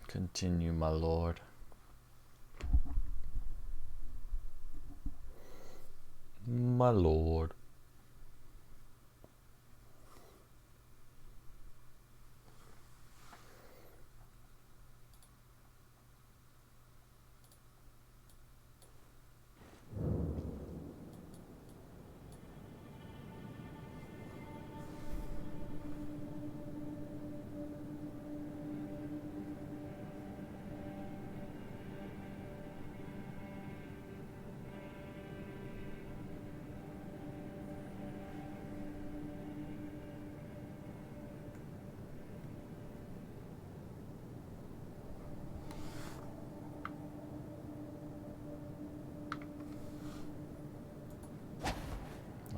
Continue, my lord. My lord.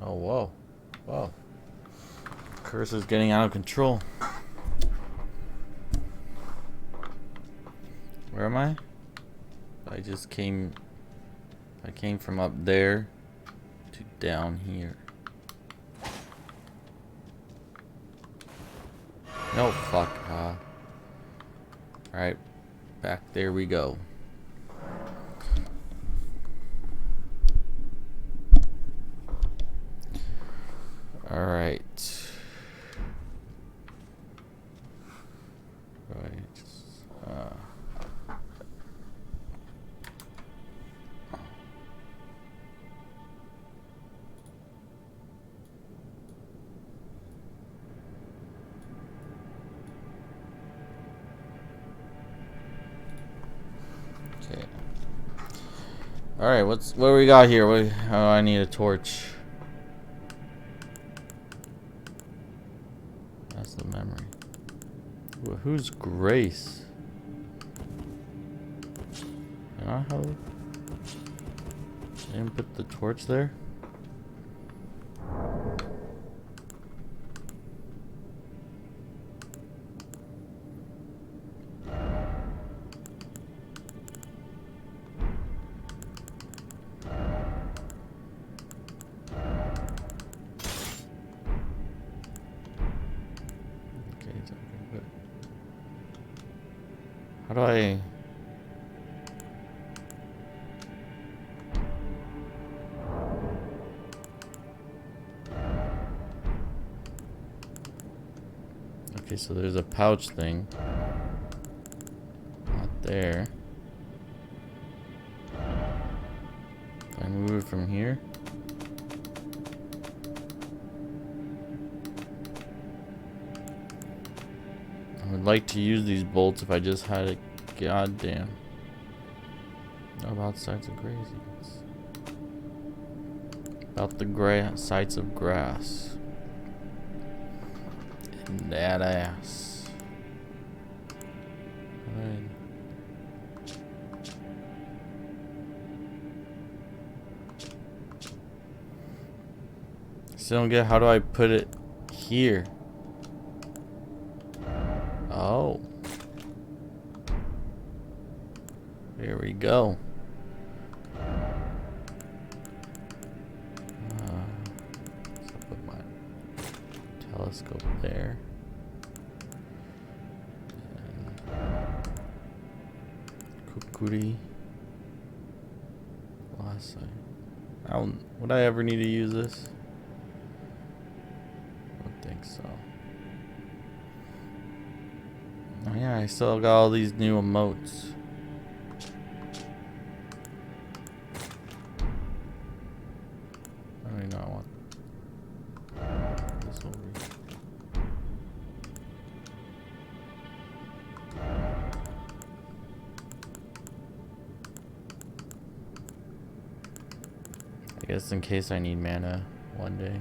Oh, whoa. Whoa. Curse is getting out of control. Where am I? I came from up there to down here. No, fuck. Alright. Back there we go. Alright. Okay. Alright, what do we got here? Oh, I need a torch. That's the memory. Who's Grace? You know how I didn't put the torch there? How do I... Okay, so there's a pouch thing. Not there. Can I move it from here? I would like to use these bolts if I just had a goddamn. How about sights of craziness? About the sights of grass. And that ass. Right. Still don't get how do I put it here? Oh. There we go. So put my telescope there. Kukuri. Last sight. Would I ever need to use this? I don't think so. Oh yeah, I still got all these new emotes. I don't know. I want this over here. I guess in case I need mana one day.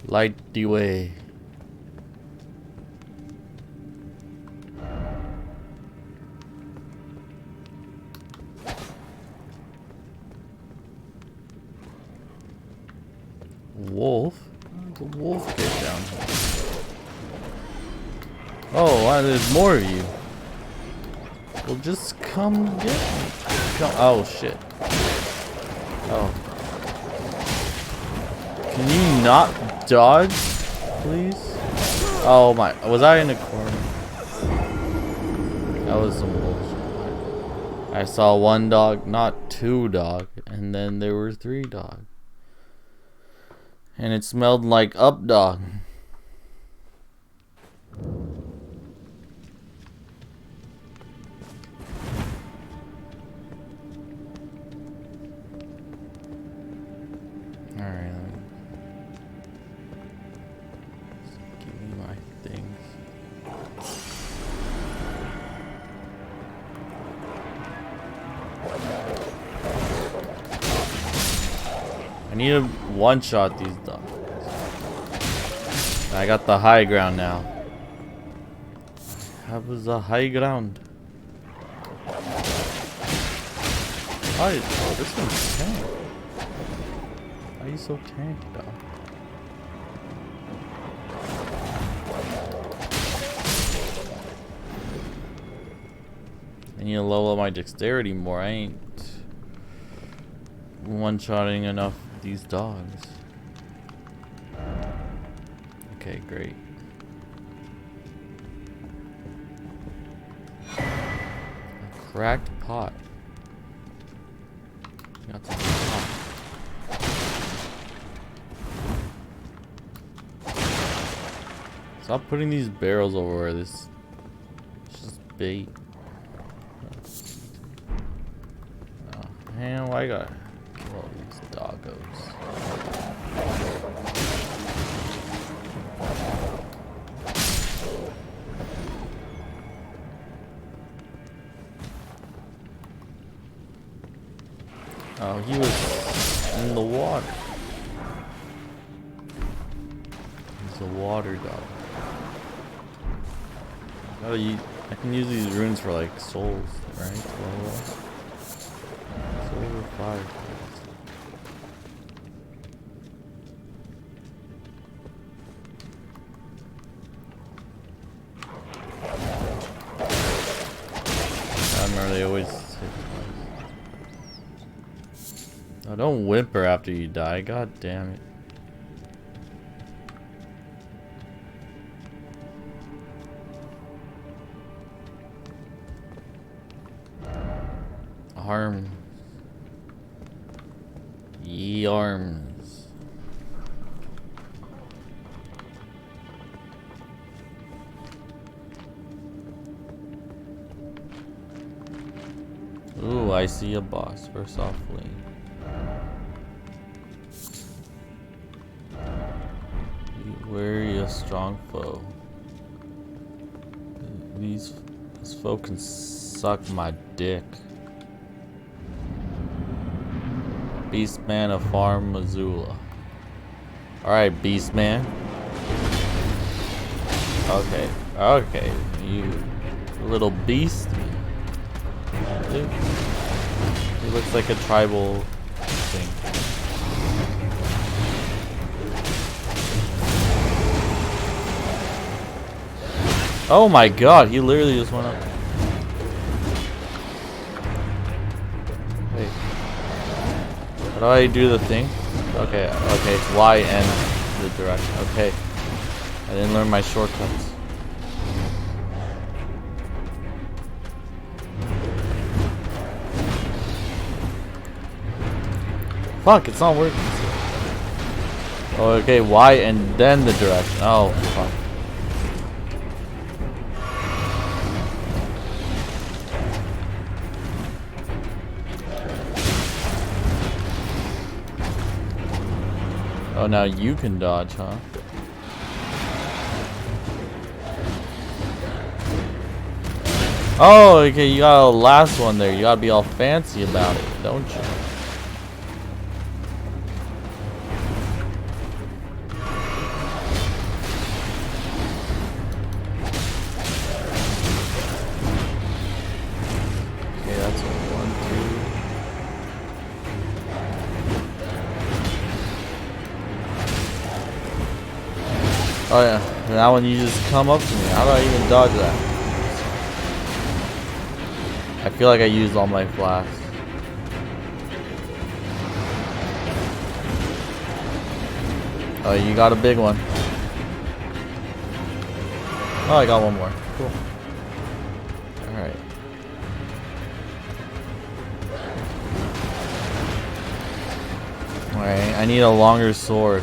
Light the way. Wolf? How did the wolf get down here? Oh, wow, there's more of you. Well, just come get me. Come. Oh shit. Oh. Can you not dodge, please? Oh my. Was I in the corner? That was some bullshit. I saw one dog, not two dog, and then there were three dog. And it smelled like up dog. Alright, give me my things. I need to one-shot these dogs. I got the high ground now. How was the high ground? Oh, this one's tank. Why are you so tanked, dog? I need to level up my dexterity more. I ain't one-shotting enough these dogs. Okay, great. A cracked pot. Got some pot. Stop putting these barrels over where this is just bait. Oh, man, why I gotta kill all these doggos? Oh, he was in the water. He's a water dog. I can use these runes for like souls, right? Soul 5. I remember they always say oh, don't whimper after you die, god damn it. Arms. Ye arms. Ooh, I see a boss. First off, lane. Wary a strong foe. These foe can suck my dick. Beastman of Farm Missoula. Alright, Beastman. Okay. Okay. You little beast. Dude. He looks like a tribal thing. Oh my god, he literally just went up. Wait. How do I do the thing? Okay, okay, it's Y and the direction. Okay. I didn't learn my shortcuts. Fuck, it's not working. Oh, okay, Y and then the direction. Oh, fuck. Oh, now you can dodge, huh? Oh, okay, you got a last one there. You gotta be all fancy about it, don't you? Okay, that's a 1, 2. Oh yeah, that one you just come up to me. How do I even dodge that? I feel like I used all my flasks. Oh, you got a big one. Oh, I got one more. Cool. Alright. Alright, I need a longer sword.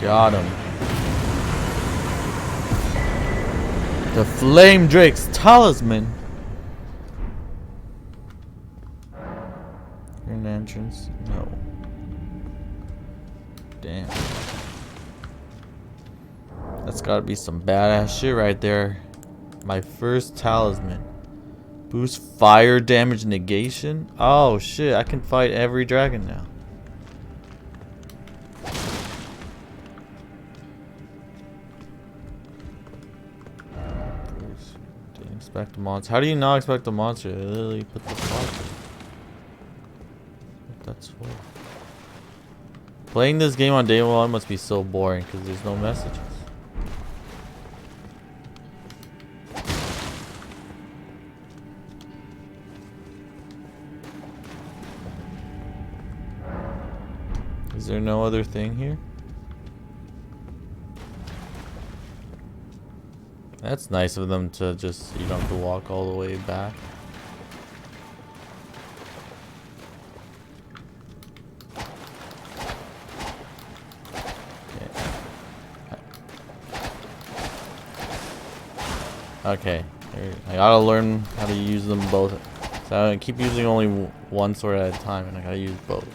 Got him. The Flame Drake's talisman. Here an entrance? No. Damn. That's gotta be some badass shit right there. My first talisman. Boost fire damage negation? Oh shit, I can fight every dragon now. Expect the monster. How do you not expect the monster? They literally put the monster. What that's for. Playing this game on day one must be so boring because there's no messages. Is there no other thing here? That's nice of them to just, you don't have to walk all the way back. Okay. I gotta learn how to use them both. So I keep using only one sword at a time and I gotta use both.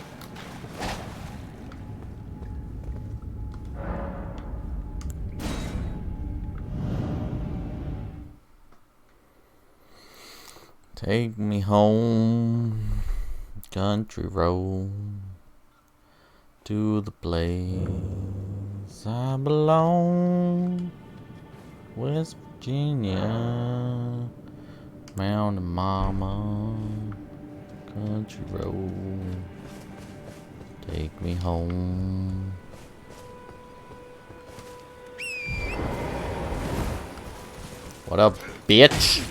Take me home, country road, to the place I belong, West Virginia, Mountain Mama, country road, take me home. What up, bitch?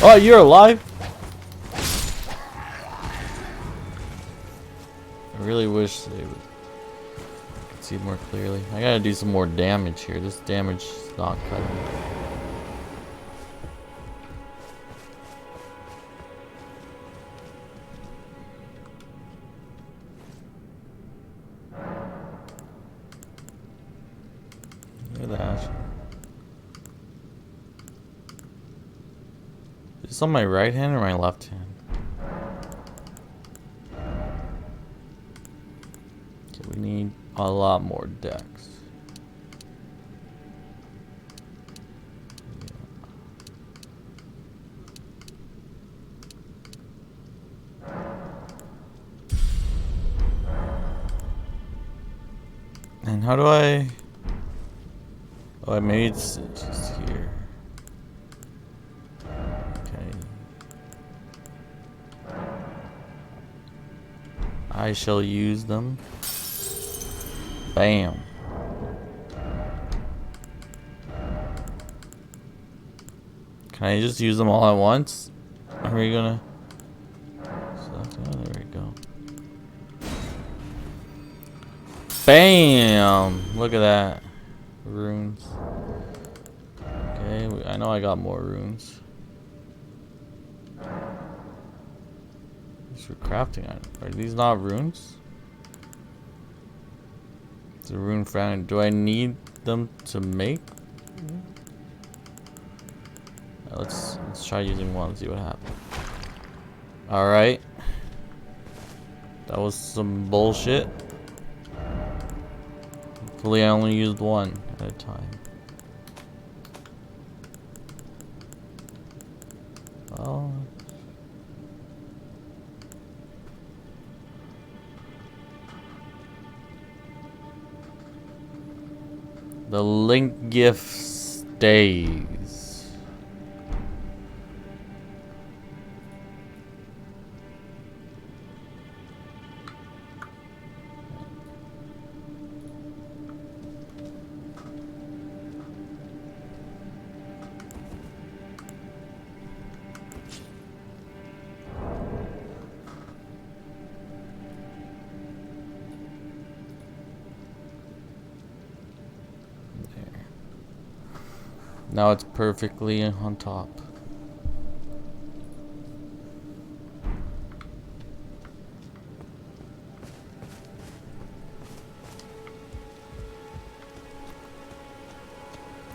Oh, you're alive? I really wish they would see more clearly. I gotta do some more damage here. This damage is not cutting it. Look at that. Is this on my right hand or my left hand? Okay, we need a lot more decks. And how do I... Oh, maybe it's just here. Okay. I shall use them. Bam. Can I just use them all at once? Are we gonna... Oh, there we go. Bam! Look at that. Runes. Okay, I know I got more runes. These are crafting items. Are these not runes? It's a rune fragment. Do I need them to make? Let's try using one and see what happens. Alright. That was some bullshit. Hopefully I only used one at a time. Oh. The link gift stays. Now it's perfectly on top.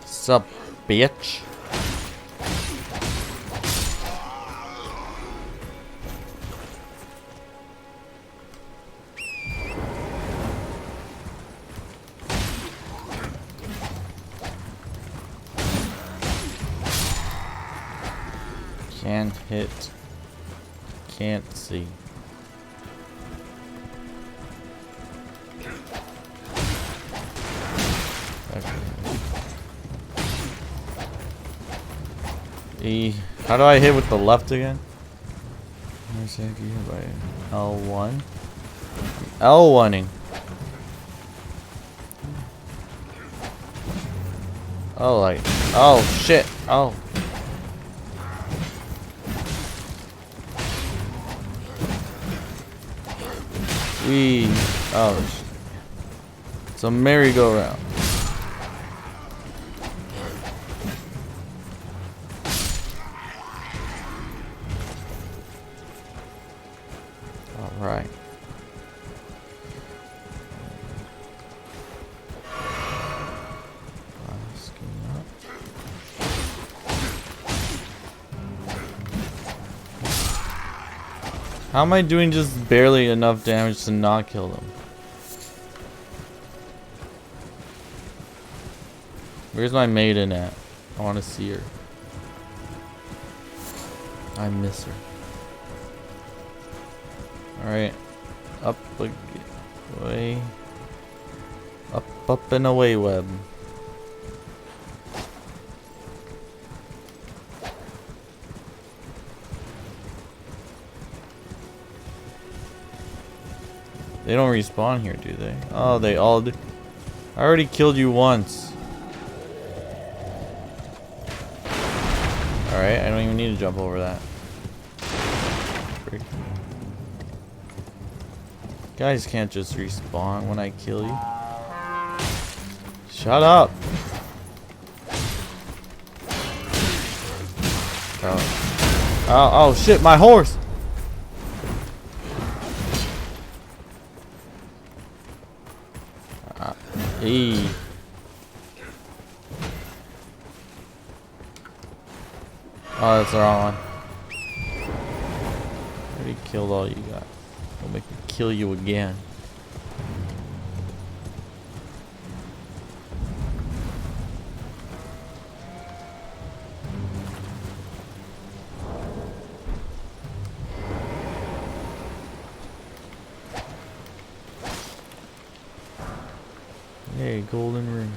Sup, bitch? Can't hit. Can't see. Okay. E. How do I hit with the left again? By L1. L1ing. Oh, like. Oh, shit. Oh. Oh, it's a merry-go-round. All right. How am I doing just barely enough damage to not kill them? Where's my maiden at? I want to see her. I miss her. Alright. Up away. Up and away, web. They don't respawn here, do they? Oh, they all do. I already killed you once. Alright, I don't even need to jump over that. Freak. Guys can't just respawn when I kill you. Shut up! Oh shit, my horse! E. Oh, that's the wrong one. I already killed all you got. Don't make me kill you again. Hey, golden ring.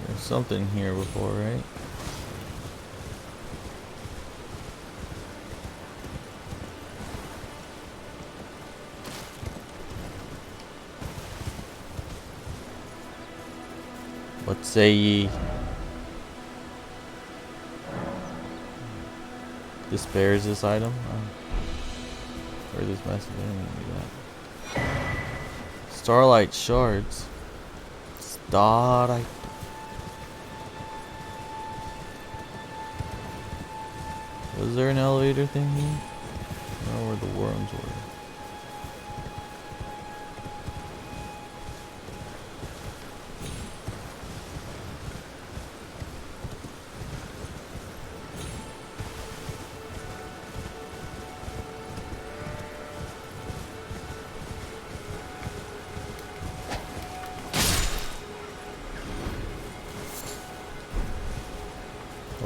There's something here before, right? What say ye? Despair is this item? Or this message? I didn't do that. Starlight shards. Starlight. Was there an elevator thing here? I don't know where the worms were.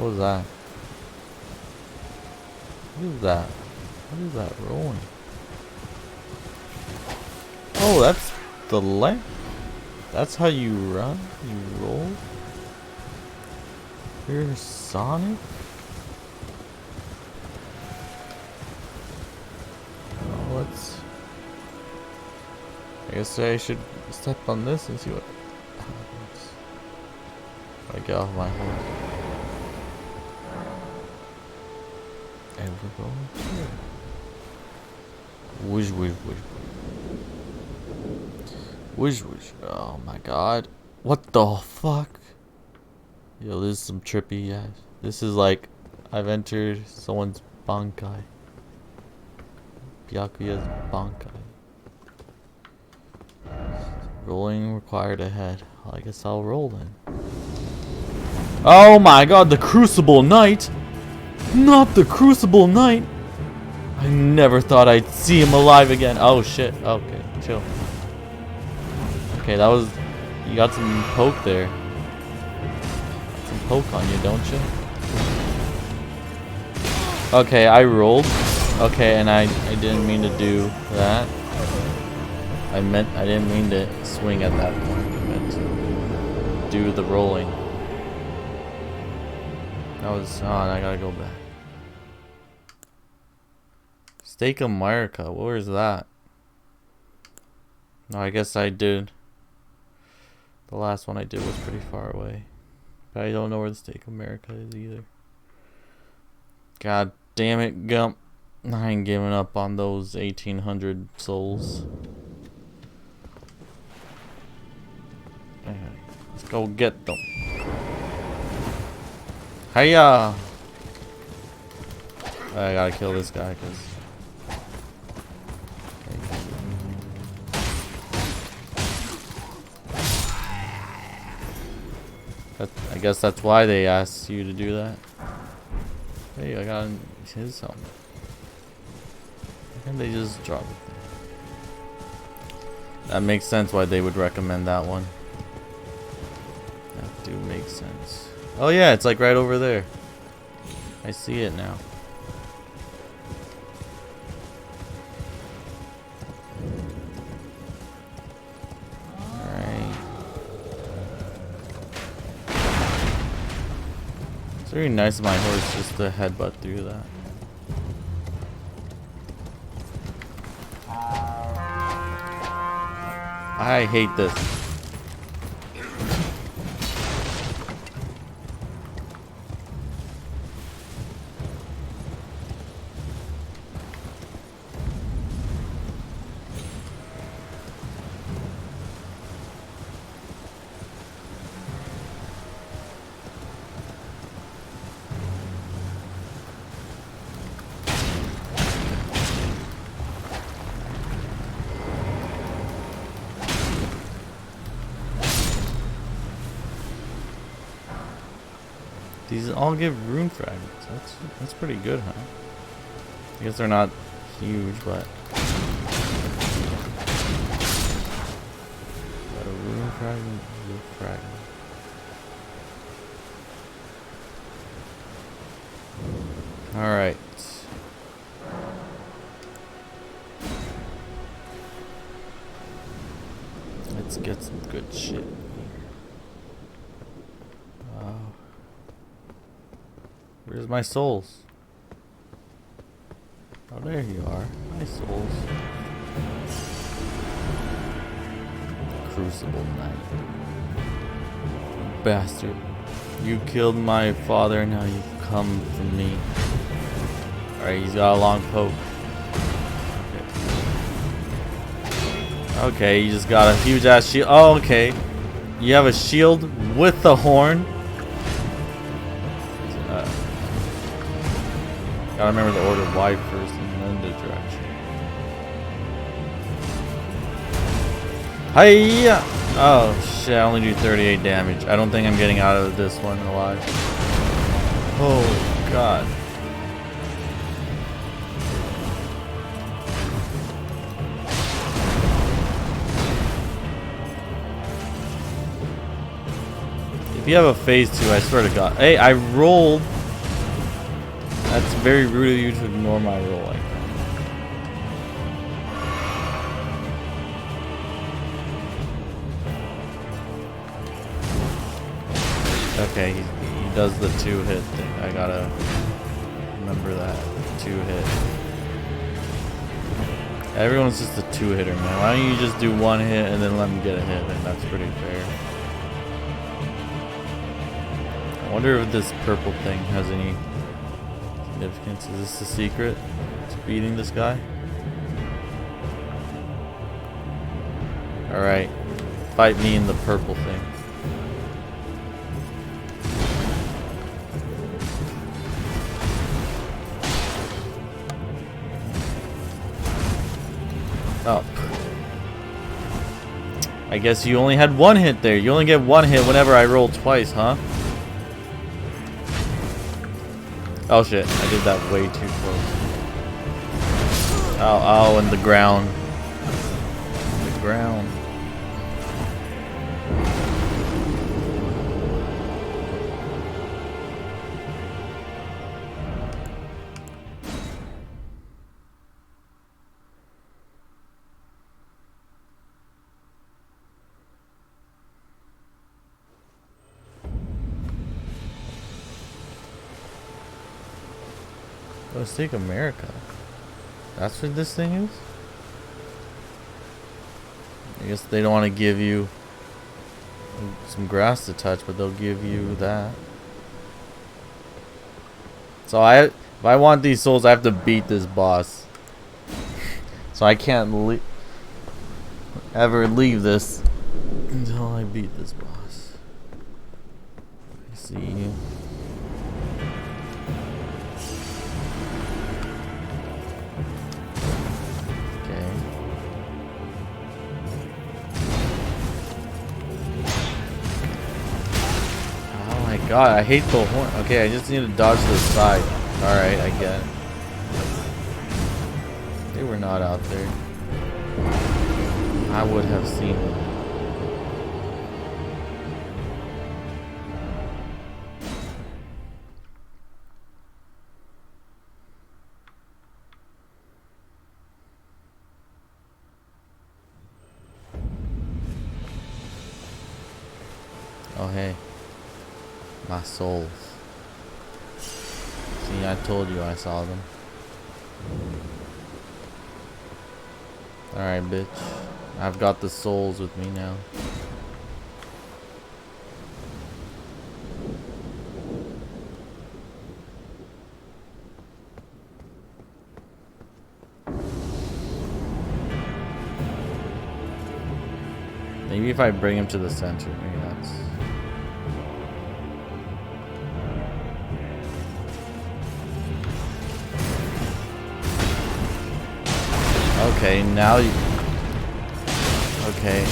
What was that? What is that? What is that rolling? Oh, that's the length. That's how you run? You roll? You're Sonic? Oh, let's... I guess I should step on this and see what happens. I get off my horse. And we're going here. Whoosh, whoosh, whoosh. Whoosh, whoosh. Oh my god. What the fuck? Yo, this is some trippy ass. This is like I've entered someone's bankai. Byakuya's bankai. Rolling required ahead. I guess I'll roll then. Oh my god, the Crucible Knight! Not the Crucible Knight! I never thought I'd see him alive again. Oh shit. Okay, chill. Okay, that was... You got some poke there. Some poke on you, don't you? Okay, I rolled. Okay, and I didn't mean to do that. I didn't mean to swing at that point. I meant to do the rolling. That was on. I gotta go back. Stake America. Where is that? No, I guess I did. The last one I did was pretty far away. But I don't know where the Stake America is either. God damn it, Gump. I ain't giving up on those 1,800 souls. Okay, let's go get them. Hiya! I gotta kill this guy because... I guess that's why they asked you to do that. Hey, I got his helmet. Why can't they just drop it there? That makes sense why they would recommend that one. That do make sense. Oh yeah, it's like right over there. I see it now. It's very nice of my horse just to headbutt through that. I hate this. These all give rune fragments. That's pretty good, huh? I guess they're not huge, but a rune fragment is a fragment. Alright. Let's get some good shit. Where's my souls? Oh, there you are. My souls. Crucible Knight. Bastard. You killed my father, now you come for me. Alright, he's got a long poke. Okay, you just got a huge ass shield. Oh, okay. You have a shield with the horn. Gotta remember the order. Y first and then the direction. Hiya! Oh shit, I only do 38 damage. I don't think I'm getting out of this one alive. Oh god. If you have a phase 2, I swear to god. Hey, I rolled That's very rude of you to ignore my roll like that. Okay, he does the 2-hit thing. I gotta remember that. 2-hit. Everyone's just a 2-hitter, man. Why don't you just do 1 hit and then let me get a hit? And that's pretty fair. I wonder if this purple thing has any significance. Is this the secret to beating this guy? Alright. Fight me in the purple thing. Oh. I guess you only had 1 hit there. You only get 1 hit whenever I roll twice, huh? Oh shit, I did that way too close. Oh, and the ground. The ground. Let's take America. That's what this thing is? I guess they don't want to give you some grass to touch, but they'll give you that. So if I want these souls, I have to beat this boss. So I can't ever leave this until I beat this boss. I see you. God, I hate the horn. Okay, I just need to dodge to the side. Alright, I get it. They were not out there. I would have seen them. Oh, hey. My souls. See, I told you I saw them. Alright, bitch. I've got the souls with me now. Maybe if I bring him to the center, maybe that's... Okay, now you... Okay.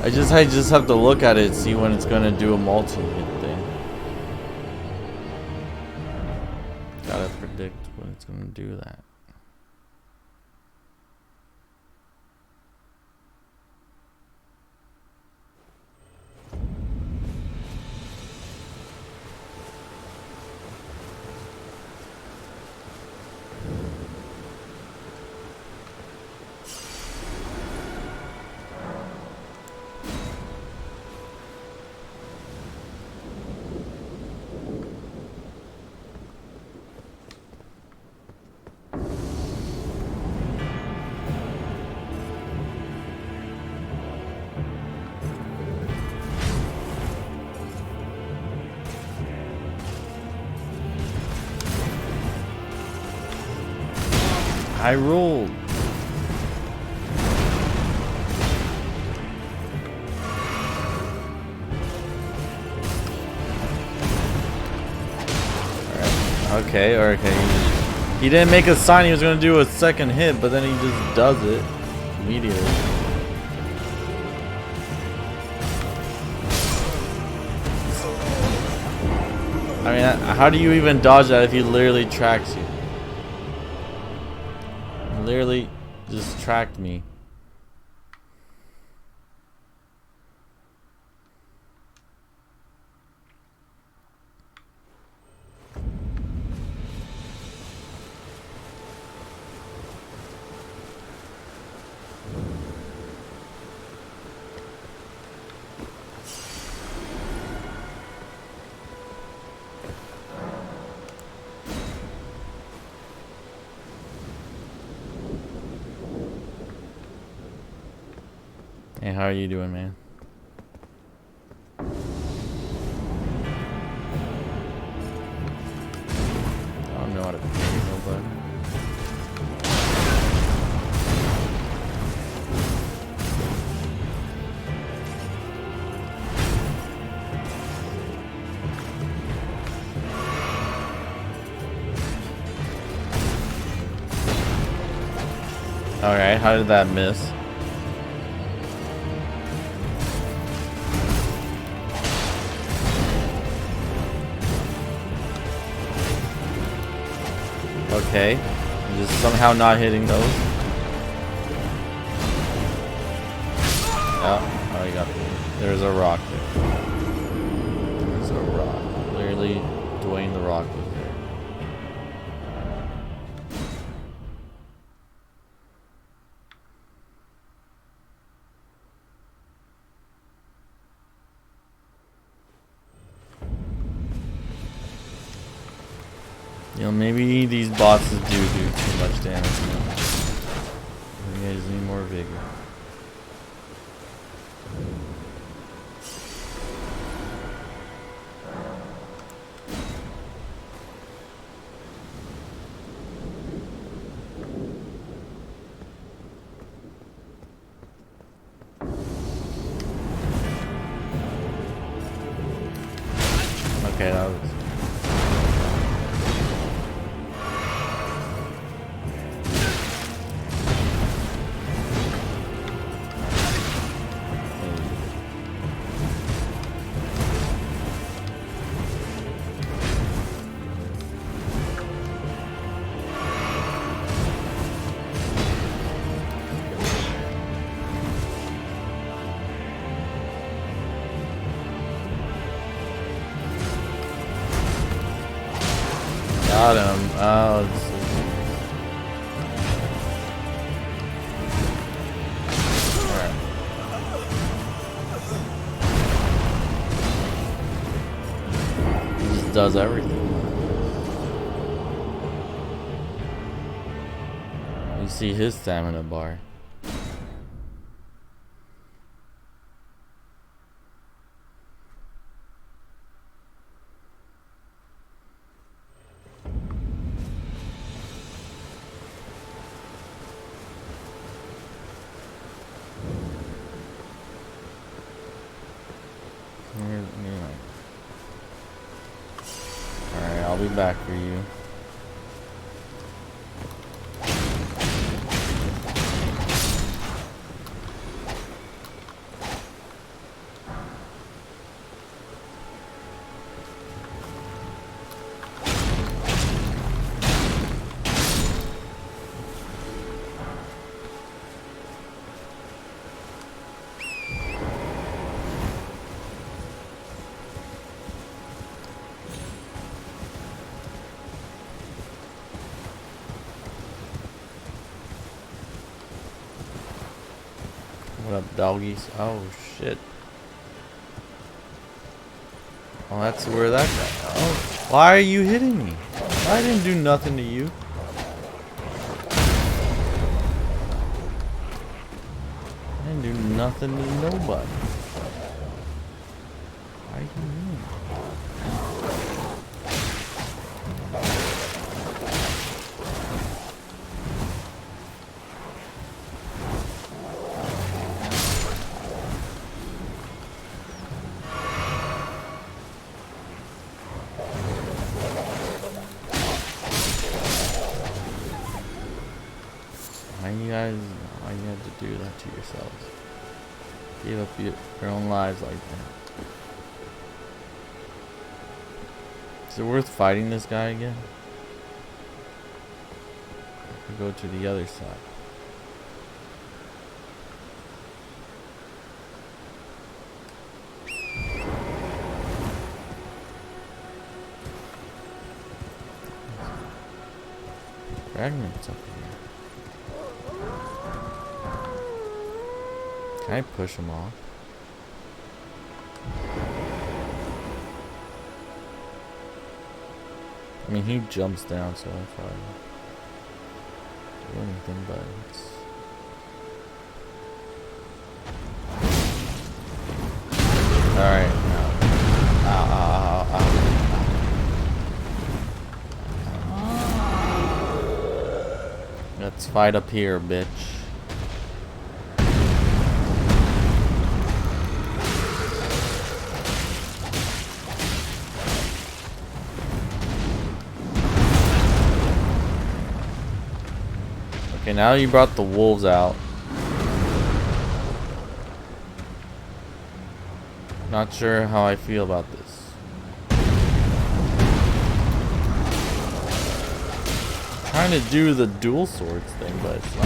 I just have to look at it, see when it's gonna do a multi-hit thing. Gotta predict when it's gonna do that. I rolled. Alright. Okay. He didn't make a sign he was going to do a second hit, but then he just does it immediately. I mean, how do you even dodge that if he literally tracks you? Literally just tracked me. Hey, how are you doing, man? I don't know how to play nobody. Alright, how did that miss? Okay. I'm just somehow not hitting those. Oh, you got it. There's a rock there. There's a rock. Literally, Dwayne the Rock was there. You know, maybe these bosses do too much damage now. You guys need more vigor. Okay, that was... Got him. Oh, this is... Alright. He just does everything. You see his stamina bar. Alright, I'll be back for you. What up, doggies? Oh, shit. Oh, that's where that guy... Oh, why are you hitting me? I didn't do nothing to you. I didn't do nothing to nobody. Why are you mean? Why you have to do that to yourselves? Give up your own lives like that. Is it worth fighting this guy again? I could go to the other side. Fragments up here. Can I push him off? I mean, he jumps down, so I probably do anything, but it's... Alright. Ow, ow, ow, ow. Let's fight up here, bitch. Okay, now you brought the wolves out. Not sure how I feel about this. Trying to do the dual swords thing, but it's not.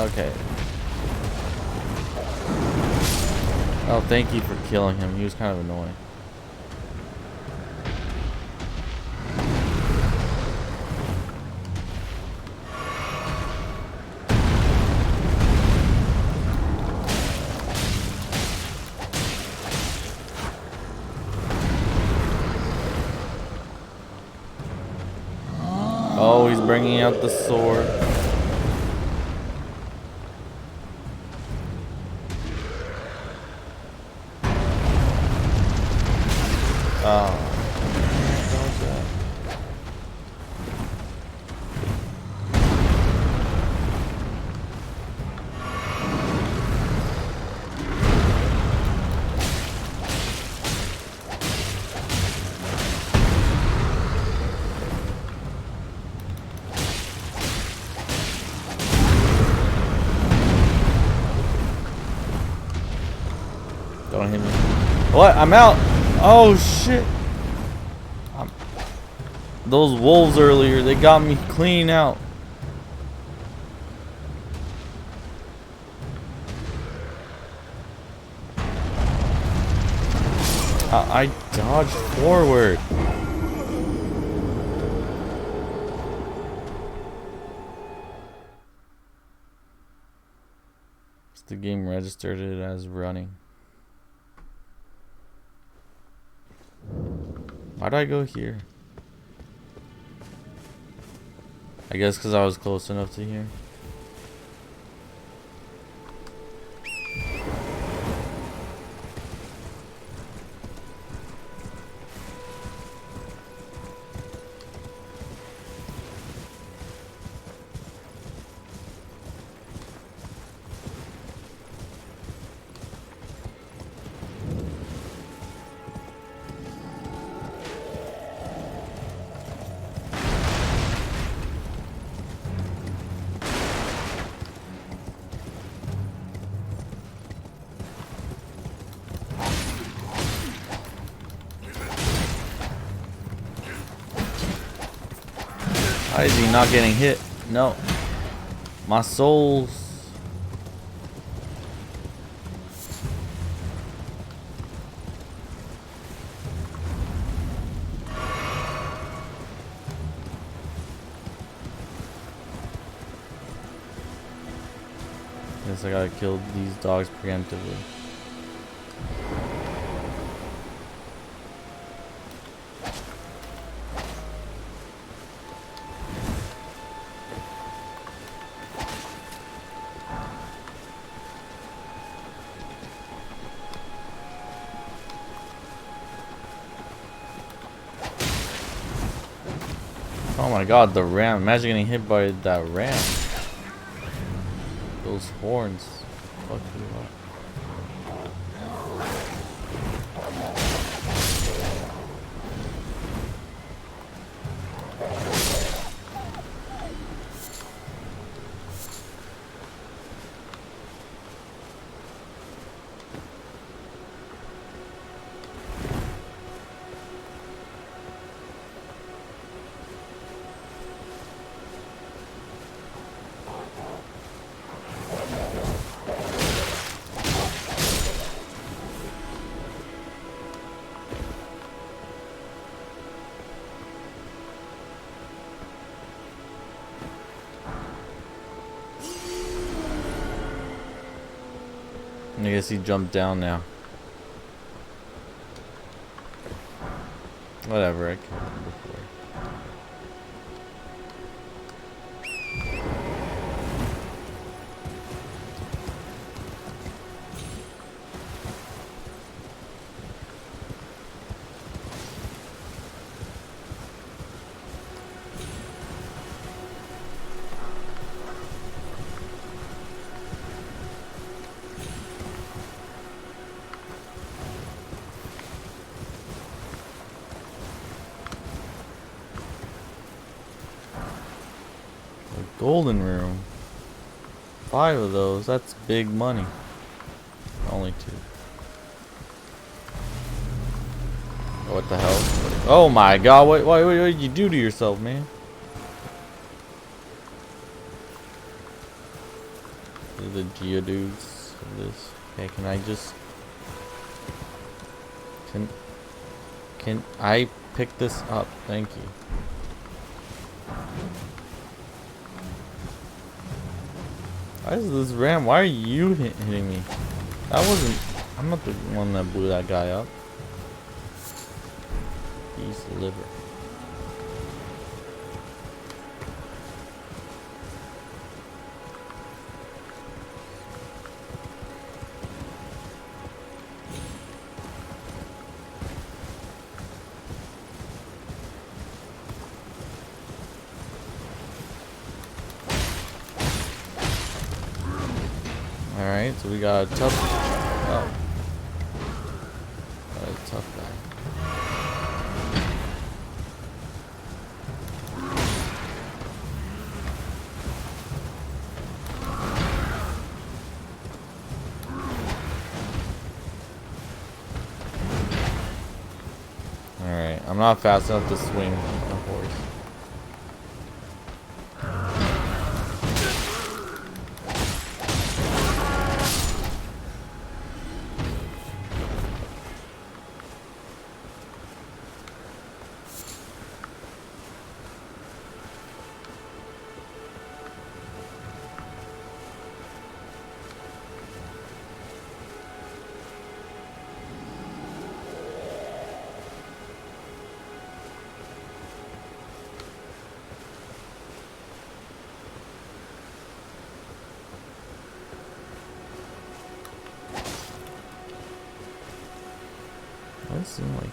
Okay. Oh, thank you for killing him. He was kind of annoying. Oh, he's bringing out the sword. Oh. Don't hit me. What? I'm out. Oh shit. Those wolves earlier, they got me clean out. I dodged forward. The game registered it as running. Why do I go here? I guess because I was close enough to here. Why is he not getting hit? No. My souls. Guess I gotta kill these dogs preemptively. Oh my god, the ram. Imagine getting hit by that ram. Those horns. Fuck you up. I guess he jumped down now. Whatever, I killed him before. Golden room. 5 of those. That's big money. Only 2. Oh, what the hell? Oh my god, what did you do to yourself, man? The geodudes of this. Okay, can I just... Can I pick this up? Thank you. Why is this ram? Why are you hitting me? That wasn't... I'm not the one that blew that guy up. He's the liver. Alright, so we got a tough... Oh. Got a tough guy. Alright, I'm not fast enough to swing a horse. Doesn't seem like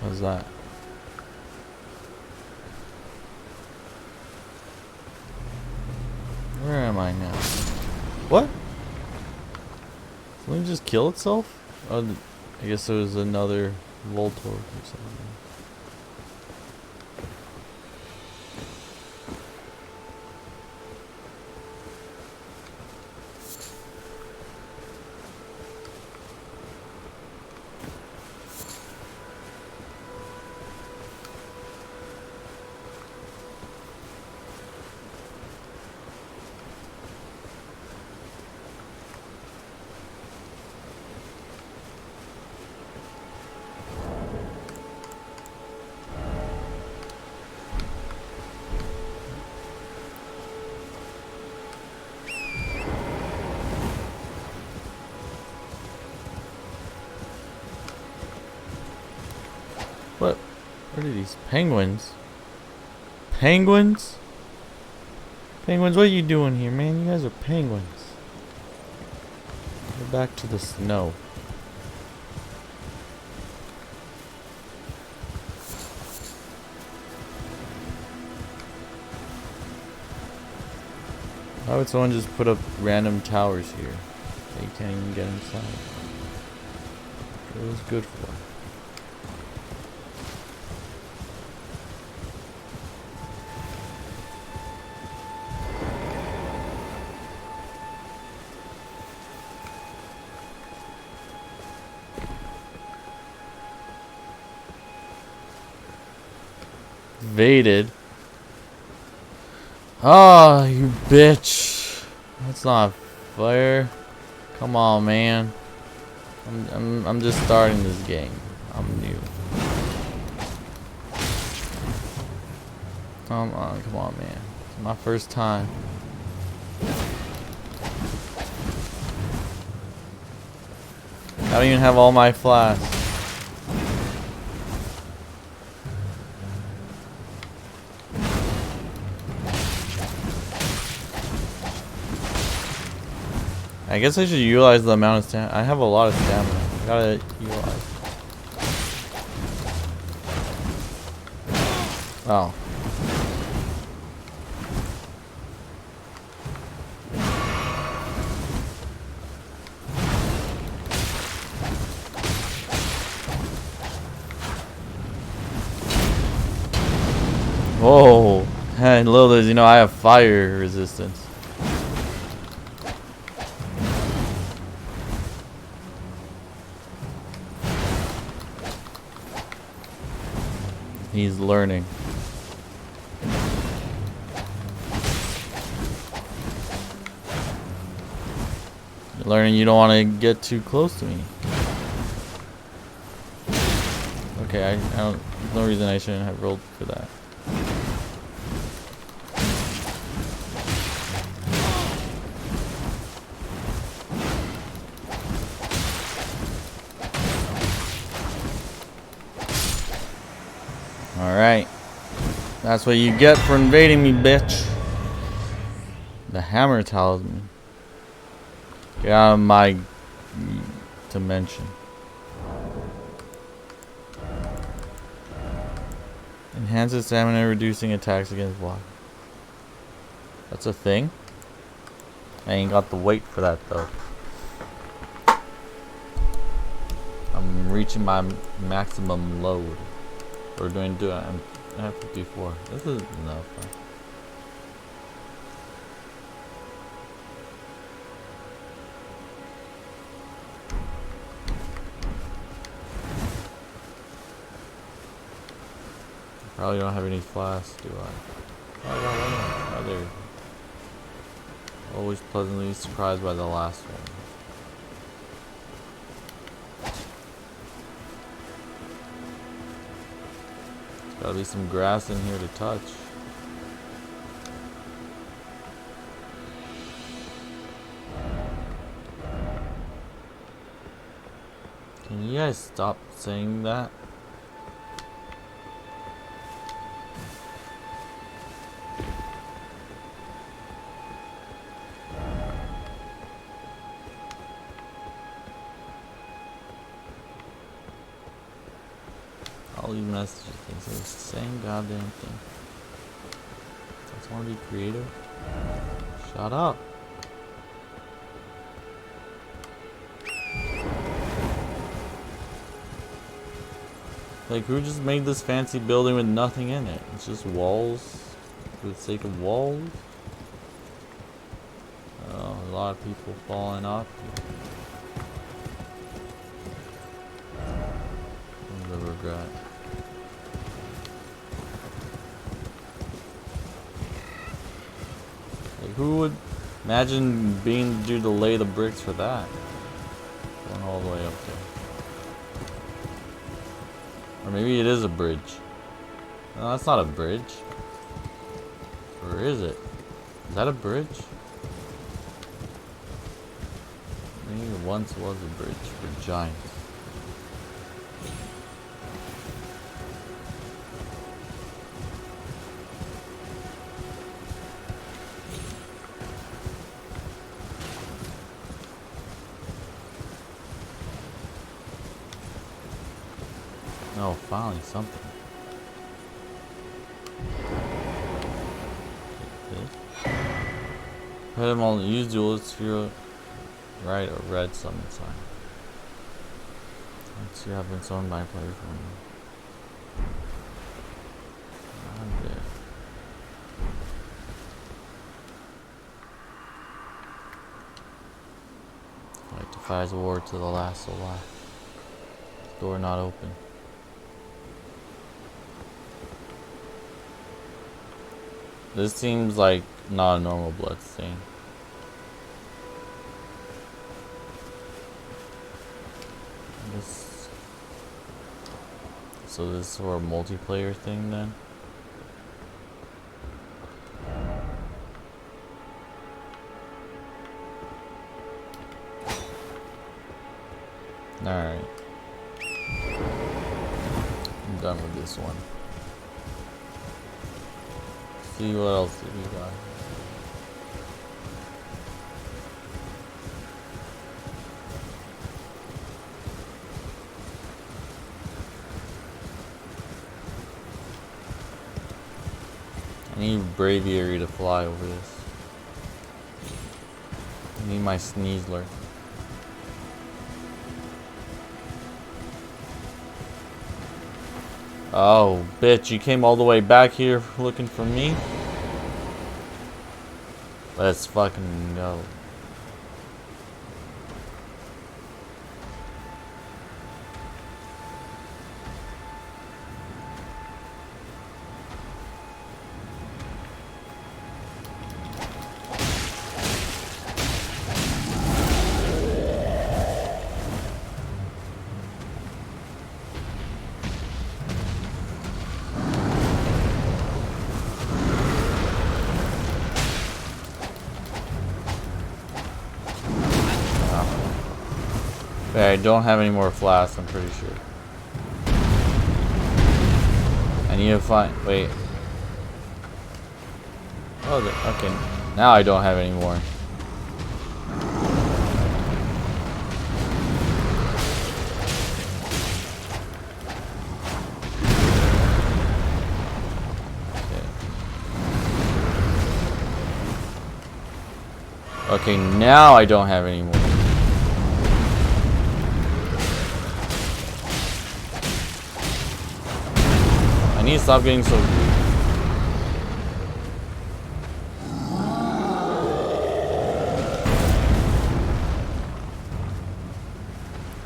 what's that? Where am I now? What? Did it just kill itself? Oh, I guess it was another Voltorb or something. What? What are these penguins? Penguins? Penguins, what are you doing here, man? You guys are penguins. Go back to the snow. Why would someone just put up random towers here? They can't even get inside. It was good for. Invaded. Oh, you bitch. That's not fair. Come on, man. I'm just starting this game. I'm new. Come on, man. It's my first time. I don't even have all my flasks. I guess I should utilize the amount of stamina. I have a lot of stamina. I gotta utilize. Oh. Whoa. And little does you know I have fire resistance. He's learning. You're learning you don't want to get too close to me. Okay, I don't. There's no reason I shouldn't have rolled for that. Alright. That's what you get for invading me, bitch. The hammer talisman. Get out of my dimension. Enhances stamina, reducing attacks against block. That's a thing? I ain't got the weight for that though. I'm reaching my maximum load. Or do it? I'm at 54. This is enough. Probably don't have any flasks, do I? Oh, there. Always pleasantly surprised by the last one. Gotta be some grass in here to touch. Can you guys stop saying that? All these messages things are the same goddamn thing. I just want to be creative. Shut up. Like, who just made this fancy building with nothing in it? It's just walls for the sake of walls. Oh, a lot of people falling off. The regret. Like, who would imagine being due to lay the bricks for that? Going all the way up there. Or maybe it is a bridge. No, that's not a bridge. Or is it? Is that a bridge? Maybe it once was a bridge for giants. Oh, finally something. Put him on the use dual sphere, right, a red summon sign. Let's see, have been summoned by a player from I'm dead. Fight defies war to the last alive. Door not open. This seems like not a normal blood stain. So this is for a multiplayer thing then? Alright. I'm done with this one. See what else did we got. I need braviary to fly over this. I need my sneezler. Oh, bitch, you came all the way back here looking for me? Let's fucking go. Okay, I don't have any more flasks, I'm pretty sure. I need to find... Wait. Oh, okay. Now I don't have any more. Okay, now I don't have any more. I need to stop getting so rude.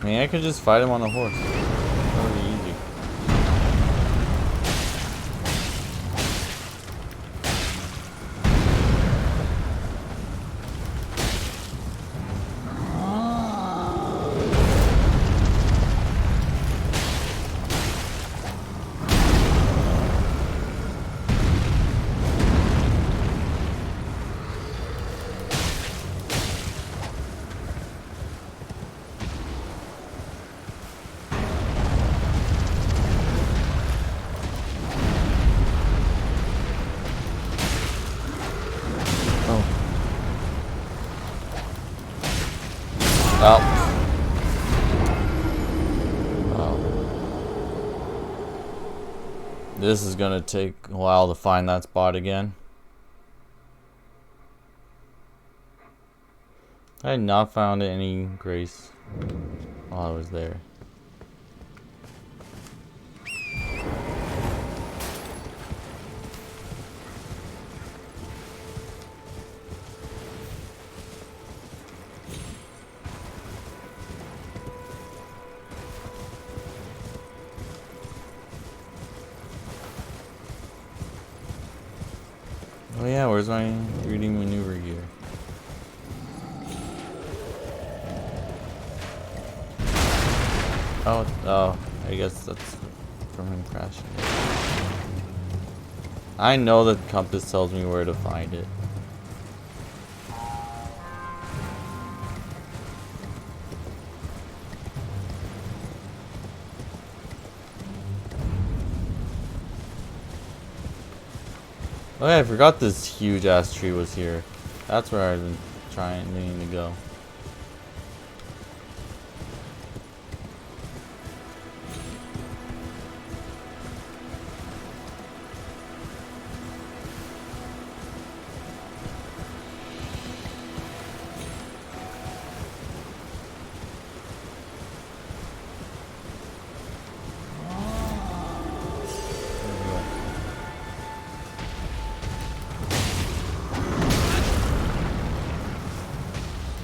I mean, I could just fight him on a horse. That would be easy. Oh. Wow. This is gonna take a while to find that spot again. I had not found any grace while I was there. Oh yeah, where's my reading maneuver gear? Oh, I guess that's from him crashing. I know that the compass tells me where to find it. Oh yeah, I forgot this huge ass tree was here. That's where I've been meaning to go.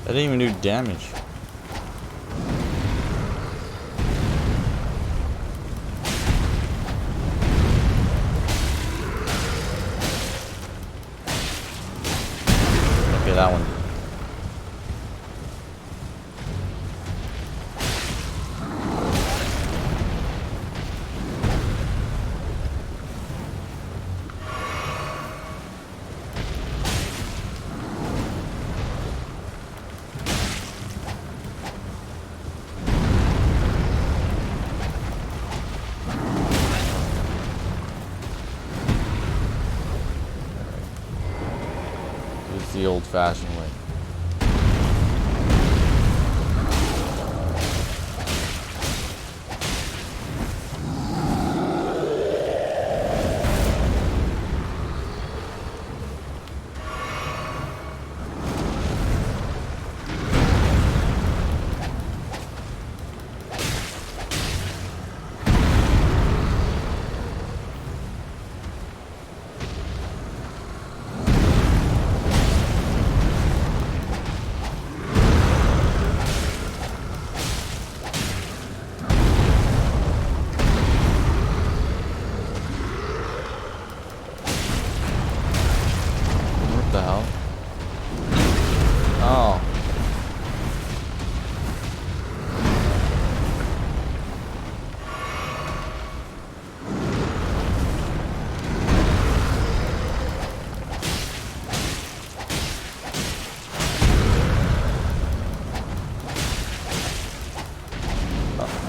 That didn't even do damage. Okay, that one. the old-fashioned way.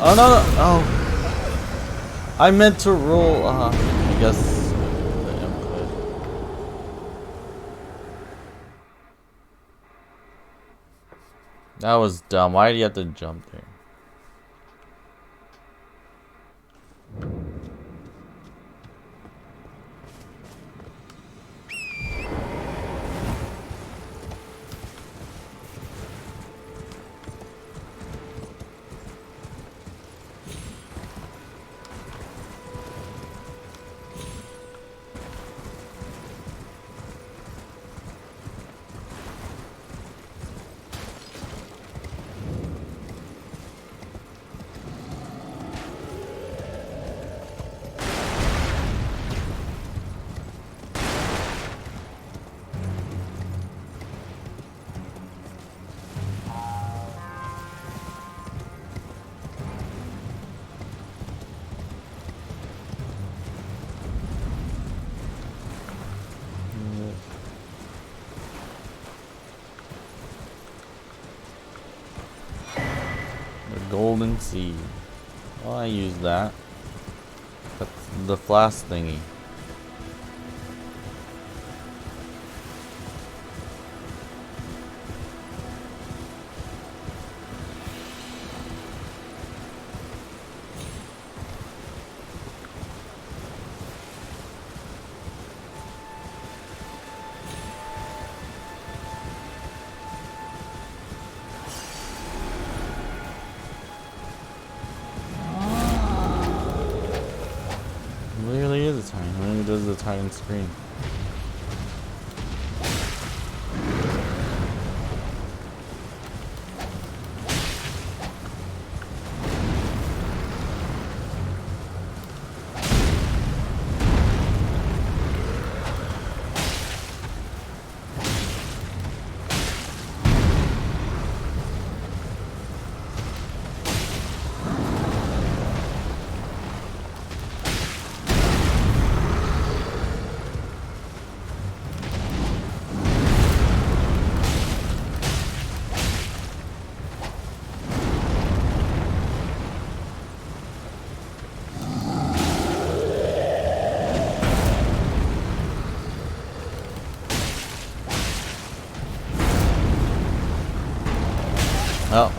Oh no, no, oh. I meant to roll, I guess. That was dumb. Why do you have to jump there? Golden seed. Well, I use that. That's the flask thingy. Does the Titan scream?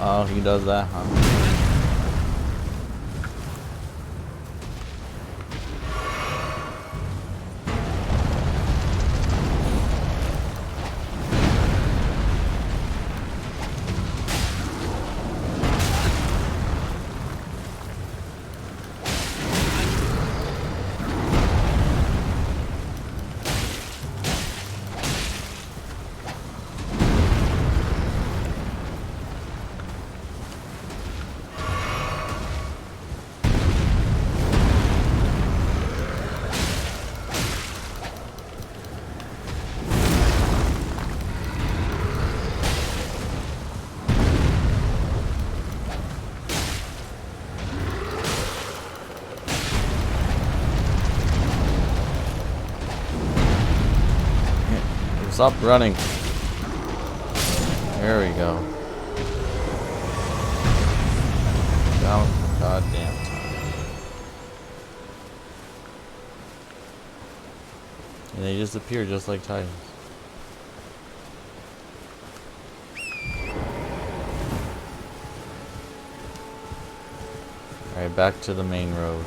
Oh, he does that, huh? Stop running. There we go. Goddamn time. And they disappear just like Titans. Alright, back to the main road.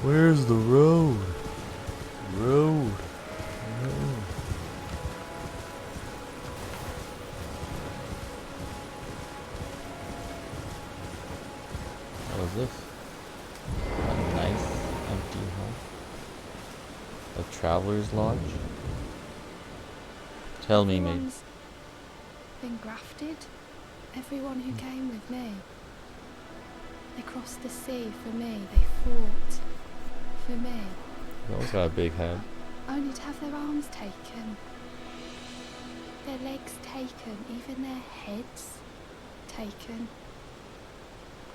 Where's the road? Road. What is this? A nice empty home. A traveler's lodge? Tell me, mate. Everyone's been grafted. Everyone who came with me. They crossed the sea for me. They fought for me. They always got a big head. Only to have their arms taken. Their legs taken. Even their heads taken.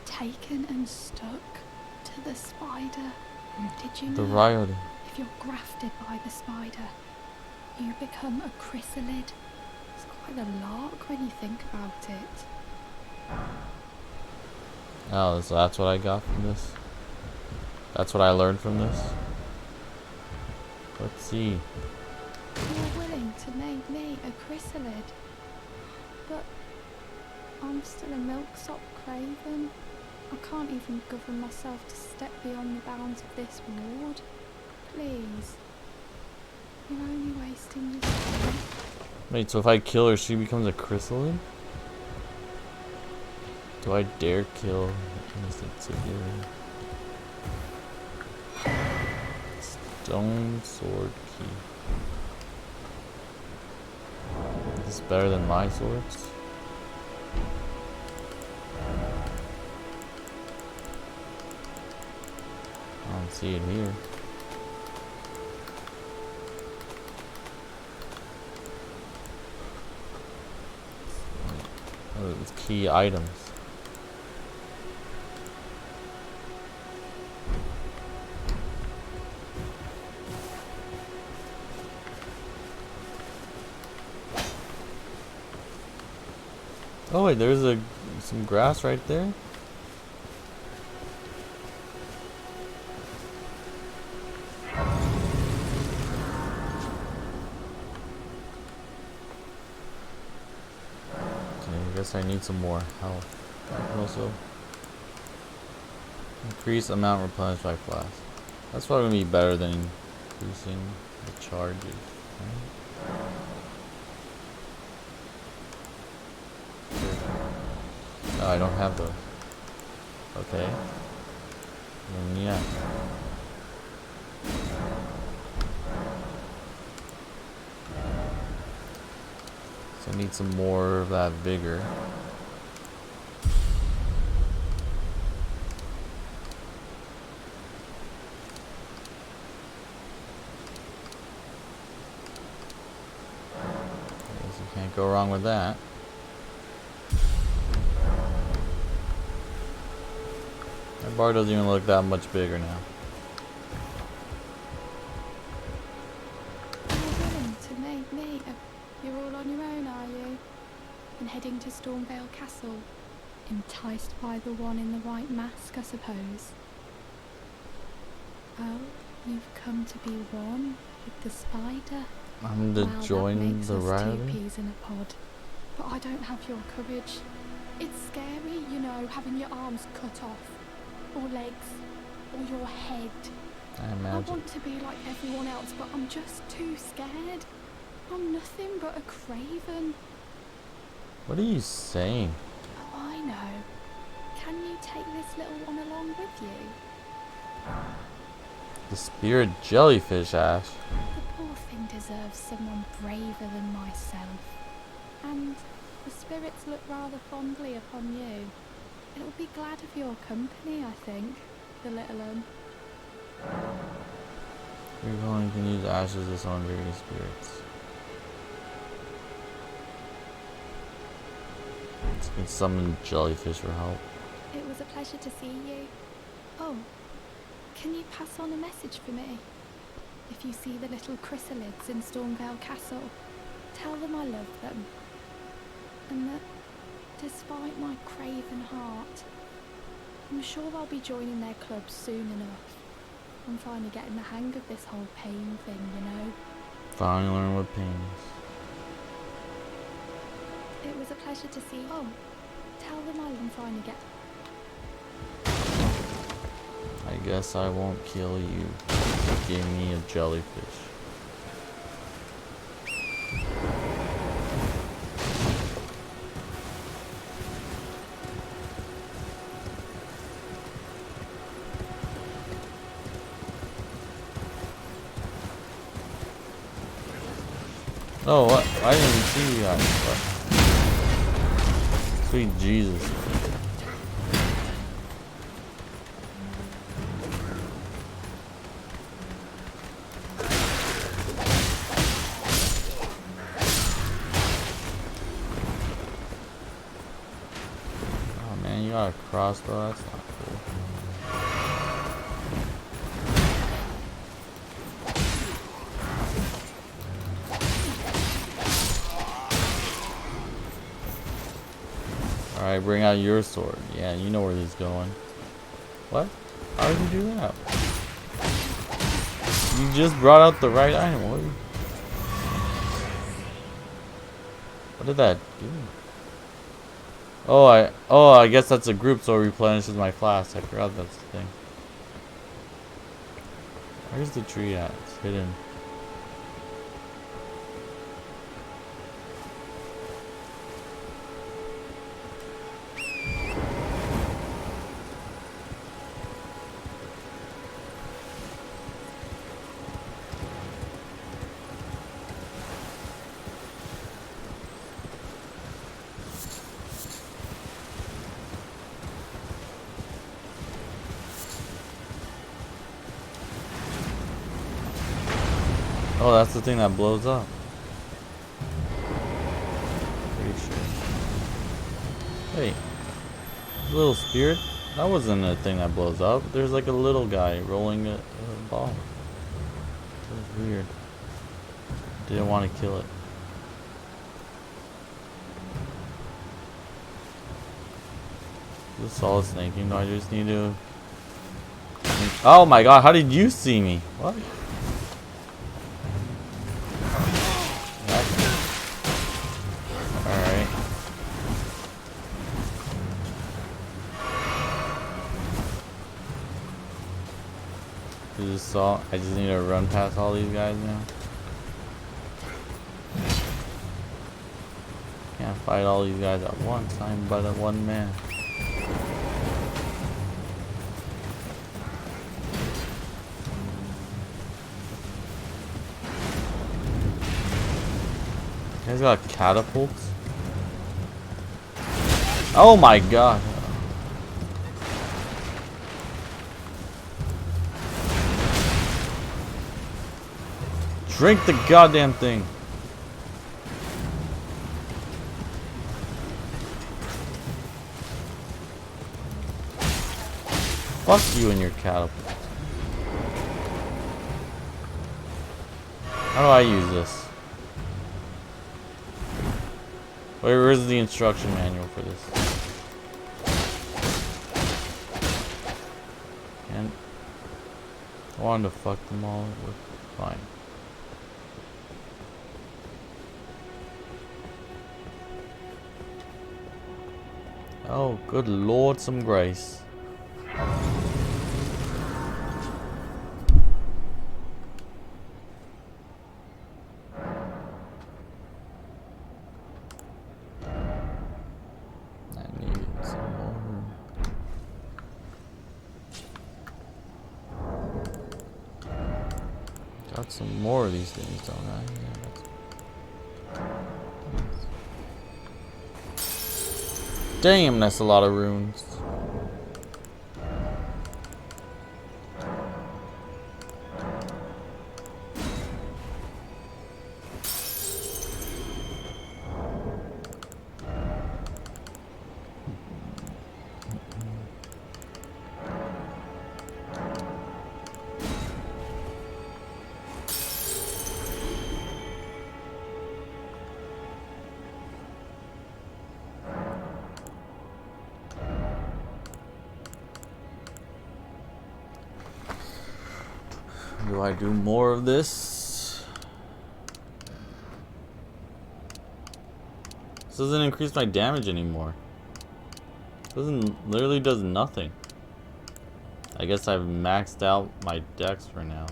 Taken and stuck to the spider. Did you know? The riot. If you're grafted by the spider, you become a chrysalid. It's quite a lark when you think about it. Oh, so that's what I got from this? That's what I learned from this? Let's see. You're willing to make me a chrysalid, but I'm still a milksop craven. I can't even govern myself to step beyond the bounds of this ward. Please. You're only wasting your time. Wait, so if I kill her, she becomes a chrysalid? Do I dare kill an innocent civilian? Stone sword key. Is this better than my swords? I don't see it here. Oh, it's key items. Oh wait, there's some grass right there. I guess I need some more health. I can also increase amount replenished by flask. That's probably gonna be better than increasing the charges. Right? Oh, I don't have those. Okay. Then yeah. So I need some more of that vigor. Guess you can't go wrong with that. My bar doesn't even look that much bigger now. You're willing to make me a... You're all on your own, are you? And heading to Stormvale Castle? Enticed by the one in the white mask, I suppose. Oh, you've come to be one with the spider. I'm to join the riot. Two peas in a pod. But I don't have your courage. It's scary, you know, having your arms cut off. Or legs. Or your head. I imagine. I want to be like everyone else, but I'm just too scared. I'm nothing but a craven. What are you saying? Oh, I know. Can you take this little one along with you? The spirit jellyfish, Ash. The poor thing deserves someone braver than myself. And the spirits look rather fondly upon you. It'll be glad of your company, I think, the little one. Your opponent can use ashes to summon various spirits. You can summon jellyfish for help. It was a pleasure to see you. Oh, can you pass on a message for me? If you see the little chrysalids in Stormvale Castle, tell them I love them. And that, despite my craven heart, I'm sure I'll be joining their club soon enough. I'm finally getting the hang of this whole pain thing, you know. Finally learn what pain is. It was a pleasure to see you. Oh, tell them I'm finally I guess I won't kill you. Give me a jellyfish. Oh, what? I didn't even see you guys. What? Sweet Jesus. Oh man, you got a crossbow? That's not cool. Alright, bring out your sword. Yeah, you know where this is going. What? How did you do that? You just brought out the right item. What did that do? Oh, I guess that's a group, so it replenishes my flask. I forgot that's the thing. Where's the tree at? It's hidden. Oh, that's the thing that blows up. Pretty sure. Hey, little spirit? That wasn't a thing that blows up. There's like a little guy rolling a ball. That was weird. Didn't want to kill it. This is all snaking. No, I just need to. Oh my god, how did you see me? What? Alright. I just need to run past all these guys now. Can't fight all these guys at once. I'm but a one man. You guys got catapults? Oh my god. Drink the goddamn thing. Fuck you and your catapult. How do I use this? Where's the instruction manual for this? And I wanted to fuck them all. Fine. Oh, good lord, some grace. Got some more of these things, don't I? Yeah, damn, that's a lot of runes. Do I do more of this? This doesn't increase my damage anymore. Literally does nothing. I guess I've maxed out my dex for now.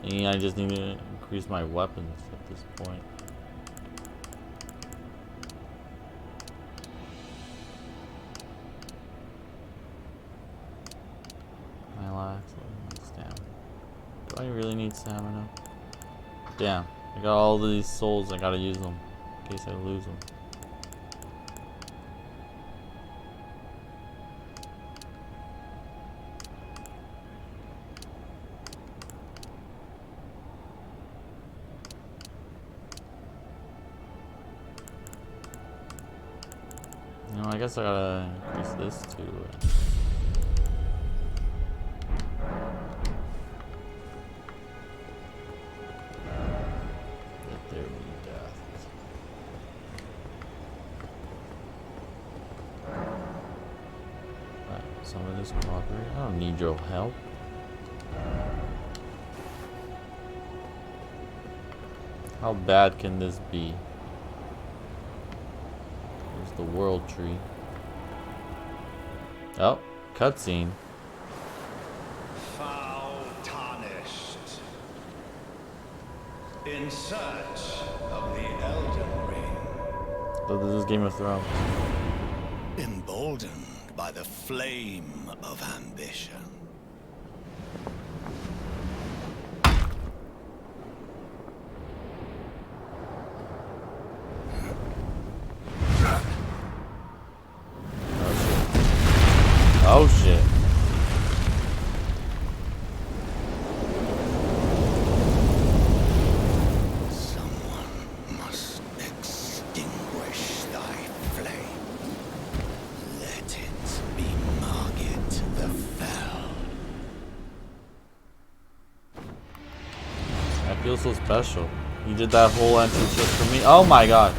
And I just need to increase my weapons at this point. My last stamina. Do I really need stamina? Damn, I got all these souls, I gotta use them in case I lose them. You know, I guess I gotta increase this too. Let there be death. Alright, some of this cooperate. I don't need your help. How bad can this be? There's the world tree. Oh, cutscene. Foul tarnished. In search of the Elden Ring. So this is Game of Thrones. Emboldened by the flame of ambition. Oh shit. Someone must extinguish thy flame. Let it be Margit the Fell. I feel so special. You did that whole entrance just for me. Oh my god.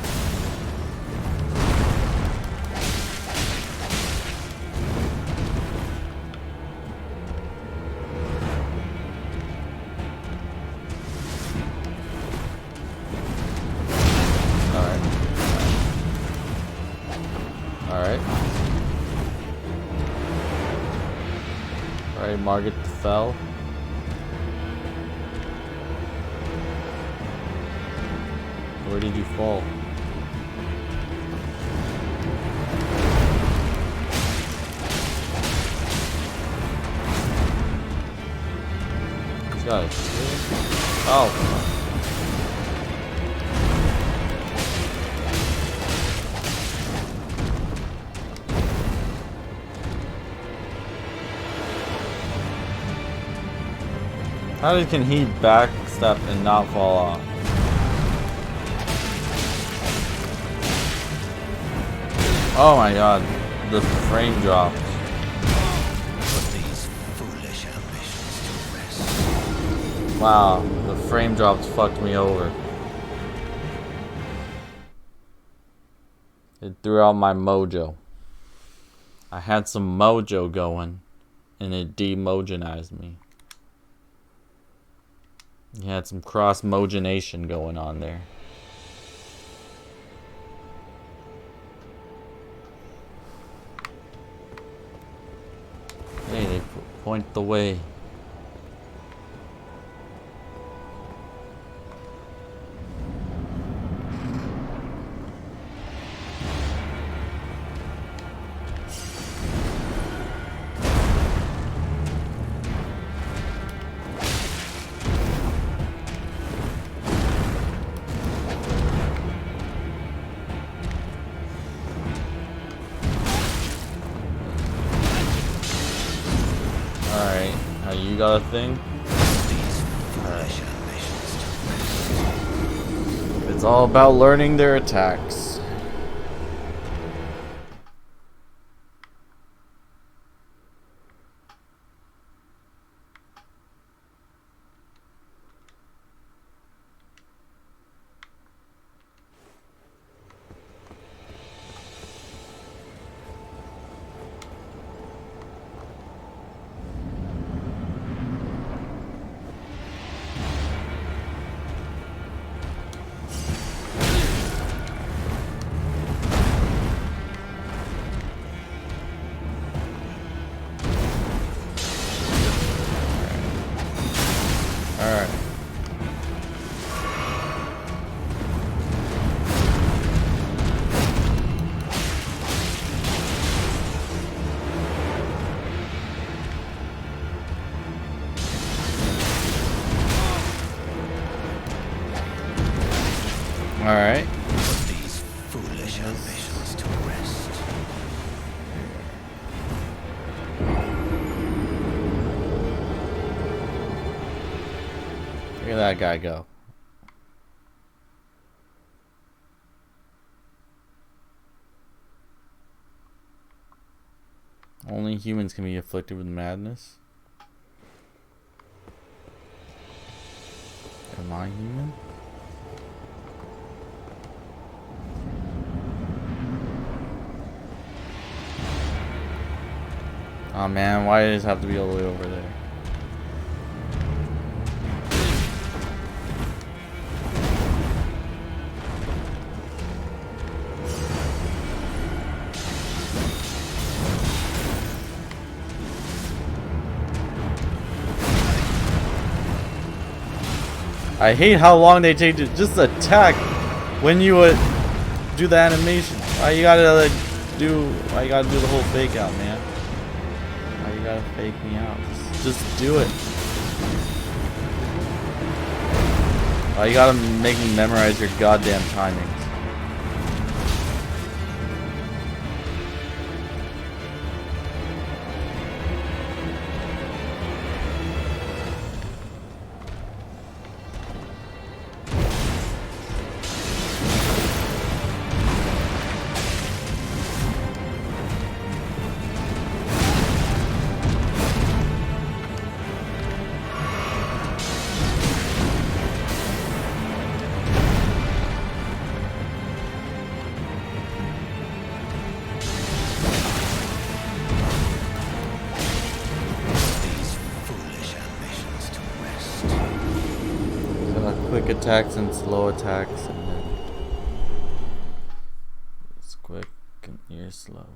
Alright, Margit fell. Where did you fall? This guy is serious? Oh. How can he backstep and not fall off? Oh my god, the frame dropped. Put these foolish ambitions to rest. Wow, the frame drops fucked me over. It threw out my mojo. I had some mojo going, and it demogenized me. You had some cross-mogenation going on there. Hey, they point the way. Alright, now you got a thing? Foolish ambitions to rest. It's all about learning their attacks. that guy go. Only humans can be afflicted with madness. Am I human? Oh man, why does it have to be all the way over there? I hate how long they take to just attack when you would do the animation. Why you gotta like why you gotta do the whole fake out, man? Why you gotta fake me out? Just do it. Why you gotta make me memorize your goddamn timings? Quick attacks and slow attacks, and then it's quick and you're slow.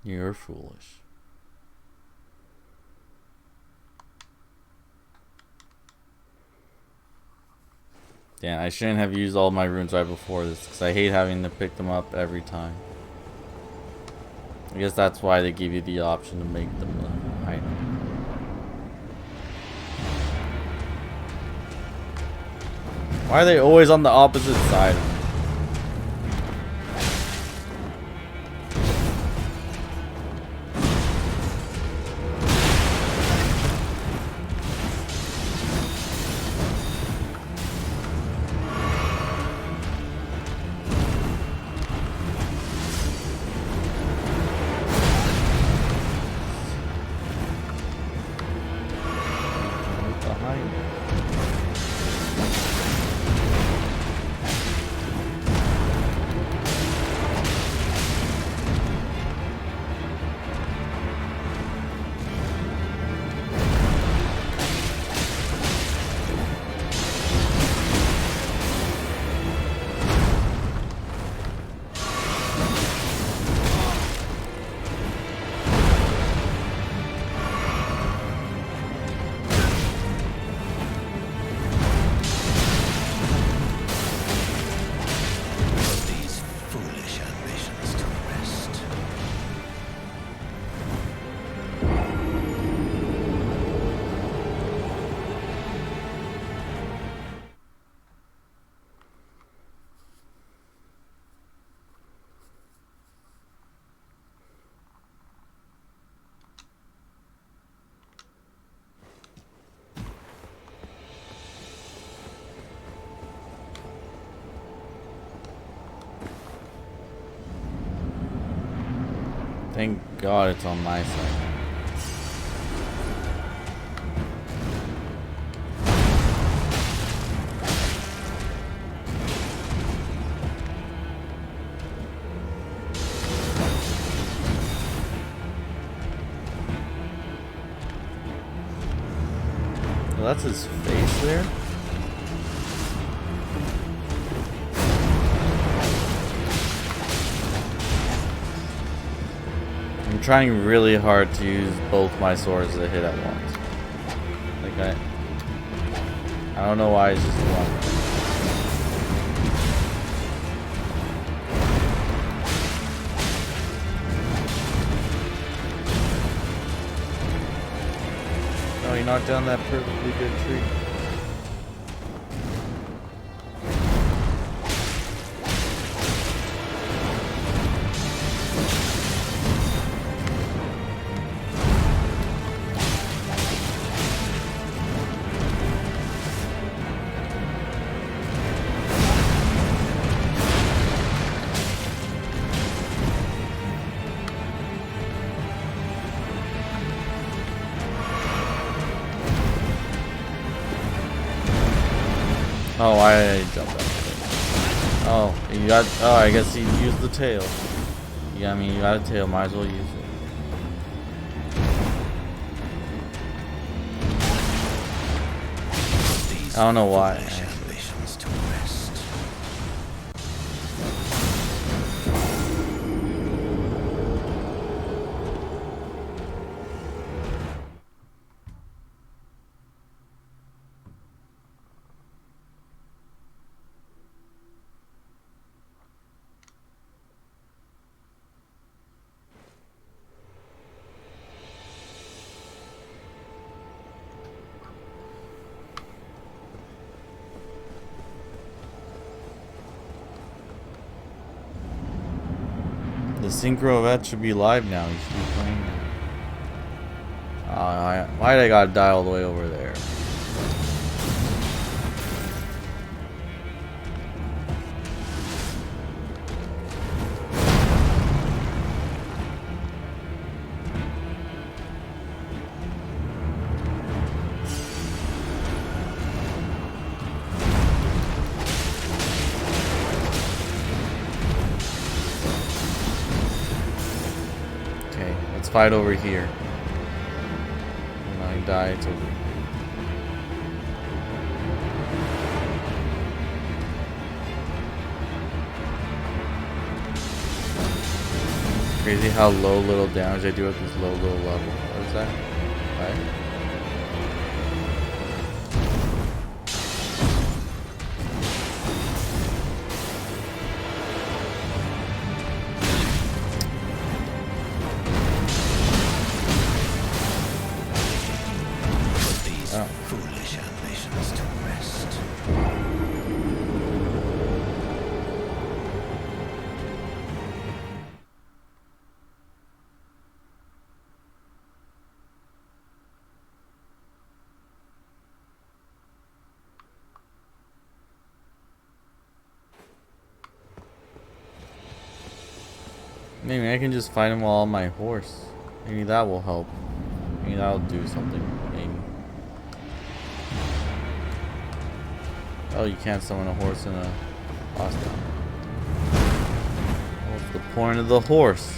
You're foolish. Damn, I shouldn't have used all my runes right before this, because I hate having to pick them up every time. I guess that's why they give you the option to make them item. Why are they always on the opposite side? Thank God it's on my side. Well, that's his face there. I'm trying really hard to use both my swords to hit at once. Like I don't know why it's just one. No, he knocked down that perfectly good tree. Oh, why did I jump that? Oh, you got. Oh, I guess he used the tail. Yeah, I mean, you got a tail, might as well use it. I don't know why. The synchro event should be live now. You should be playing now. Why did I gotta die all the way over there? Fight over here. When I die, it's over. Crazy how low little damage I do at this low little level. What is that? Right? Maybe I can just fight him while on my horse. Maybe that will help. Maybe that'll do something. Maybe. Oh, you can't summon a horse in a boss battle. What's the point of the horse?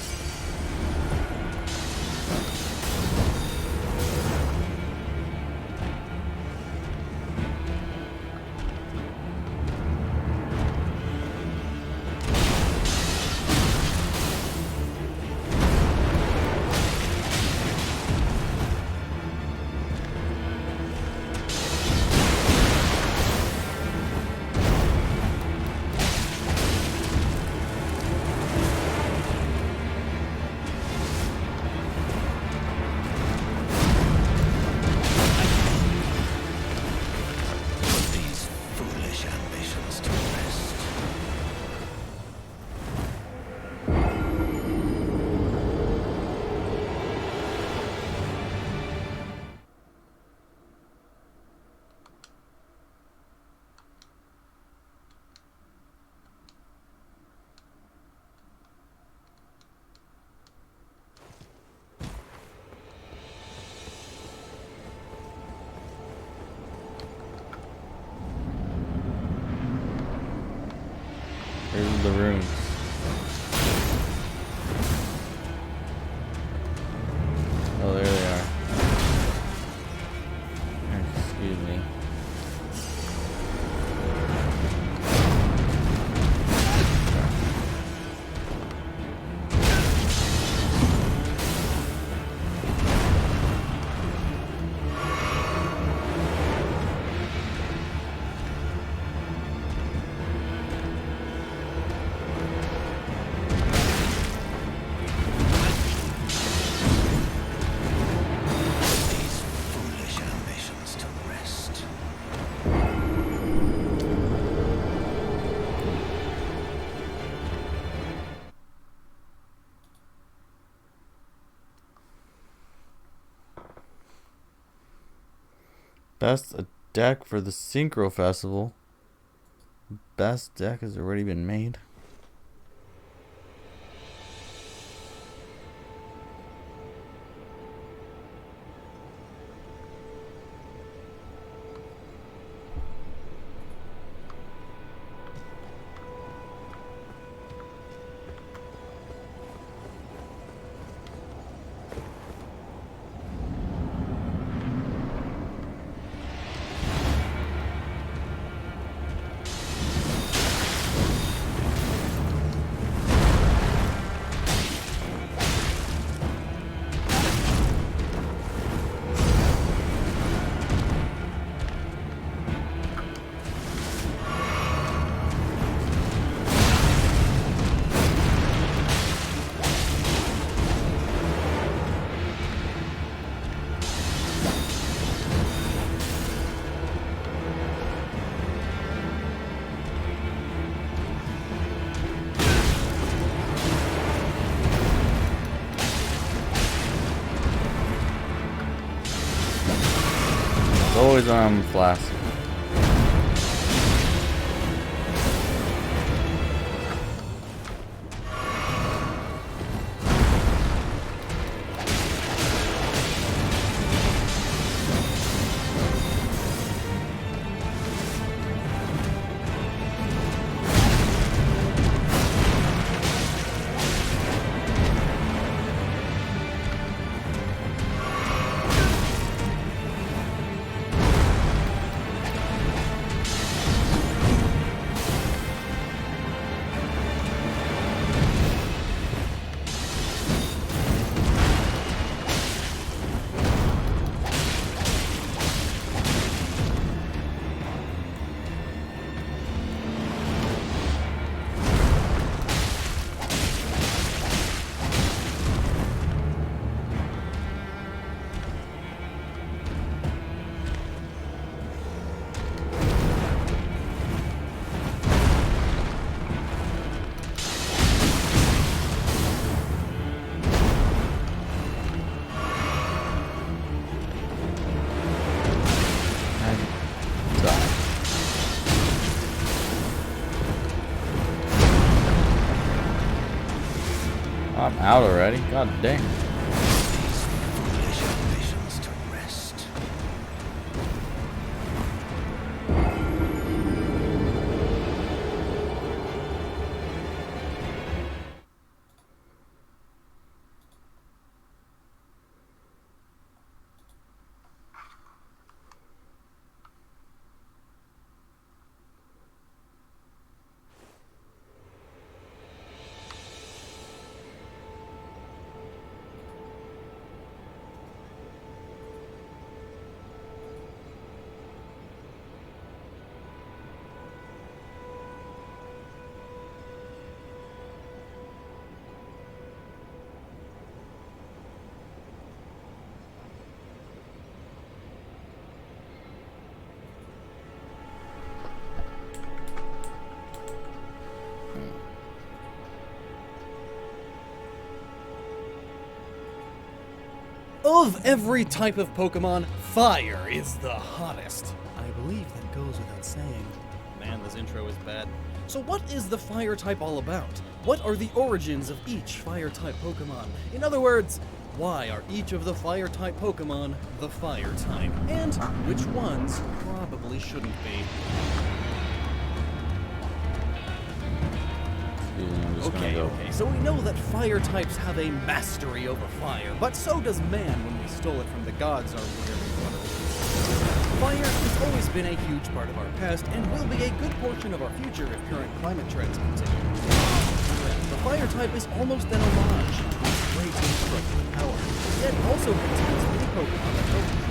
Here's the runes. Oh, there they are. Excuse me. Best deck for the Synchro Festival. Best deck has already been made. Always on flask. I'm out already. God dang. Of every type of Pokemon, fire is the hottest. I believe that goes without saying. Man, this intro is bad. So what is the fire type all about? What are the origins of each fire type Pokemon? In other words, why are each of the fire type Pokemon the fire type? And which ones probably shouldn't be? gonna go. Okay, so we know that fire types have a mastery over fire, but so does man when we stole it from the gods, our weird brothers. Fire has always been a huge part of our past and will be a good portion of our future if current climate trends continue. The fire type is almost an homage to its great destructive power, yet also contains many Pokemon that don't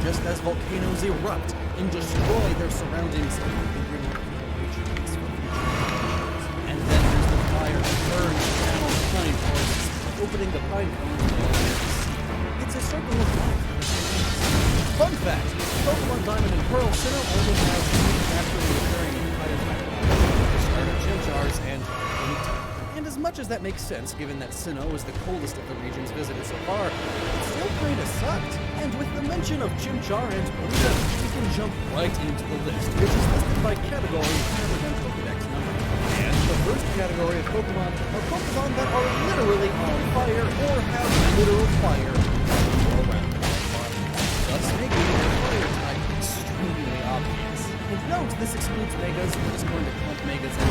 just as volcanoes erupt and destroy their surroundings, they bring up nutrients for future generations. And then there's the fire that burns down pine forests, opening the pine cones to all the sea. It's a circle of life. Fun fact, Pokemon Diamond and Pearl Sinnoh only has two naturally occurring fire type starter Chimchars and Ponyta. And as much as that makes sense, given that Sinnoh is the coldest of the regions visited so far, it still kinda sucked. And with the mention of Chimchar and Ponyta, we can jump right into the list, which is listed by category rather than Pokedex number. And the first category of Pokemon are Pokemon that are literally on fire or have literal fire all around their body, thus making their fire type extremely obvious. And note, this excludes Megas, we're just going to clump Megas in.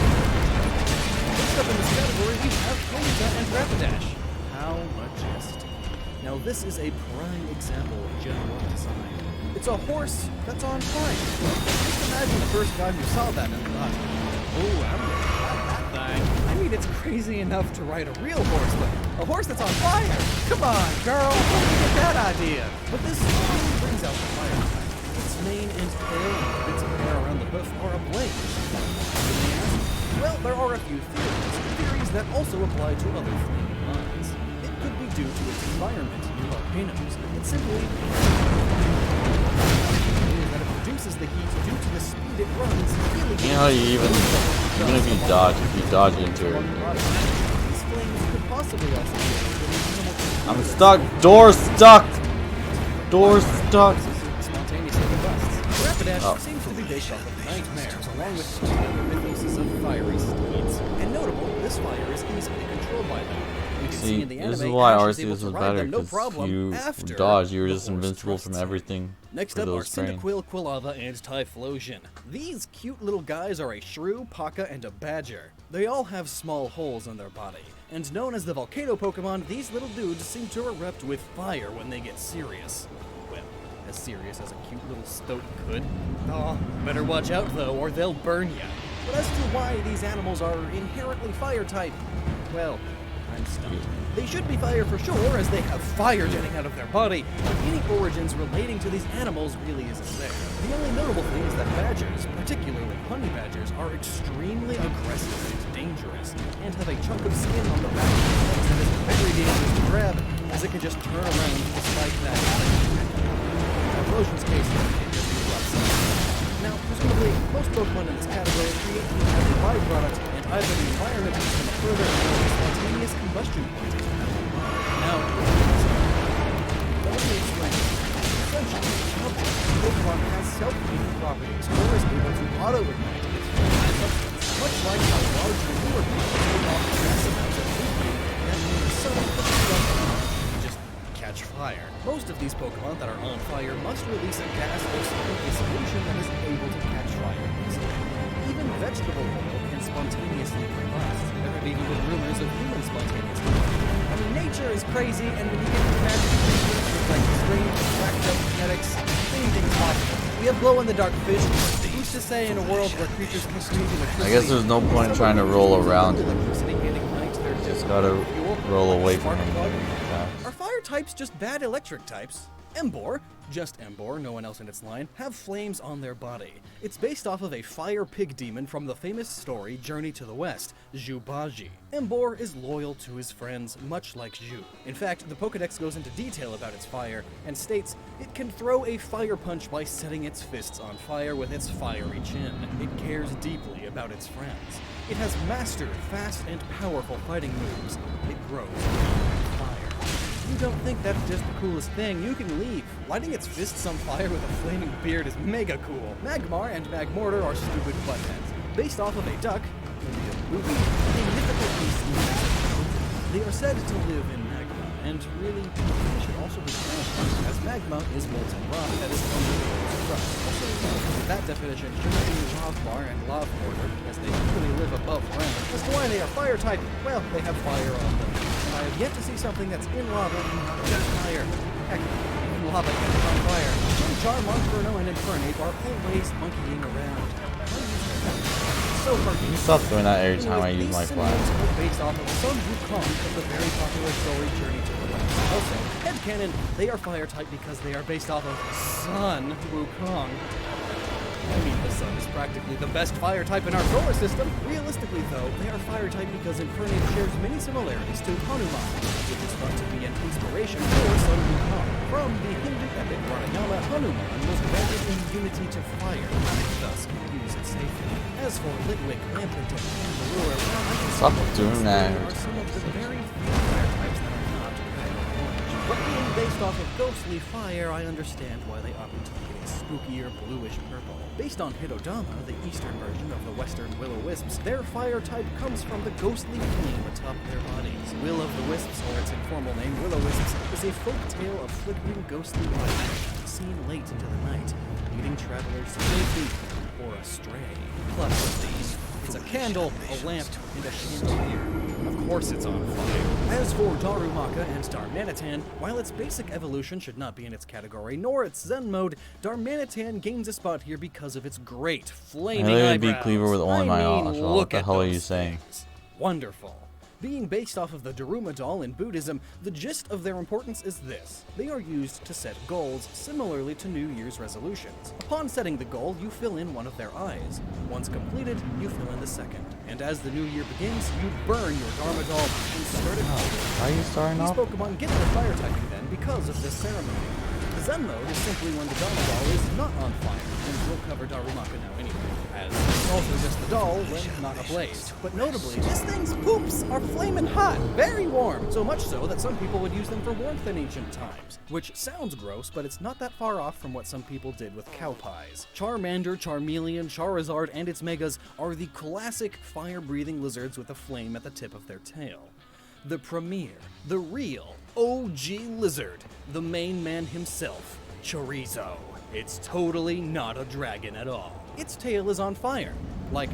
Next up in this category, we have Ponyta and Rapidash. How majestic. Now this is a prime example of general design. It's a horse that's on fire. Just imagine the first guy who saw that and thought, oh, I'm gonna ride that thing. I mean, it's crazy enough to ride a real horse, but a horse that's on fire? Come on, girl, where did you get that idea? But this really brings out the fire type. Its mane and tail and bits of hair around the hoof are ablaze. Well, there are a few theories that also apply to other flaming mines. It could be due to its environment near volcanoes. It simply that it produces the heat due to the speed it runs. Really, You know how even if you dodge into it. These flames could possibly also be I'm stuck. Door stuck. Door stuck. spontaneously combusts. Rapidash seems to be based off of nightmares, along with two other mythos of fiery steeds. And notable, this fire is easily controlled by them. You can see in the this anime, is why Ash is able Arceus to was ride better, them no because problem you after dodge, you were the just horse invincible trusts from him. everything. Next for up are those trains. Cyndaquil, Quilava, and Typhlosion. These cute little guys are a shrew, Paka, and a badger. They all have small holes in their body. And known as the Volcano Pokemon, these little dudes seem to erupt with fire when they get serious. Well, as serious as a cute little stoat could. Oh, better watch out though, or they'll burn ya. But as to why these animals are inherently fire type, well, I'm stumped. They should be fire for sure, as they have fire jetting out of their body, but any origins relating to these animals really isn't there. The only notable thing is that badgers, particularly honey badgers, are extremely aggressive and dangerous, and have a chunk of skin on the back of their legs that is very dangerous to grab, as it can just turn around despite that. Typhlosion's case, it just erupts. Now, presumably, most Pokemon in this category create heat as a byproduct, and either the environment makes them further or a spontaneous combustion point. Now, let me explain. Essentially, Pokemon has self-heating properties, or is able to auto-ignite its substance, much like how large newer Pokemon give off massive amounts of heat, that when the sun pushes up, they just catch fire. Most of these Pokemon that are on fire must release a gas or something a solution that is able to catch fire easily. Even vegetable oil can spontaneously combust. There have even been rumors of human spontaneous combustion. I mean, nature is crazy, and when you get to magic creatures with like strange, whacked up genetics, anything's possible. We have glow-in-the-dark fish. Who's to say in a world where creatures can create electricity? I guess there's no point in trying to roll around him. Electricity and ignite their Just gotta roll away from him. Are fire types just bad electric types? Embor, just Embor, no one else in its line, have flames on their body. It's based off of a fire pig demon from the famous story Journey to the West, Zhubaji. Embor is loyal to his friends, much like Zhu. In fact, the Pokedex goes into detail about its fire, and states it can throw a fire punch by setting its fists on fire with its fiery chin. It cares deeply about its friends. It has mastered fast and powerful fighting moves. It grows with fire. You don't think that's just the coolest thing, you can leave. Lighting its fists on fire with a flaming beard is mega cool. Magmar and Magmortar are stupid buttheads. Based off of a duck, maybe a movie, a mythical beast in Mexico. They are said to live in magma, and really, they should also be transparent, as magma is molten rock that is unable to rust. Also, that definition shouldn't be Lavbar and Lavborder, as they usually live above ground. As to why they are fire type, well, they have fire on them. And I have yet to see something that's in lava and not just fire. Heck, even lava gets on fire. Char, Monferno, and Infernape are always monkeying around. So You stop doing that every time I use my flash. are based off of Sun Wukong of the very popular story Journey to the West. Also, headcanon, they are fire type because they are based off of Sun Wukong. I mean, the sun is practically the best fire type in our solar system. Realistically, though, they are fire type because Infernape shares many similarities to Hanuman, which is thought to be an inspiration for Sun Wukong. From the Hindu epic Varanama, Hanuman was granted immunity to fire, and thus can use it safely. As for Litwick, Lamplighter, and Allure, well, I can Stop doing that. are some of the very few fire types that are not red or orange. But being based off of ghostly fire, I understand why they opt to be a spookier bluish purple. Based on Hidodama, the eastern version of the western will-o-wisps, their fire type comes from the ghostly flame atop their bodies. Will of the Wisps, or its informal name, will-o-wisps, is a folk tale of flickering ghostly light seen late into the night, leading travelers to safety or astray. Plus of these, it's a candle, a lamp, and a chandelier. Of course it's on fire. As for Darumaka and Darmanitan, while its basic evolution should not be in its category, nor its Zen mode, Darmanitan gains a spot here because of its great flaming I eyebrows. beat Cleaver with only my eyes. Look What the at hell are you those saying? things. Wonderful. Being based off of the Daruma doll in Buddhism, the gist of their importance is this. They are used to set goals, similarly to New Year's resolutions. Upon setting the goal, you fill in one of their eyes. Once completed, you fill in the second. And as the new year begins, you burn your Dharma doll and start it off. Are you starting These off? Pokemon get their fire typing then because of this ceremony. The Zen mode is simply when the Dharma doll is not on fire, and we'll cover Darumaka now anyway, as it's also just the doll when not ablaze. But notably, this thing's poops are flaming hot, very warm, so much so that some people would use them for warmth in ancient times. Which sounds gross, but it's not that far off from what some people did with cow pies. Charmander, Charmeleon, Charizard, and its megas are the classic fire-breathing lizards with a flame at the tip of their tail. The premier, the real OG lizard, the main man himself, Chorizo. It's totally not a dragon at all. Its tail is on fire, like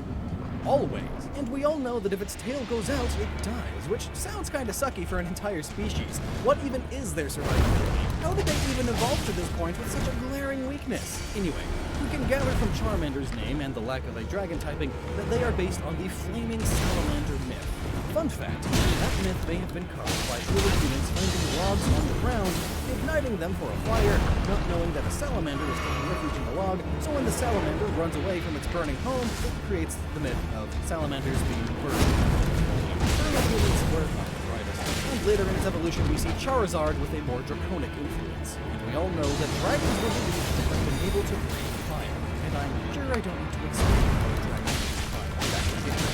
always. And we all know that if its tail goes out, it dies, which sounds kinda sucky for an entire species. What even is their survivability? How did they even evolve to this point with such a glaring weakness? Anyway, we can gather from Charmander's name and the lack of a dragon typing that they are based on the flaming salamander myth. Fun fact, that myth may have been caused by early humans finding logs on the ground, igniting them for a fire, not knowing that a salamander was taking refuge in the log, so when the salamander runs away from its burning home, it creates the myth of salamanders being burned. Early humans were not the brightest, and later in its evolution we see Charizard with a more draconic influence. And we all know that dragons were believed to have been able to breathe fire, and I'm sure I don't need to explain how dragons breathe fire. That was the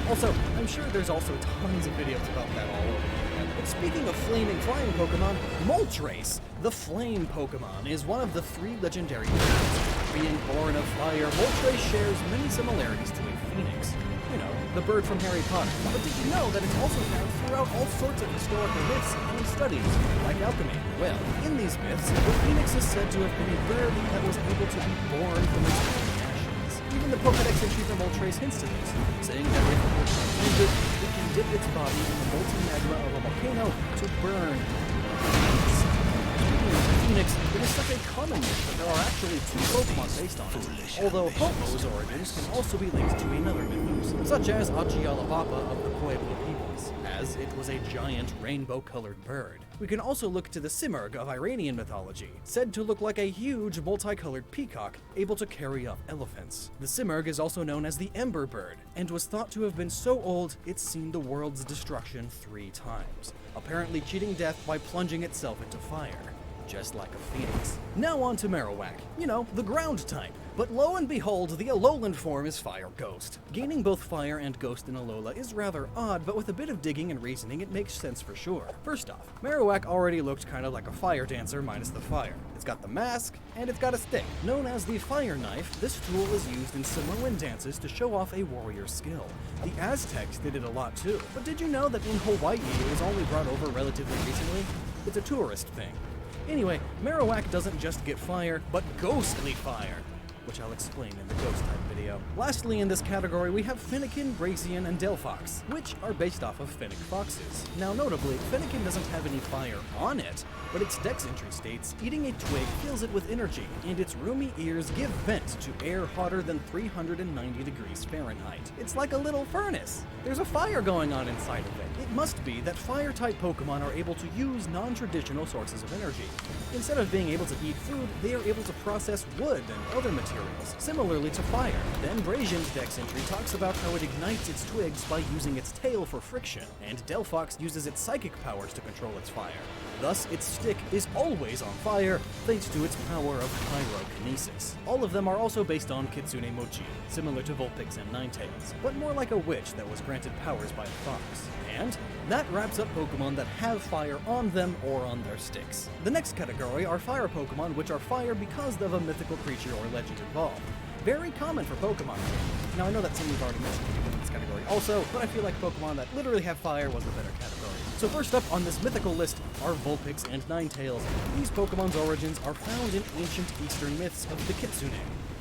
Also, I'm sure there's also tons of videos about that all over the internet. But speaking of flaming flying Pokemon, Moltres, the flame Pokemon, is one of the 3 legendary birds. Being born of fire, Moltres shares many similarities to a phoenix. You know, the bird from Harry Potter. But did you know that it's also found throughout all sorts of historical myths and studies, like alchemy? Well, in these myths, the phoenix is said to have been a bird that was able to be born from its own ashes. Even the Pokedex entry for Moltres hints to this, saying that if it finds it, it can dip its body in the molten magma of a volcano to burn. Speaking of the phoenix, it is such a common myth that there are actually 2 Pokemon based on it, although Ho-Oh's origins can also be linked to another mythos, such as Achialabapa of the Pueblo peoples, as it was a giant rainbow-colored bird. We can also look to the Simurgh of Iranian mythology, said to look like a huge multicolored peacock able to carry off elephants. The Simurgh is also known as the Ember Bird, and was thought to have been so old it's seen the world's destruction 3 times, apparently cheating death by plunging itself into fire, just like a phoenix. Now on to Marowak, you know, the ground type. But lo and behold, the Alolan form is Fire Ghost. Gaining both Fire and Ghost in Alola is rather odd, but with a bit of digging and reasoning it makes sense for sure. First off, Marowak already looked kind of like a fire dancer minus the fire. It's got the mask, and it's got a stick. Known as the Fire Knife, this tool is used in Samoan dances to show off a warrior's skill. The Aztecs did it a lot too, but did you know that in Hawaii it was only brought over relatively recently? It's a tourist thing. Anyway, Marowak doesn't just get fire, but ghostly fire. which I'll explain in the ghost type video. Lastly in this category we have Fennekin, Brazian, and Delphox, which are based off of Fennec foxes. Now notably, Fennekin doesn't have any fire on it, but its dex entry states, eating a twig fills it with energy, and its roomy ears give vent to air hotter than 390 degrees Fahrenheit. It's like a little furnace. There's a fire going on inside of it. It must be that fire-type Pokemon are able to use non-traditional sources of energy. Instead of being able to eat food, they are able to process wood and other materials, similarly to fire. Then Brazian's dex entry talks about how it ignites its twigs by using its tail for friction, and Delphox uses its psychic powers to control its fire. Thus, its stick is always on fire, thanks to its power of pyrokinesis. All of them are also based on Kitsune Mochi, similar to Vulpix and Ninetales, but more like a witch that was granted powers by a fox. And that wraps up Pokemon that have fire on them or on their sticks. The next category are fire Pokemon, which are fire because of a mythical creature or legend involved. Very common for Pokemon. Now I know that some we've already mentioned in this category also, but I feel like Pokemon that literally have fire was a better category. So first up on this mythical list are Vulpix and Ninetales. These Pokemon's origins are found in ancient Eastern myths of the Kitsune,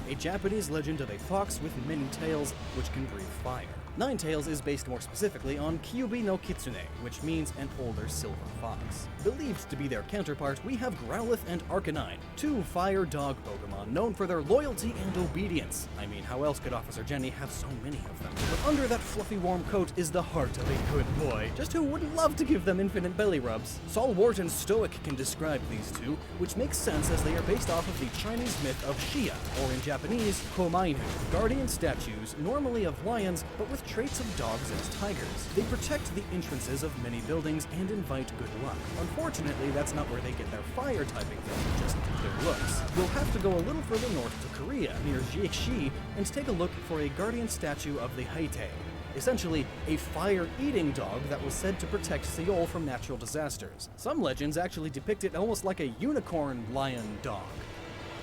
a Japanese legend of a fox with many tails which can breathe fire. Ninetales is based more specifically on Kyubi no Kitsune, which means an older silver fox. Believed to be their counterpart, we have Growlithe and Arcanine, two fire dog Pokemon known for their loyalty and obedience. I mean, how else could Officer Jenny have so many of them? But under that fluffy warm coat is the heart of a good boy. Just who wouldn't love to give them infinite belly rubs? Salwart and Stoic can describe these two, which makes sense as they are based off of the Chinese myth of Xia, or in Japanese, Komainu, guardian statues, normally of lions, but with traits of dogs and tigers. They protect the entrances of many buildings and invite good luck. Unfortunately, that's not where they get their fire typing though, just their looks. We'll have to go a little further north to Korea, near Jiexi, and take a look for a guardian statue of the Haitei. Essentially, a fire-eating dog that was said to protect Seoul from natural disasters. Some legends actually depict it almost like a unicorn lion dog.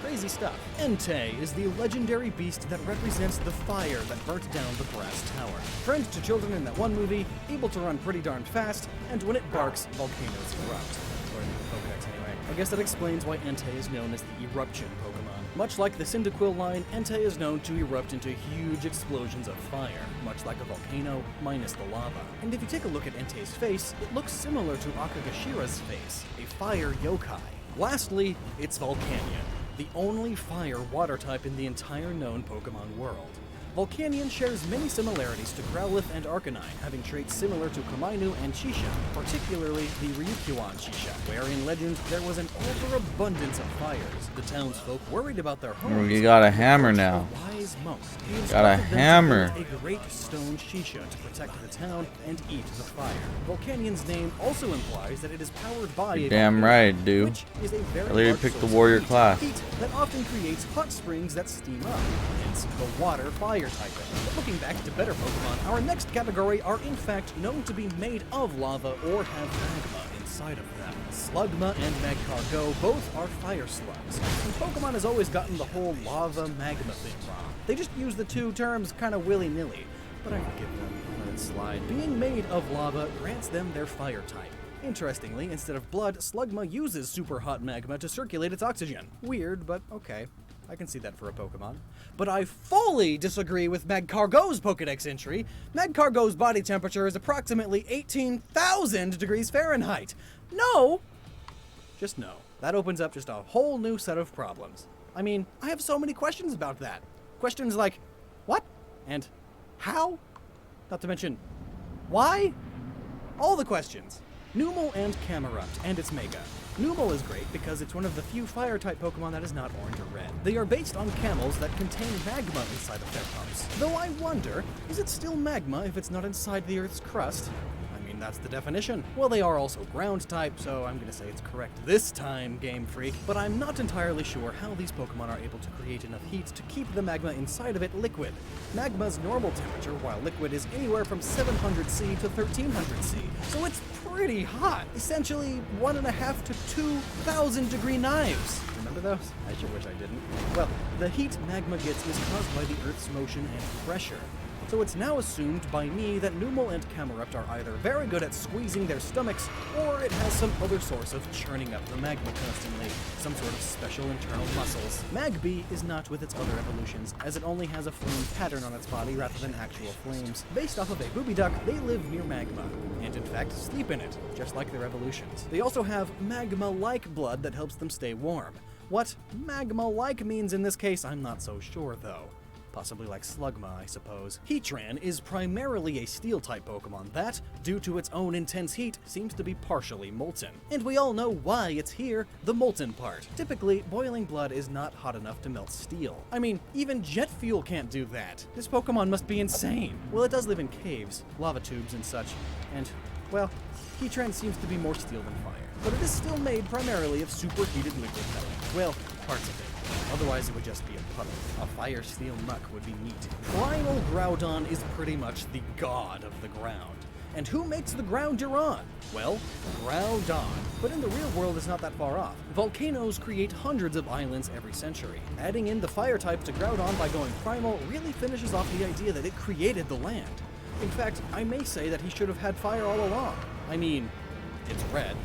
Crazy stuff. Entei is the legendary beast that represents the fire that burnt down the Brass Tower. Friend to children in that one movie, able to run pretty darn fast, and when it barks, volcanoes erupt. According to the Pokedex anyway. I guess that explains why Entei is known as the Eruption Pokemon. Much like the Cyndaquil line, Entei is known to erupt into huge explosions of fire, much like a volcano, minus the lava. And if you take a look at Entei's face, it looks similar to Akagashira's face, a fire yokai. Lastly, it's Volcanion, the only fire-water type in the entire known Pokemon world. Volcanion shares many similarities to Growlithe and Arcanine, having traits similar to Komainu and Shisha, particularly the Ryukyuan Shisha, where in legend there was an overabundance of fires. The townsfolk worried about their homes. You got a hammer now. A wise monk. He Got a instructed them to hammer. build a great stone Shisha to protect the town and eat the fire. Volcanion's name also implies that it is powered by a Damn volcano, right, dude. which is a very I literally large picked the source of warrior heat. class. Heat that often creates hot springs that steam up, hence the water fire typing. But looking back to better Pokemon, our next category are in fact known to be made of lava or have magma inside of them. Slugma and Magcargo both are fire slugs, and Pokemon has always gotten the whole lava magma thing wrong. They just use the two terms kind of willy-nilly, but I forgive them. Let it slide. Being made of lava grants them their fire type. Interestingly, instead of blood, Slugma uses super hot magma to circulate its oxygen. Weird, but okay. I can see that for a Pokemon. But I fully disagree with Magcargo's Pokedex entry. Magcargo's body temperature is approximately 18,000 degrees Fahrenheit. No! Just no. That opens up just a whole new set of problems. I mean, I have so many questions about that. Questions like, what? And how? Not to mention, why? All the questions. Numel and Camerupt, and its Mega. Numel is great because it's one of the few fire-type Pokemon that is not orange or red. They are based on camels that contain magma inside of their pumps. Though I wonder, is it still magma if it's not inside the Earth's crust? I mean, that's the definition. Well, they are also ground-type, so I'm gonna say it's correct this time, Game Freak, but I'm not entirely sure how these Pokemon are able to create enough heat to keep the magma inside of it liquid. Magma's normal temperature, while liquid, is anywhere from 700 C to 1300 C, so it's pretty hot. Essentially 1.5 to 2,000 degree knives. Remember those? I sure wish I didn't. Well, the heat magma gets is caused by the Earth's motion and pressure. So it's now assumed by me that Numel and Camerupt are either very good at squeezing their stomachs, or it has some other source of churning up the magma constantly, some sort of special internal muscles. Magby is not with its other evolutions, as it only has a flame pattern on its body rather than actual flames. Based off of a booby duck, they live near magma, and in fact sleep in it, just like their evolutions. They also have magma-like blood that helps them stay warm. What magma-like means in this case, I'm not so sure though. Possibly like Slugma, I suppose. Heatran is primarily a Steel-type Pokemon that, due to its own intense heat, seems to be partially molten. And we all know why it's here, the molten part. Typically, boiling blood is not hot enough to melt steel. I mean, even jet fuel can't do that. This Pokemon must be insane. Well, it does live in caves, lava tubes and such, and, well, Heatran seems to be more steel than fire. But it is still made primarily of superheated liquid metal. Well, parts of it. Otherwise, it would just be a puddle. A fire steel muck would be neat. Primal Groudon is pretty much the god of the ground. And who makes the ground you're on? Well, Groudon. But in the real world, it's not that far off. Volcanoes create hundreds of islands every century. Adding in the fire type to Groudon by going primal really finishes off the idea that it created the land. In fact, I may say that he should have had fire all along. I mean, it's red.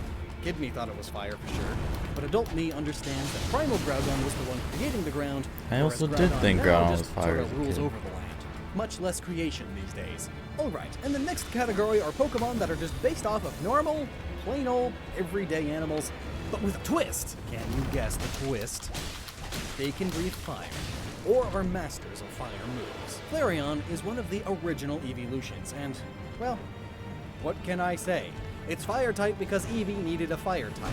Kid me thought it was fire for sure, but adult me understands that Primal Groudon was the one creating the ground. I also whereas did Groudon think now Groudon just was fire sort as of a rules kid. over the land. Much less creation these days. Alright, and the next category are Pokemon that are just based off of normal, plain old, everyday animals, but with a twist. Can you guess the twist? They can breathe fire, or are masters of fire moves. Flareon is one of the original evolutions, and, well, what can I say? It's fire type because Eevee needed a fire type.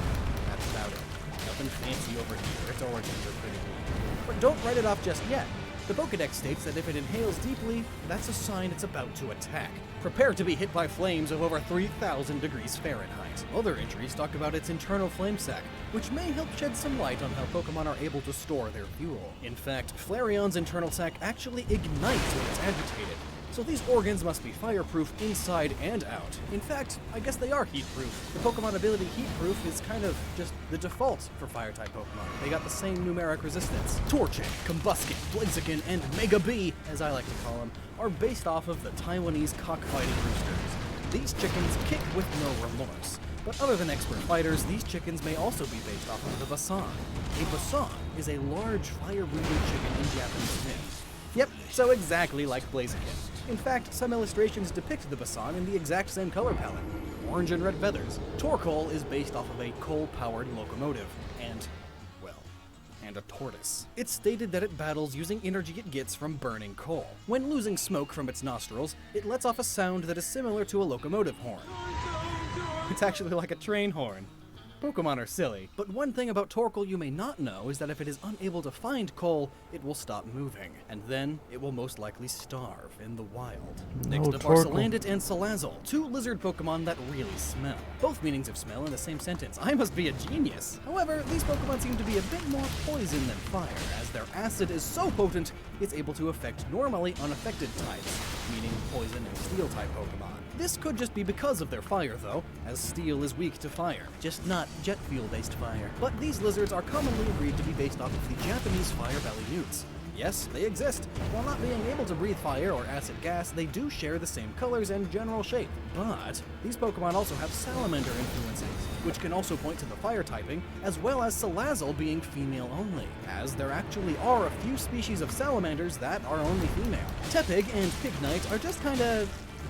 That's about it. Nothing fancy over here. Its origins are pretty weak. But don't write it off just yet. The Pokedex states that if it inhales deeply, that's a sign it's about to attack. Prepare to be hit by flames of over 3,000 degrees Fahrenheit. Other entries talk about its internal flame sac, which may help shed some light on how Pokemon are able to store their fuel. In fact, Flareon's internal sac actually ignites when it's agitated. So these organs must be fireproof inside and out. In fact, I guess they are heatproof. The Pokemon ability heatproof is kind of just the default for fire-type Pokemon. They got the same numeric resistance. Torchic, Combuskin, Blaziken, and Mega B, as I like to call them, are based off of the Taiwanese cockfighting roosters. These chickens kick with no remorse. But other than expert fighters, these chickens may also be based off of the Basan. A Basan is a large fire-breathing chicken in Japanese myth. Yep, so exactly like Blaziken. In fact, some illustrations depict the Basan in the exact same color palette, orange and red feathers. Torkoal is based off of a coal-powered locomotive, and, well, and a tortoise. It's stated that it battles using energy it gets from burning coal. When losing smoke from its nostrils, it lets off a sound that is similar to a locomotive horn. It's actually like a train horn. Pokemon are silly, but one thing about Torkoal you may not know is that if it is unable to find coal, it will stop moving, and then it will most likely starve in the wild. Next up are Torkoal. Salandit and Salazzle, two lizard Pokemon that really smell. Both meanings of smell in the same sentence. I must be a genius. However, these Pokemon seem to be a bit more poison than fire, as their acid is so potent, it's able to affect normally unaffected types, meaning poison and steel-type Pokemon. This could just be because of their fire, though, as steel is weak to fire, just not jet fuel-based fire. But these lizards are commonly agreed to be based off of the Japanese fire belly newts. Yes, they exist. While not being able to breathe fire or acid gas, they do share the same colors and general shape. But these Pokemon also have salamander influences, which can also point to the fire typing, as well as Salazzle being female only, as there actually are a few species of salamanders that are only female. Tepig and Pignite are just kinda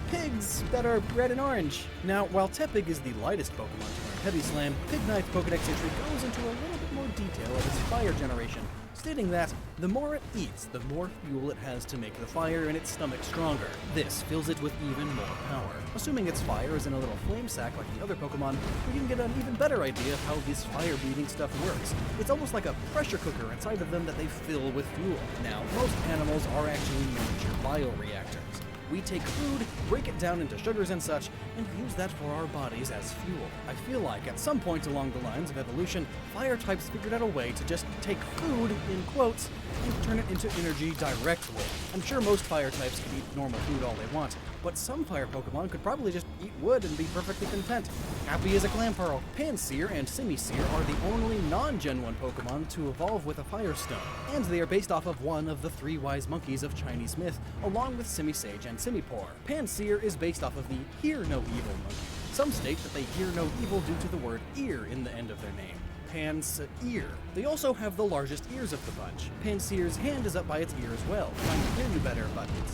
pigs that are red and orange. Now, while Tepig is the lightest Pokemon to learn Heavy Slam, Pignite's Pokedex entry goes into a little bit more detail of its fire generation, stating that the more it eats, the more fuel it has to make the fire in its stomach stronger. This fills it with even more power. Assuming its fire is in a little flame sac like the other Pokemon, we can get an even better idea of how this fire-breathing stuff works. It's almost like a pressure cooker inside of them that they fill with fuel. Now, most animals are actually miniature bioreactors. We take food, break it down into sugars and such, and use that for our bodies as fuel. I feel like at some point along the lines of evolution, fire types figured out a way to just take food, in quotes, and turn it into energy directly. I'm sure most fire types can eat normal food all they want, but some fire Pokemon could probably just eat wood and be perfectly content. Happy as a Clamperl. Pansear and Simisear are the only non-Gen 1 Pokemon to evolve with a Fire Stone, and they are based off of one of the 3 wise monkeys of Chinese myth, along with Simisage and Simipour. Pansear is based off of the Hear No Evil monkey. Some state that they hear no evil due to the word ear in the end of their name. Pansear. They also have the largest ears of the bunch. Pansear's hand is up by its ear as well, trying to hear you better, but it's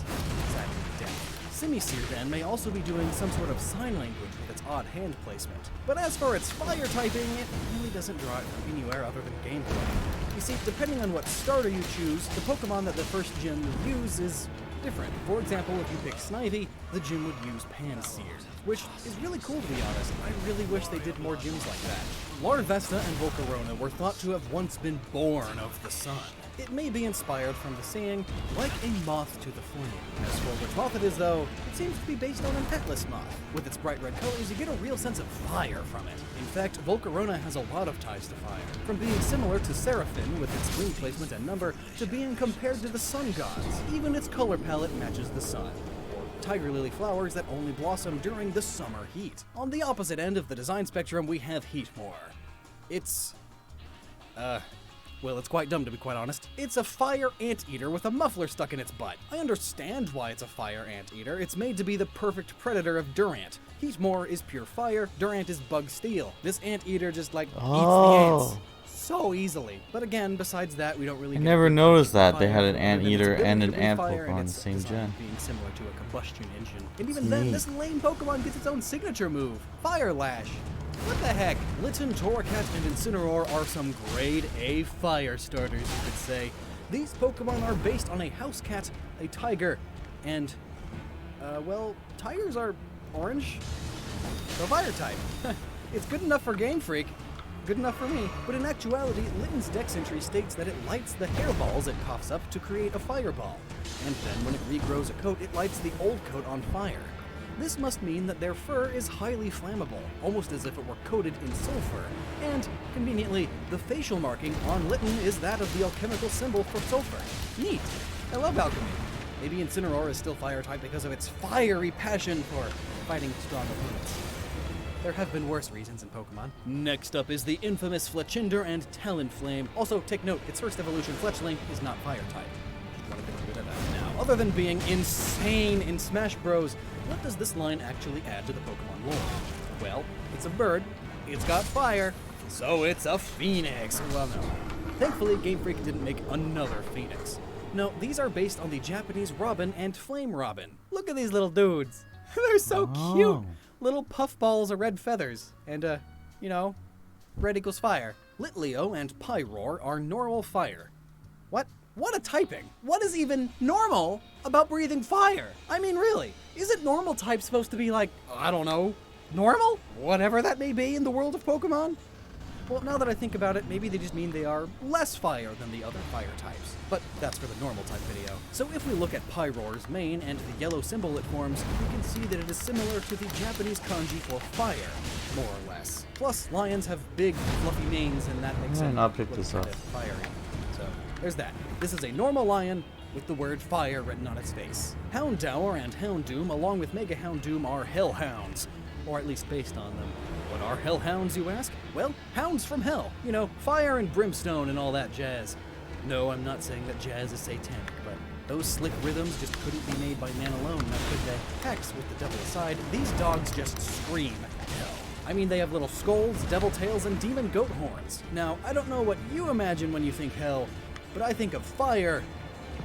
sadly deaf. Simisear then may also be doing some sort of sign language with its odd hand placement. But as for its fire typing, it really doesn't draw it from anywhere other than gameplay. You see, depending on what starter you choose, the Pokemon that the first gym will use is different. For example, if you pick Snivy, the gym would use Pansear, which is really cool to be honest. I really wish they did more gyms like that. Larvesta and Volcarona were thought to have once been born of the sun. It may be inspired from the saying, like a moth to the flame. As for which moth it is though, it seems to be based on an Atlas moth. With its bright red colors, you get a real sense of fire from it. In fact, Volcarona has a lot of ties to fire, from being similar to Seraphim with its wing placement and number, to being compared to the sun gods. Even its color palette matches the sun. Tiger lily flowers that only blossom during the summer heat. On the opposite end of the design spectrum, we have Heatmor. It's quite dumb to be quite honest. It's a fire anteater with a muffler stuck in its butt. I understand why it's a fire anteater. It's made to be the perfect predator of Durant. Heatmor is pure fire, Durant is bug steel. This anteater just eats the ants so easily. But again, besides that, we don't really. I never noticed that they had an fire, anteater and an ant fire, Pokemon in and the same design gen. being similar to a combustion engine. And even then, this lame Pokemon gets its own signature move, Fire Lash. What the heck? Litten, Torracat, and Incineroar are some grade A fire starters, you could say. These Pokemon are based on a house cat, a tiger, and, tigers are orange? So fire type. It's good enough for Game Freak. Good enough for me. But in actuality, Litten's dex entry states that it lights the hairballs it coughs up to create a fireball. And then when it regrows a coat, it lights the old coat on fire. This must mean that their fur is highly flammable, almost as if it were coated in sulfur. And, conveniently, the facial marking on Litten is that of the alchemical symbol for sulfur. Neat. I love alchemy. Maybe Incineroar is still fire type because of its fiery passion for fighting strong opponents. There have been worse reasons in Pokemon. Next up is the infamous Fletchinder and Talonflame. Also, take note, its first evolution, Fletchling, is not fire type. Just want to get rid of that now. Other than being insane in Smash Bros., what does this line actually add to the Pokemon lore? Well, it's a bird, it's got fire, so it's a phoenix. Well, no. Thankfully, Game Freak didn't make another phoenix. No, these are based on the Japanese Robin and Flame Robin. Look at these little dudes. They're so cute. Little puffballs of red feathers. And, red equals fire. Litleo and Pyroar are normal fire. What? What a typing! What is even normal about breathing fire? I mean, really, isn't normal type supposed to be like, I don't know, normal? Whatever that may be in the world of Pokemon? Well, now that I think about it, maybe they just mean they are less fire than the other fire types. But that's for the normal type video. So if we look at Pyroar's mane and the yellow symbol it forms, we can see that it is similar to the Japanese kanji for fire, more or less. Plus, lions have big, fluffy manes, and that makes it I'll pick this up. fiery. So, there's that. This is a normal lion with the word fire written on its face. Houndour and Houndoom, along with Mega Houndoom, are hellhounds. Or at least based on them. What are hellhounds, you ask? Well, hounds from hell. You know, fire and brimstone and all that jazz. No, I'm not saying that jazz is satanic, but those slick rhythms just couldn't be made by man alone, now could they? Hex, with the devil aside, these dogs just scream hell. I mean, they have little skulls, devil tails, and demon goat horns. Now, I don't know what you imagine when you think hell, but I think of fire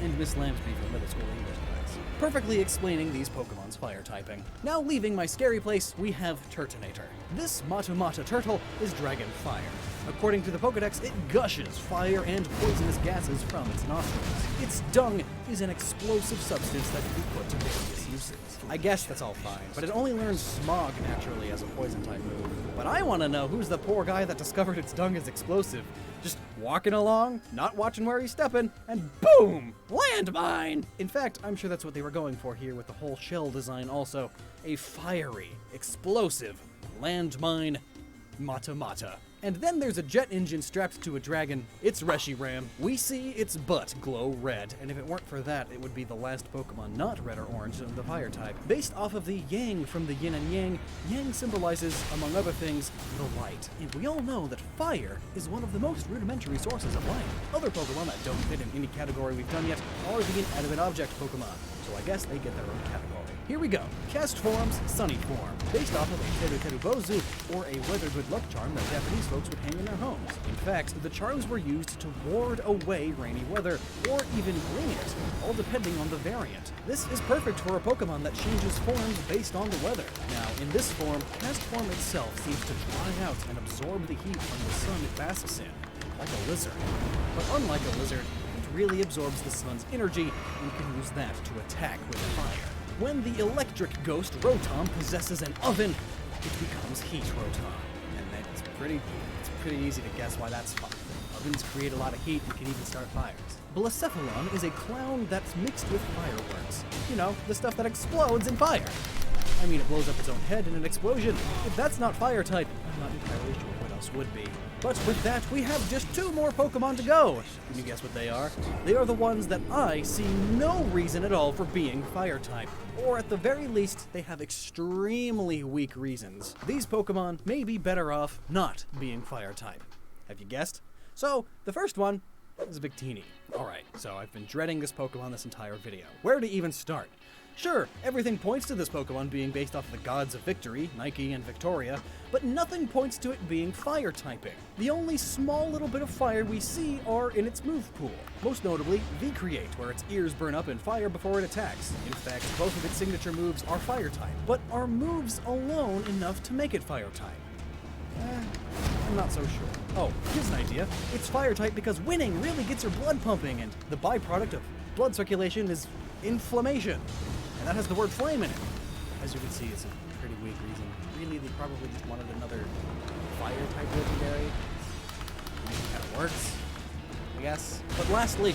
and Miss Lambsby from middle school English class, perfectly explaining these Pokemon's fire typing. Now, leaving my scary place, we have Turtonator. This Matamata turtle is dragon fire. According to the Pokedex, it gushes fire and poisonous gases from its nostrils. Its dung is an explosive substance that can be put to various uses. I guess that's all fine, but it only learns smog naturally as a poison type move. But I want to know who's the poor guy that discovered its dung is explosive. Just walking along, not watching where he's stepping, and boom! Landmine! In fact, I'm sure that's what they were going for here with the whole shell design also. A fiery, explosive, landmine Matamata. And then there's a jet engine strapped to a dragon. It's Reshiram. We see its butt glow red, and if it weren't for that, it would be the last Pokemon not red or orange of the fire type. Based off of the yang from the yin and yang, yang symbolizes, among other things, the light. And we all know that fire is one of the most rudimentary sources of light. Other Pokemon that don't fit in any category we've done yet are the inanimate object Pokemon, so I guess they get their own category. Here we go. Cast forms, Sunny Form, based off of a Teru Teru Bozu, or a weather good luck charm that Japanese folks would hang in their homes. In fact, the charms were used to ward away rainy weather, or even bring it, all depending on the variant. This is perfect for a Pokemon that changes forms based on the weather. Now, in this form, Cast Form itself seems to dry out and absorb the heat from the sun it basks in, like a lizard. But unlike a lizard, it really absorbs the sun's energy and can use that to attack with fire. When the electric ghost Rotom possesses an oven, it becomes Heat Rotom. And it's pretty easy to guess why that's fine. Ovens create a lot of heat and can even start fires. Blacephalon is a clown that's mixed with fireworks. You know, the stuff that explodes in fire. I mean, it blows up its own head in an explosion. If that's not fire type, I'm not entirely sure what else would be. But with that, we have just 2 more Pokemon to go. Can you guess what they are? They are the ones that I see no reason at all for being fire type. Or at the very least, they have extremely weak reasons. These Pokemon may be better off not being fire type. Have you guessed? So, the first one is Victini. Alright, so I've been dreading this Pokemon this entire video. Where to even start? Sure, everything points to this Pokemon being based off the gods of victory, Nike and Victoria, but nothing points to it being fire typing. The only small little bit of fire we see are in its move pool. Most notably, V-Create, where its ears burn up in fire before it attacks. In fact, both of its signature moves are fire type. But are moves alone enough to make it fire type? I'm not so sure. Oh, here's an idea. It's fire type because winning really gets your blood pumping, and the byproduct of blood circulation is inflammation. And that has the word flame in it. As you can see, it's a pretty weak reason. Really, they probably just wanted another fire-type legendary. It kind of works, I guess. But lastly,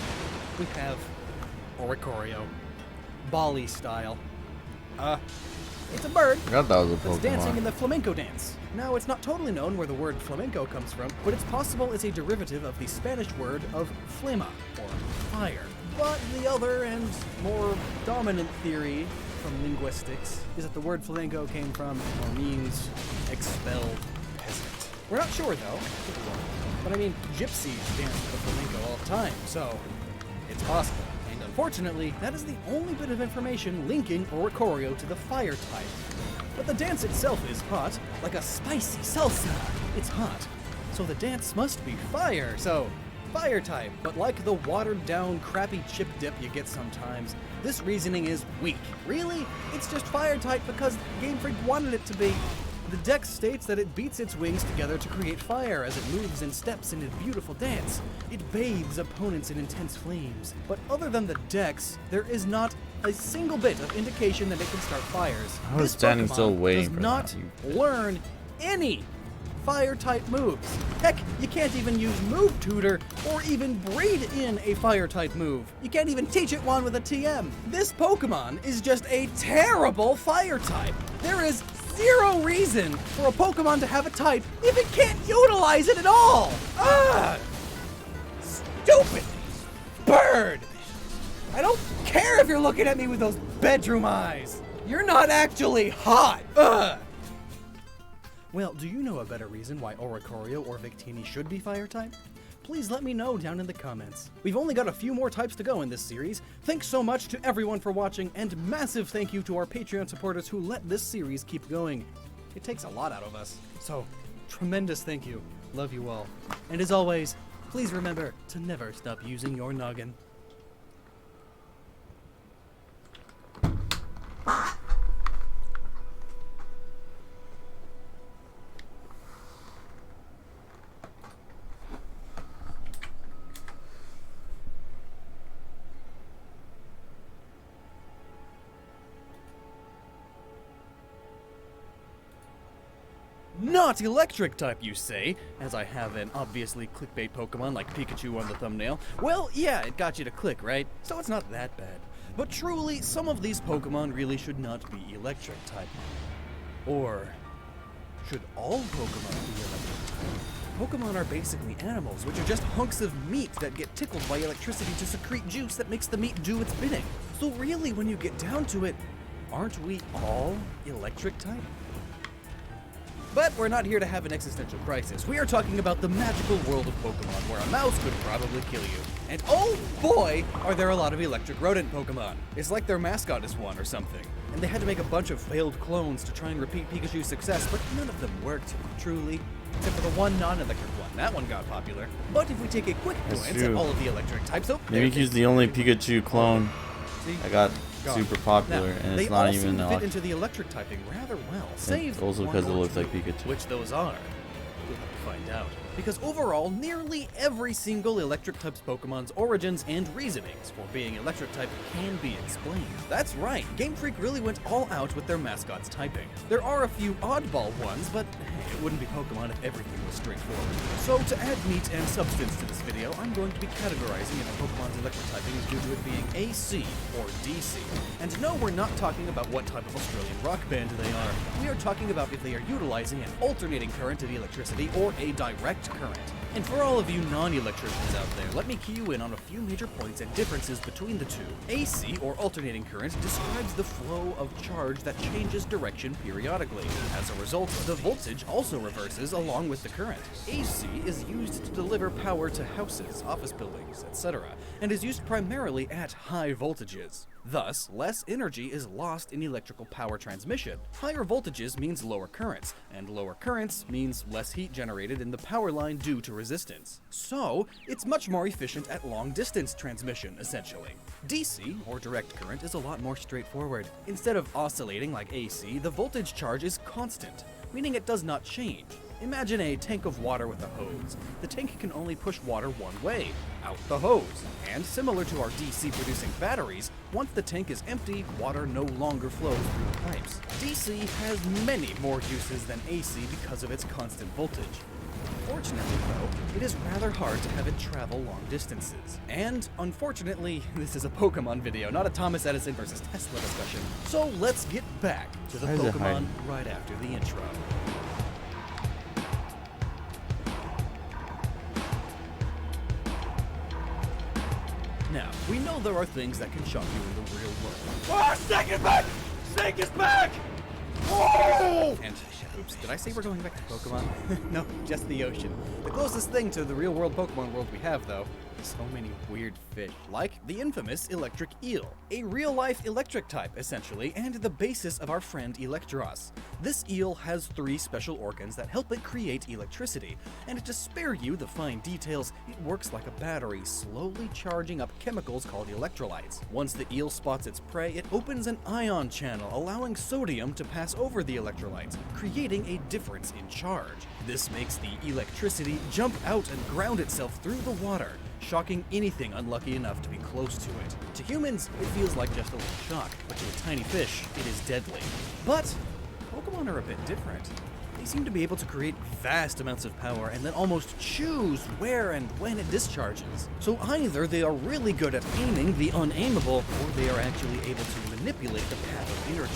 we have Oricorio. Bali style. It's a bird. I thought that was a That's dancing Pokemon. in the flamenco dance. Now, it's not totally known where the word flamenco comes from, but it's possible it's a derivative of the Spanish word of flama, or fire. But the other and more dominant theory from linguistics is that the word flamenco came from, or means, expelled peasant. We're not sure though, but I mean, gypsies dance to the flamenco all the time, so it's possible. And unfortunately, that is the only bit of information linking Oricorio to the fire type. But the dance itself is hot, like a spicy salsa. It's hot, so the dance must be fire, so fire type. But like the watered down crappy chip dip you get sometimes, this reasoning is weak. Really? It's just fire type because Game Freak wanted it to be. The dex states that it beats its wings together to create fire as it moves and steps in a beautiful dance. It bathes opponents in intense flames. But other than the dex, there is not a single bit of indication that it can start fires. I was This standing Pokemon still waiting does for not that. learn any fire type moves. Heck, you can't even use Move Tutor or even breed in a fire type move. You can't even teach it one with a TM. This Pokemon is just a terrible fire type. There is zero reason for a Pokemon to have a type if it can't utilize it at all. Stupid bird. I don't care if you're looking at me with those bedroom eyes. You're not actually hot. Well, do you know a better reason why Oricorio or Victini should be fire type? Please let me know down in the comments. We've only got a few more types to go in this series. Thanks so much to everyone for watching, and massive thank you to our Patreon supporters who let this series keep going. It takes a lot out of us. So, tremendous thank you. Love you all. And as always, please remember to never stop using your noggin. Not electric type, you say? As I have an obviously clickbait Pokemon like Pikachu on the thumbnail. Well, yeah, it got you to click, right? So it's not that bad. But truly, some of these Pokemon really should not be electric type. Or should all Pokemon be electric type? Pokemon are basically animals, which are just hunks of meat that get tickled by electricity to secrete juice that makes the meat do its bidding. So really, when you get down to it, aren't we all electric type? But we're not here to have an existential crisis. We are talking about the magical world of Pokemon, where a mouse could probably kill you. And oh boy, are there a lot of electric rodent Pokemon. It's like their mascot is one or something. And they had to make a bunch of failed clones to try and repeat Pikachu's success, but none of them worked, truly. Except for the one non-electric one. That one got popular. But if we take a quick That's glance at true. all of the electric types, Maybe he's the only Pikachu clone See? that got Gone. super popular, Now, and they it's not all even seem to fit electric. into the electric typing rather well, save Also one because it or looks two. like Pikachu. Which those are? We'll have to find out. Because overall, nearly every single electric type's Pokemon's origins and reasonings for being electric type can be explained. That's right, Game Freak really went all out with their mascot's typing. There are a few oddball ones, but hey, it wouldn't be Pokemon if everything was straightforward. So to add meat and substance to this video, I'm going to be categorizing if a Pokemon's electric typing is due to it being AC or DC. And no, we're not talking about what type of Australian rock band they are. We are talking about if they are utilizing an alternating current to the electricity or a direct current. And for all of you non-electricians out there, let me key you in on a few major points and differences between the two. AC, or alternating current, describes the flow of charge that changes direction periodically. As a result, the voltage also reverses along with the current. AC is used to deliver power to houses, office buildings, etc., and is used primarily at high voltages. Thus, less energy is lost in electrical power transmission. Higher voltages means lower currents, and lower currents means less heat generated in the power line due to resistance. So, it's much more efficient at long-distance transmission, essentially. DC, or direct current, is a lot more straightforward. Instead of oscillating like AC, the voltage charge is constant, meaning it does not change. Imagine a tank of water with a hose. The tank can only push water one way, out the hose. And similar to our DC producing batteries, once the tank is empty, water no longer flows through the pipes. DC has many more uses than AC because of its constant voltage. Fortunately, though, it is rather hard to have it travel long distances. And, unfortunately, this is a Pokemon video, not a Thomas Edison versus Tesla discussion. So let's get back to the Why is it Pokemon hiding? right after the intro. Now, we know there are things that can shock you in the real world. Ah, Snake is back! Snake is back! Oh! And, oops, did I say we're going back to Pokemon? No, just the ocean. The closest thing to the real-world Pokemon world we have, though. So many weird fish. Like the infamous electric eel. A real-life electric type, essentially, and the basis of our friend Electros. This eel has 3 special organs that help it create electricity. And to spare you the fine details, it works like a battery, slowly charging up chemicals called electrolytes. Once the eel spots its prey, it opens an ion channel, allowing sodium to pass over the electrolytes, creating a difference in charge. This makes the electricity jump out and ground itself through the water, shocking anything unlucky enough to be close to it. To humans, it feels like just a little shock, but to a tiny fish, it is deadly. But Pokemon are a bit different. They seem to be able to create vast amounts of power and then almost choose where and when it discharges. So either they are really good at aiming the unaimable, or they are actually able to manipulate the path of energy.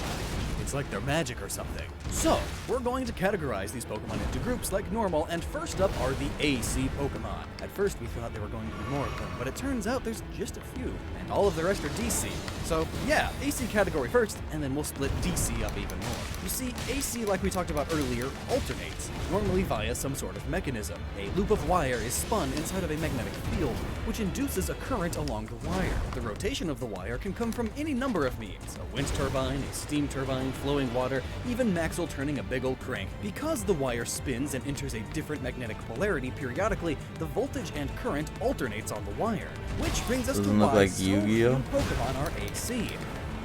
It's like they're magic or something. So, we're going to categorize these Pokemon into groups like normal, and first up are the AC Pokemon. At first we thought there were going to be more of them, but it turns out there's just a few, and all of the rest are DC. So yeah, AC category first, and then we'll split DC up even more. You see, AC, like we talked about earlier, alternates, normally via some sort of mechanism. A loop of wire is spun inside of a magnetic field, which induces a current along the wire. The rotation of the wire can come from any number of means: a wind turbine, a steam turbine, flowing water, even Maxwell turning a big old crank. Because the wire spins and enters a different magnetic polarity periodically, the voltage and current alternates on the wire. Which brings us Doesn't to look why like so Yu-Gi-Oh. few Pokemon are AC.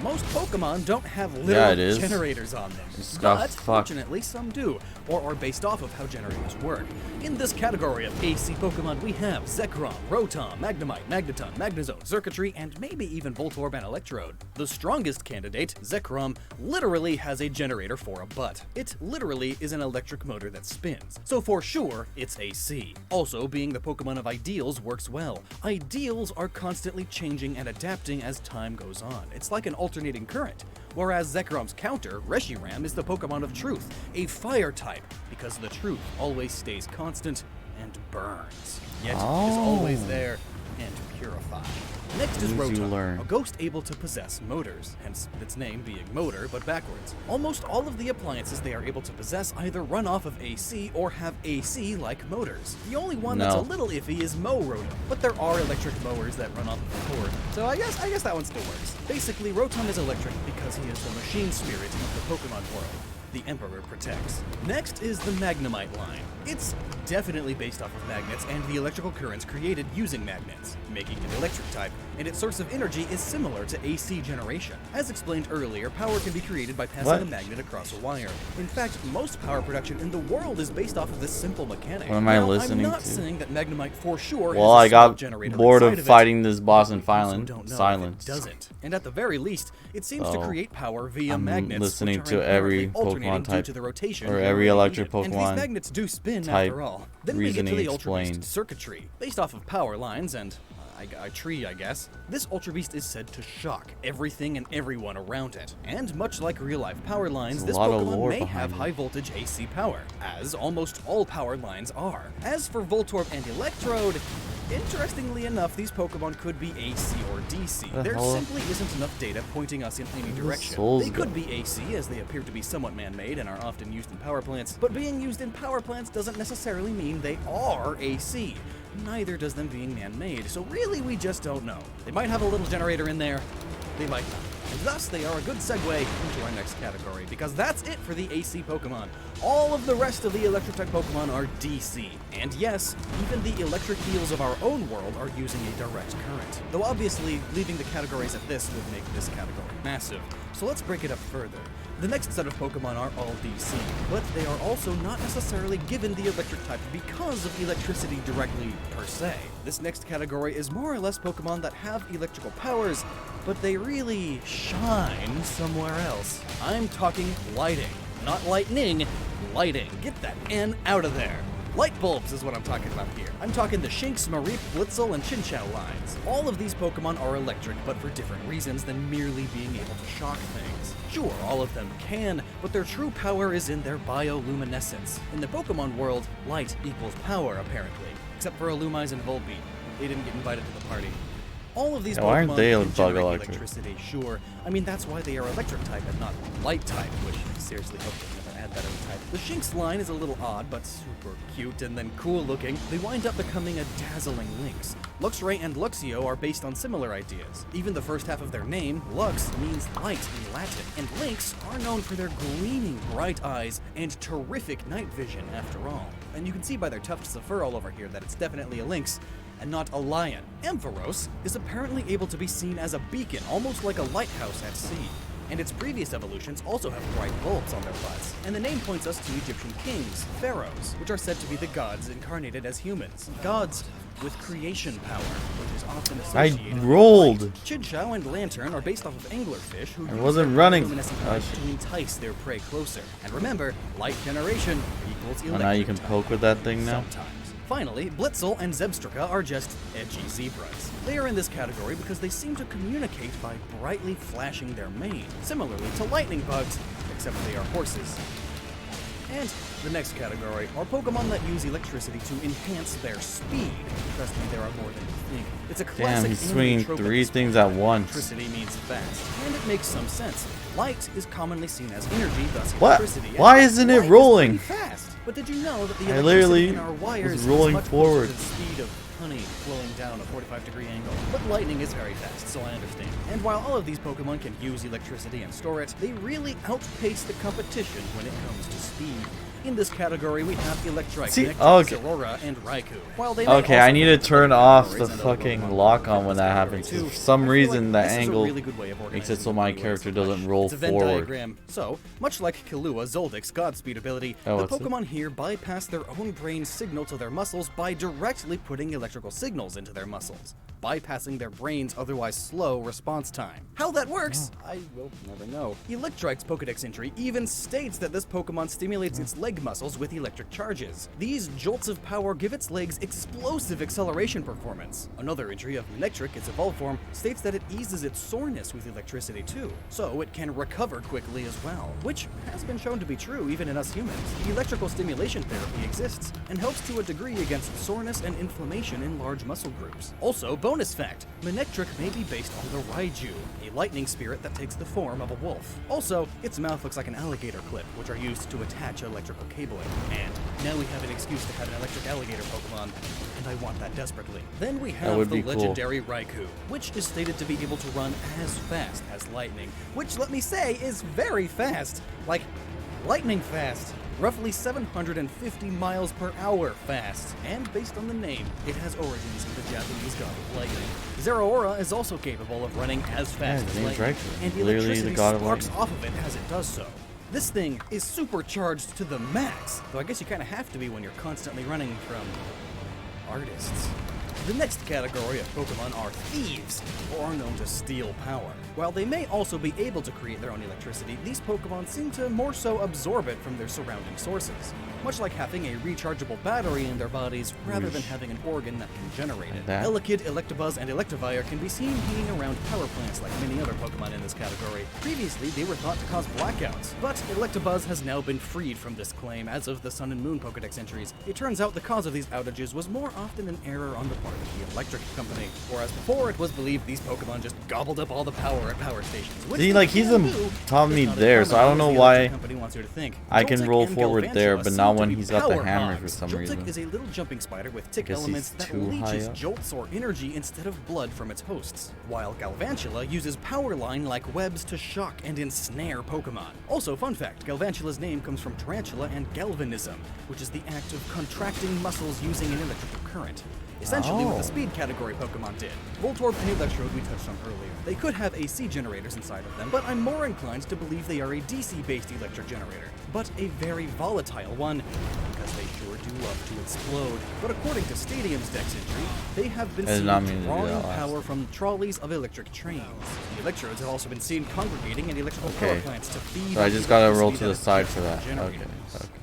Most Pokemon don't have literal Yeah, it is. generators on them, It's got but fuck. fortunately some do, or are based off of how generators work. In this category of AC Pokemon, we have Zekrom, Rotom, Magnemite, Magneton, Magnezone, Xurkitree, and maybe even Voltorb and Electrode. The strongest candidate, Zekrom, literally has a generator for a butt. It literally is an electric motor that spins, so for sure, it's AC. Also, being the Pokemon of Ideals works well. Ideals are constantly changing and adapting as time goes on. It's like an alternating current. Whereas Zekrom's counter, Reshiram, is the Pokemon of Truth, a fire type, because the truth always stays constant, burns, yet is always there and purified. Next is Rotom, a ghost able to possess motors, hence its name being motor, but backwards. Almost all of the appliances they are able to possess either run off of AC or have AC-like motors. The only one that's a little iffy is Rotom, but there are electric mowers that run off of a cord, so I guess that one still works. Basically, Rotom is electric because he is the machine spirit of the Pokemon world the Emperor protects. Next is the Magnemite line. It's definitely based off of magnets and the electrical currents created using magnets, making it electric type, and its source of energy is similar to AC generation. As explained earlier, power can be created by passing a magnet across a wire. In fact, most power production in the world is based off of this simple mechanic. What am I listening I'm not to? saying that Magnemite for sure Well, has I a got generator bored inside of fighting it, this boss in but we also don't know if silence. it doesn't. And at the very least, it seems to create power via I'm magnets, listening which are to every inherently alternating Pokemon type due to the rotation or of every the electric engine. And these Pokemon magnets do spin type after all. Then we get to the reasoning Ultra Beast explained. circuitry, based off of power lines and a tree, I guess. This Ultra Beast is said to shock everything and everyone around it. And much like real-life power lines, There's this a lot of Pokemon lore may behind have it. high-voltage AC power, as almost all power lines are. As for Voltorb and Electrode, interestingly enough, these Pokemon could be AC or DC. There simply isn't enough data pointing us in any direction. They could be AC, as they appear to be somewhat man-made and are often used in power plants, but being used in power plants doesn't necessarily mean they are AC. Neither does them being man-made, so really we just don't know. They might have a little generator in there, they might not. And thus, they are a good segue into our next category, because that's it for the AC Pokemon. All of the rest of the electric-type Pokemon are DC. And yes, even the electric eels of our own world are using a direct current. Though obviously, leaving the categories at this would make this category massive. So let's break it up further. The next set of Pokemon are all DC, but they are also not necessarily given the electric type because of electricity directly per se. This next category is more or less Pokemon that have electrical powers, but they really shine somewhere else. I'm talking lighting. Not lightning, lighting. Get that N out of there. Light bulbs is what I'm talking about here. I'm talking the Shinx, Mareep, Blitzel, and Chinchou lines. All of these Pokemon are electric, but for different reasons than merely being able to shock things. Sure, all of them can, but their true power is in their bioluminescence. In the Pokemon world, light equals power, apparently. Except for Illumise and Volbeat. They didn't get invited to the party. All of these Pokemon aren't they can generate electric? electricity, sure. I mean, that's why they are electric type and not light type, which I seriously hope they never add that other type. The Shinx line is a little odd, but super cute and then cool looking. They wind up becoming a dazzling Lynx. Luxray and Luxio are based on similar ideas. Even the first half of their name, Lux, means light in Latin, and Lynx are known for their gleaming bright eyes and terrific night vision after all. And you can see by their tufts of fur all over here that it's definitely a lynx, and not a lion. Ampharos is apparently able to be seen as a beacon, almost like a lighthouse at sea. And its previous evolutions also have bright bulbs on their butts. And the name points us to Egyptian kings, pharaohs, which are said to be the gods incarnated as humans. Gods with creation power, which is often associated with rolled. light. Chinchou and Lantern are based off of anglerfish who use wasn't their running. luminescent light to entice their prey closer. And remember, light generation equals electric. now you can type. poke with that thing now? Sometimes. Finally, Blitzel and Zebstrika are just edgy zebras. They are in this category because they seem to communicate by brightly flashing their mane, similarly to lightning bugs, except they are horses. And the next category are Pokemon that use electricity to enhance their speed. Trust me, there are more than you think. It's a classic Damn, he's swinging anime trope at 3 this things point. at once. Electricity means fast, and it makes some sense. Light is commonly seen as energy, thus What? electricity. and Why isn't it light is rolling? pretty fast. But did you know that the I electricity literally in our wires was is rolling much forward. closer to the speed of honey flowing down a 45-degree angle? But lightning is very fast, so I understand. And while all of these Pokemon can use electricity and store it, they really outpace the competition when it comes to speed. In this category, we have Electrike, See, Nectar, okay. Aurora, and Raikou. While they may Okay, also I need to have turn other off the categories and other fucking Pokemon lock that on fit when this that category happens. too. For some I feel reason, like the this is a angle really good way of makes it so organizing my the character UX doesn't flash. roll It's a Venn forward. diagram. So, much like Killua, Zoldyck's Godspeed ability, Oh, the what's it? Pokemon here bypass their own brain signal to their muscles by directly putting electrical signals into their muscles. bypassing their brain's otherwise slow response time. How that works, I will never know. Electrike's Pokedex entry even states that this Pokemon stimulates its leg muscles with electric charges. These jolts of power give its legs explosive acceleration performance. Another entry of Manectric, its evolved form, states that it eases its soreness with electricity too, so it can recover quickly as well, which has been shown to be true even in us humans. Electrical stimulation therapy exists and helps to a degree against soreness and inflammation in large muscle groups. Also, bonus fact, Manectric may be based on the Raiju, a lightning spirit that takes the form of a wolf. Also, its mouth looks like an alligator clip, which are used to attach electrical cabling. And now we have an excuse to have an electric alligator Pokemon, and I want that desperately. Then we have the legendary Raikou, which is stated to be able to run as fast as lightning, which, let me say, is very fast. Like, lightning fast. Roughly 750 miles per hour fast. And based on the name, it has origins in the Japanese god of lightning. Zeraora is also capable of running as fast as lightning, and electricity sparks off of it as it does so. This thing is supercharged to the max, though I guess you kind of have to be when you're constantly running from artists. The next category of Pokemon are thieves, or are known to steal power. While they may also be able to create their own electricity, these Pokemon seem to more so absorb it from their surrounding sources, much like having a rechargeable battery in their bodies rather than having an organ that can generate it. Elekid, Electabuzz, and Electivire can be seen hanging around power plants like many other Pokemon in this category. Previously, they were thought to cause blackouts, but Electabuzz has now been freed from this claim as of the Sun and Moon Pokedex entries. It turns out the cause of these outages was more often an error on the part of the electric company, whereas before it was believed these Pokemon just gobbled up all the power at power stations. See, like, he's top me there, so I don't know why I can roll forward there, but not when he's got the hammer for some reason. Joltik is a little jumping spider with tick elements that leeches jolts or energy instead of blood from its hosts, while Galvantula uses power line-like webs to shock and ensnare Pokemon. Also, fun fact, Galvantula's name comes from tarantula and galvanism, which is the act of contracting muscles using an electrical current. Essentially what the speed category Pokemon did. Voltorb and Electrode we touched on earlier. They could have AC generators inside of them, but I'm more inclined to believe they are a DC-based electric generator, but a very volatile one, because they sure do love to explode. But according to Stadium's Dex entry, they have been seen drawing power from trolleys of electric trains. The Electrodes have also been seen congregating in electrical power plants to feed. So I just gotta roll to the side for that. Okay.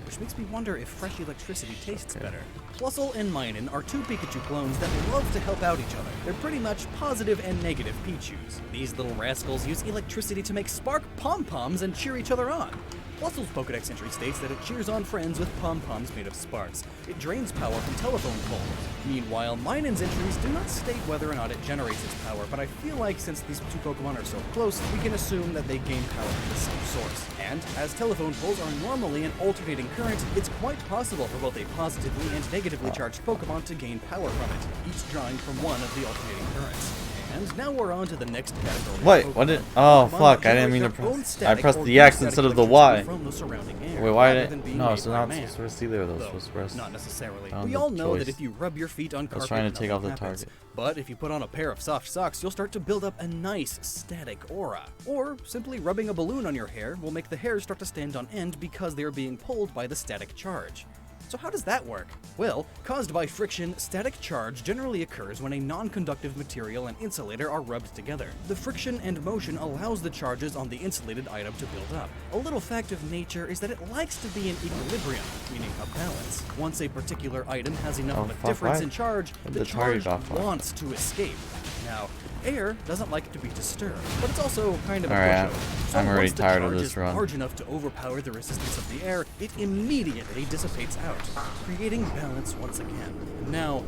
Which makes me wonder if fresh electricity tastes better. Plusle and Minun are two Pikachu clones that love to help out each other. They're pretty much positive and negative Pichus. These little rascals use electricity to make spark pom-poms and cheer each other on. Plusle's Pokedex entry states that it cheers on friends with pom-poms made of sparks. It drains power from telephone poles. Meanwhile, Minun's entries do not state whether or not it generates its power, but I feel like since these two Pokemon are so close, we can assume that they gain power from the same source. And, as telephone poles are normally an alternating current, it's quite possible for both a positively and negatively charged Pokemon to gain power from it, each drawing from one of the alternating currents. And now we're on to the next category. Wait, what did? Oh fuck! I didn't mean to press. I pressed the X instead of the Y. Wait, why did it? No, so not supposed to press either of those. Supposed to press. Not necessarily. We all know that if you rub your feet on carpet, I was trying to take off the target. But if you put on a pair of soft socks, you'll start to build up a nice static aura. Or simply rubbing a balloon on your hair will make the hairs start to stand on end because they are being pulled by the static charge. So how does that work? Well, caused by friction, static charge generally occurs when a non-conductive material and insulator are rubbed together. The friction and motion allows the charges on the insulated item to build up. A little fact of nature is that it likes to be in equilibrium, meaning a balance. Once a particular item has enough of a difference in charge, the charge wants to escape. Now, air doesn't like to be disturbed, but it's also kind of a pushover. So I'm already tired of this run. Large enough to overpower the resistance of the air, it immediately dissipates out, creating balance once again. Now,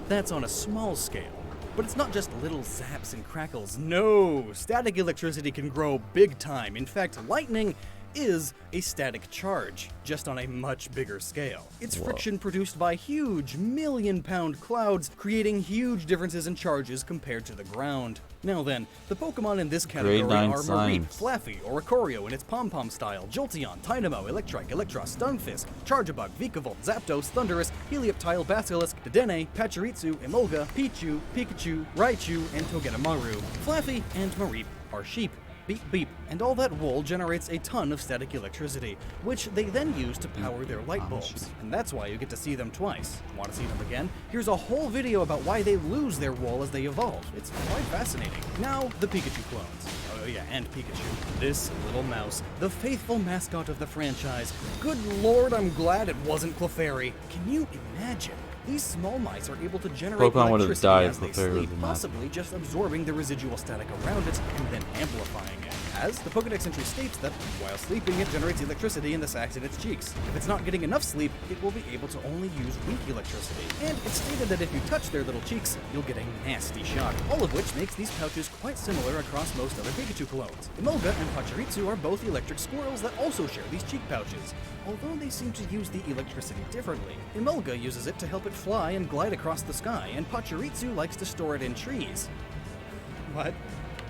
that's on a small scale. But it's not just little zaps and crackles. No! Static electricity can grow big time. In fact, lightning is a static charge, just on a much bigger scale. It's friction produced by huge million-pound clouds, creating huge differences in charges compared to the ground. Now then, the Pokemon in this category are Mareep, Flaffy, Oricorio in its Pom-Pom style, Jolteon, Tynamo, Electrike, Electros, Stunfisk, Charjabug, Vikavolt, Zapdos, Thundurus, Helioptile, Basilisk, Dedenne, Pachirisu, Emolga, Pichu, Pikachu, Raichu, and Togedemaru. Flaffy and Mareep are sheep. beep beep, and all that wool generates a ton of static electricity, which they then use to power their light bulbs. And that's why you get to see them twice. Want to see them again? Here's a whole video about why they lose their wool as they evolve. It's quite fascinating. Now, the Pikachu clones. Oh yeah, and Pikachu. This little mouse, the faithful mascot of the franchise. Good lord, I'm glad it wasn't Clefairy. Can you imagine? These small mice are able to generate Pokemon would have electricity died as if they Clefairy sleep, was not. possibly just absorbing the residual static around it and then amplifying it. As the Pokedex entry states that while sleeping, it generates electricity in the sacs in its cheeks. If it's not getting enough sleep, it will be able to only use weak electricity. And it's stated that if you touch their little cheeks, you'll get a nasty shock. All of which makes these pouches quite similar across most other Pikachu clones. Emolga and Pachirisu are both electric squirrels that also share these cheek pouches, although they seem to use the electricity differently. Emolga uses it to help it fly and glide across the sky, and Pachirisu likes to store it in trees. What?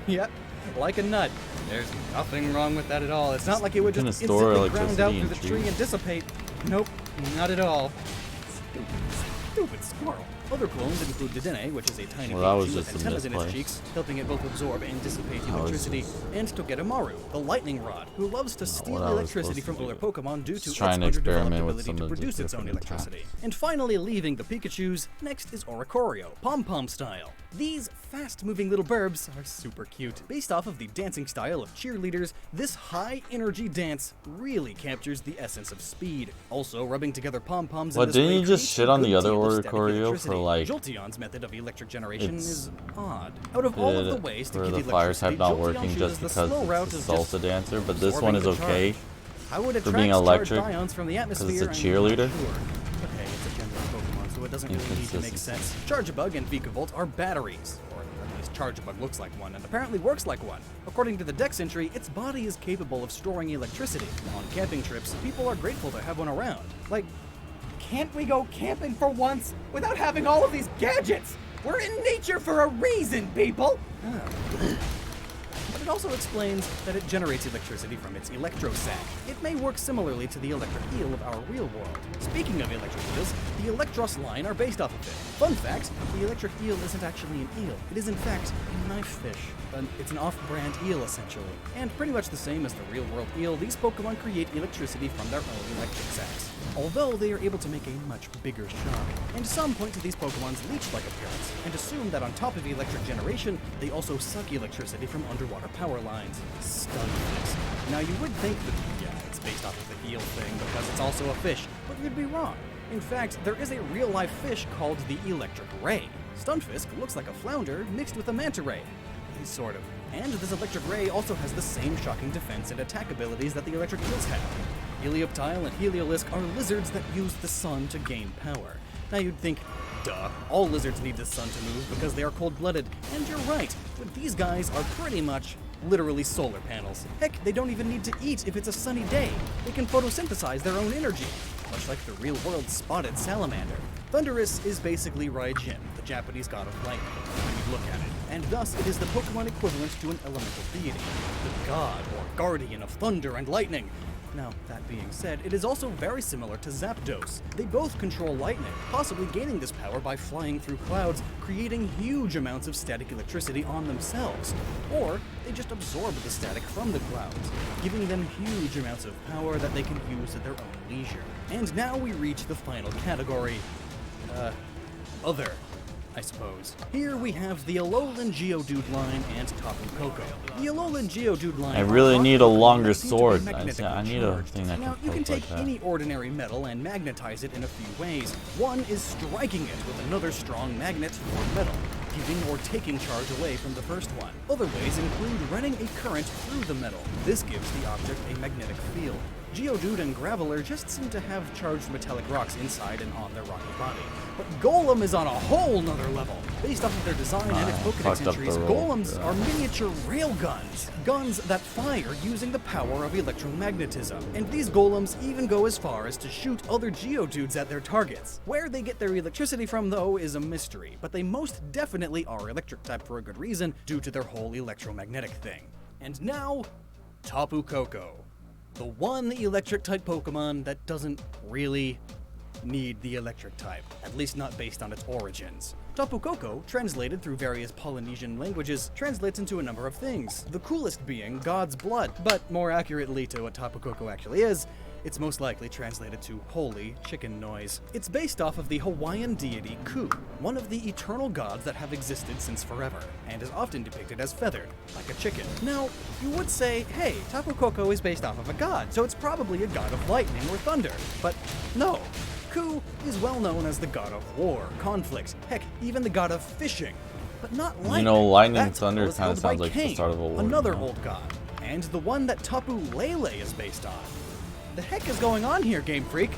Yep, like a nut. There's nothing wrong with that at all. It's not like it would just store instantly ground out electricity through in the trees. tree and dissipate. Nope, not at all. Stupid squirrel. Other clones include Dedenne, which is a tiny Well, that was Pikachu just with a antennas in its misplay. cheeks, helping it both absorb and dissipate electricity, and Togedemaru, the lightning rod, who loves to steal that was electricity from supposed other to do. Pokemon due to its trying to underdeveloped experiment with ability some to of the produce its own different electricity. attacks. And finally, leaving the Pikachus, next is Oricorio, Pom-Pom style. These fast-moving little burbs are super cute. Based off of the dancing style of cheerleaders, this high-energy dance really captures the essence of speed. Also, rubbing together pom-poms in What, this didn't way you just creates shit a on the good other deal of static Oricorio for, electricity. like, Jolteon's method of electric generation it's- is odd. Out of all of the Did ways to for get the fire electricity, type not Jolteon working chooses just the because slow route it's a of just salsa dancer, but this one absorbing is the okay. charge. How would for being attract charged electric, ions from the atmosphere? it's a I'm not cheerleader. sure. Okay, it's a general Pokemon, so it doesn't really need to make Inconsistency. sense. Charge-a-Bug and Vikavolt are batteries, or at least Charge-a-Bug looks like one and apparently works like one. According to the Dex entry, its body is capable of storing electricity. On camping trips, people are grateful to have one around. Like, can't we go camping for once without having all of these gadgets? We're in nature for a reason, people! But it also explains that it generates electricity from its electrosac. It may work similarly to the electric eel of our real world. Speaking of electric eels, the Electros line are based off of it. Fun fact, the electric eel isn't actually an eel. It is in fact a knife fish. It's an off-brand eel essentially. And pretty much the same as the real world eel, these Pokemon create electricity from their own electric sacs. Although they are able to make a much bigger shock. And some point to these Pokemon's leech-like appearance, and assume that on top of electric generation, they also suck electricity from underwater power lines. Stunfisk. Now you would think that, yeah, it's based off of the eel thing because it's also a fish, but you'd be wrong. In fact, there is a real-life fish called the Electric Ray. Stunfisk looks like a flounder mixed with a manta ray. Sort of. And this electric ray also has the same shocking defense and attack abilities that the electric eels have. Helioptile and Heliolisk are lizards that use the sun to gain power. Now you'd think, duh, all lizards need the sun to move because they are cold-blooded, and you're right, but these guys are pretty much literally solar panels. Heck, they don't even need to eat if it's a sunny day. They can photosynthesize their own energy, much like the real-world spotted salamander. Thundurus is basically Raijin, the Japanese god of lightning, when you look at it, and thus it is the Pokemon equivalent to an elemental deity, the god or guardian of thunder and lightning. Now, that being said, it is also very similar to Zapdos. They both control lightning, possibly gaining this power by flying through clouds, creating huge amounts of static electricity on themselves. Or, they just absorb the static from the clouds, giving them huge amounts of power that they can use at their own leisure. And now we reach the final category. Other, I suppose. Here we have the Alolan Geodude line and Tapu Koko. The Alolan Geodude line. I really need a longer seem to be sword. magnetically I need a charged. thing that Now, can you can poke like take that. any ordinary metal and magnetize it in a few ways. One is striking it with another strong magnet or metal, giving or taking charge away from the first one. Other ways include running a current through the metal. This gives the object a magnetic field. Geodude and Graveler just seem to have charged metallic rocks inside and on their rocky body. But Golem is on a whole nother level. Based off of their design and its Pokedex fucked up the entries, roll. Golems are miniature railguns. Guns that fire using the power of electromagnetism. And these Golems even go as far as to shoot other Geodudes at their targets. Where they get their electricity from, though, is a mystery. But they most definitely are electric type for a good reason, due to their whole electromagnetic thing. And now, Tapu Koko. The one electric type Pokemon that doesn't really need the electric type, at least not based on its origins. Tapu Koko, translated through various Polynesian languages, translates into a number of things, the coolest being God's blood, but more accurately to what Tapu Koko actually is, it's most likely translated to holy chicken noise. It's based off of the Hawaiian deity Ku, one of the eternal gods that have existed since forever, and is often depicted as feathered, like a chicken. Now, you would say, hey, Tapu Koko is based off of a god, so it's probably a god of lightning or thunder. But no. Ku is well known as the god of war, conflicts, heck, even the god of fishing. But not lightning. You know, lightning and That thunder title is kind of held by sounds like the Cain, start of a war. another you know? old god, and the one that Tapu Lele is based on. The heck is going on here, Game Freak?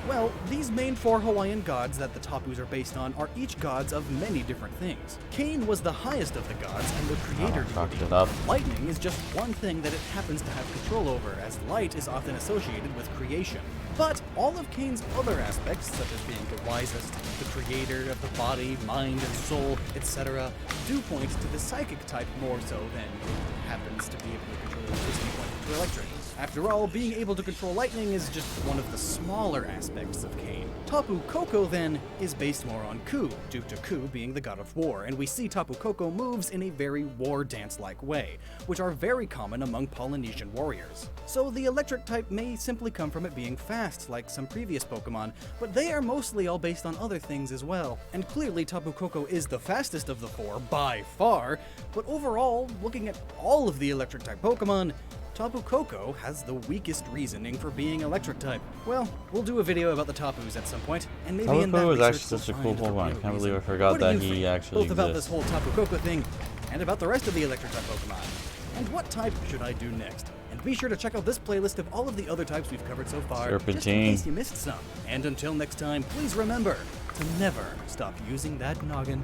Well, these main 4 Hawaiian gods that the Tapus are based on are each gods of many different things. Cain was the highest of the gods and the creator fucked deity. it up. Lightning is just one thing that it happens to have control over, as light is often associated with creation. But all of Cain's other aspects, such as being the wisest, the creator of the body, mind, and soul, etc., do point to the psychic type more so than it happens to be able to control electricity pointing to electric. After all, being able to control lightning is just one of the smaller aspects of Cain. Tapu Koko, then, is based more on Ku, due to Ku being the god of war, and we see Tapu Koko moves in a very war dance-like way, which are very common among Polynesian warriors. So the electric type may simply come from it being fast, like some previous Pokemon, but they are mostly all based on other things as well. And clearly Tapu Koko is the fastest of the 4, by far, but overall, looking at all of the electric type Pokemon, Tapu Koko has the weakest reasoning for being electric type. Well, we'll do a video about the Tapus at some point, and maybe Tapu in that Koko is research actually we'll such a cool find the Pokemon. I real can't believe I reason. forgot What do that you he think, actually both about this exists. whole Tapu Koko thing, and about the rest of the electric type Pokemon? And what type should I do next? And be sure to check out this playlist of all of the other types we've covered so far, just in Serpentine. case you missed some. And until next time, please remember to never stop using that noggin.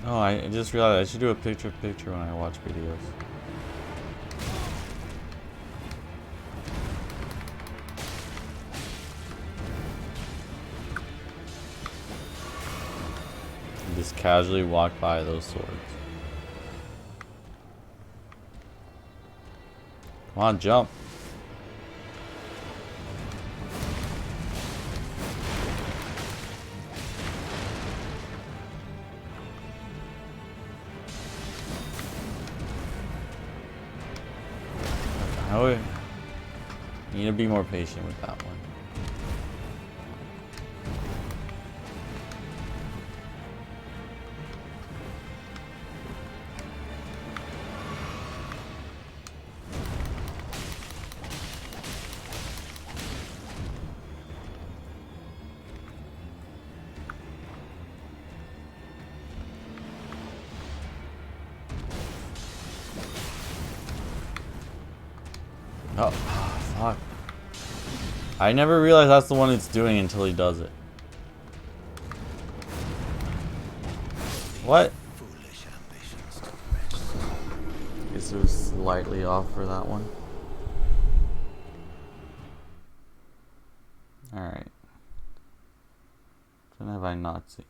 Oh, I just realized I should do a picture-picture when I watch videos. And just casually walk by those swords. Come on, jump. I need to be more patient with that one. Oh, fuck. I never realized that's the one it's doing until he does it. What? Guess it was slightly off for that one. Alright. What have I not seen?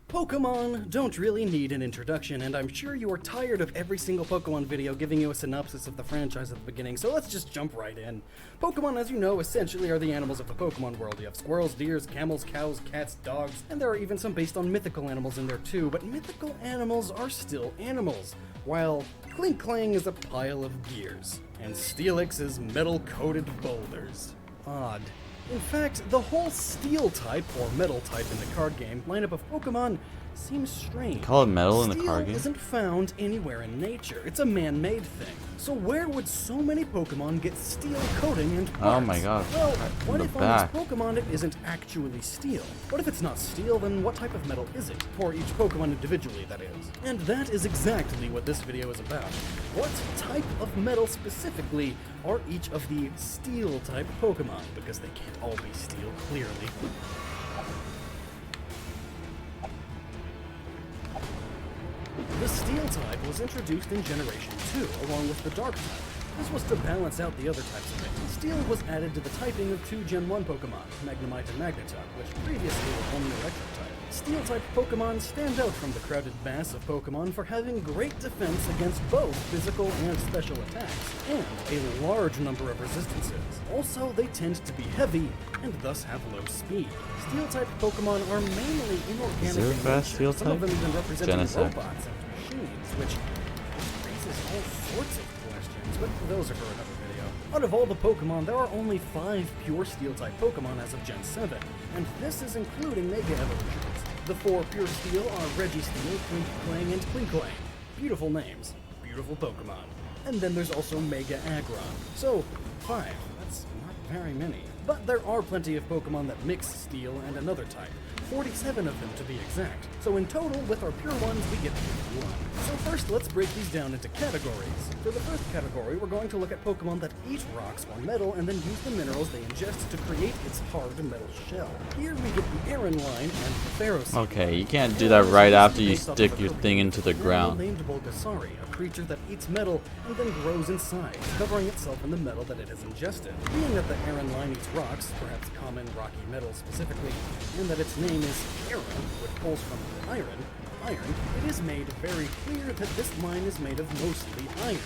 Pokemon don't really need an introduction, and I'm sure you are tired of every single Pokemon video giving you a synopsis of the franchise at the beginning, so let's just jump right in. Pokemon, as you know, essentially are the animals of the Pokemon world. You have squirrels, deers, camels, cows, cats, dogs, and there are even some based on mythical animals in there too, but mythical animals are still animals, while Clink Clang is a pile of gears, and Steelix is metal-coated boulders. Odd. In fact, the whole Steel type, or Metal type in the card game, lineup of Pokemon seems strange. Call it metal in the card Steel game? isn't found anywhere in nature. It's a man-made thing. So where would so many Pokemon get steel coating and parts? Oh my god. Well, Right from what the if back. on this Pokemon it isn't actually steel? What if it's not steel, then what type of metal is it? For each Pokemon individually, that is. And that is exactly what this video is about. What type of metal specifically are each of the steel type Pokemon? Because they can't all be steel, clearly. The Steel type was introduced in Generation 2, along with the Dark type. This was to balance out the other types of it. Steel was added to the typing of two Gen 1 Pokemon, Magnemite and Magneton, which previously were only Electric type. Steel-type Pokemon stand out from the crowded mass of Pokemon for having great defense against both physical and special attacks, and a large number of resistances. Also, they tend to be heavy, and thus have low speed. Steel-type Pokemon are mainly inorganic Is there a in fast nature, Steel some of type? them even representing Genesect. robots and machines, which raises all sorts of questions, but those are for another video. Out of all the Pokemon, there are only 5 pure Steel-type Pokemon as of Gen 7, and this is including Mega Evolutions. The 4 pure Steel are Registeel, Clang, and Klinklang. Beautiful names. Beautiful Pokemon. And then there's also Mega Aggron. So, 5. That's not very many. But there are plenty of Pokemon that mix Steel and another type. 47 of them to be exact. So in total, with our pure ones, we get 51. So first, let's break these down into categories. For the first category, we're going to look at Pokemon that eat rocks or metal and then use the minerals they ingest to create its hard metal shell. Here we get the Aaron line and the Ferroseed. Okay, you can't do that right after you stick your thing into the ground. Named Bulgasari, a creature that eats metal and then grows inside, covering itself in the metal that it has ingested. Being that the Aaron line eats rocks, perhaps common rocky metal specifically, and that its name is Aaron, which pulls from the iron, it is made very clear that this line is made of mostly iron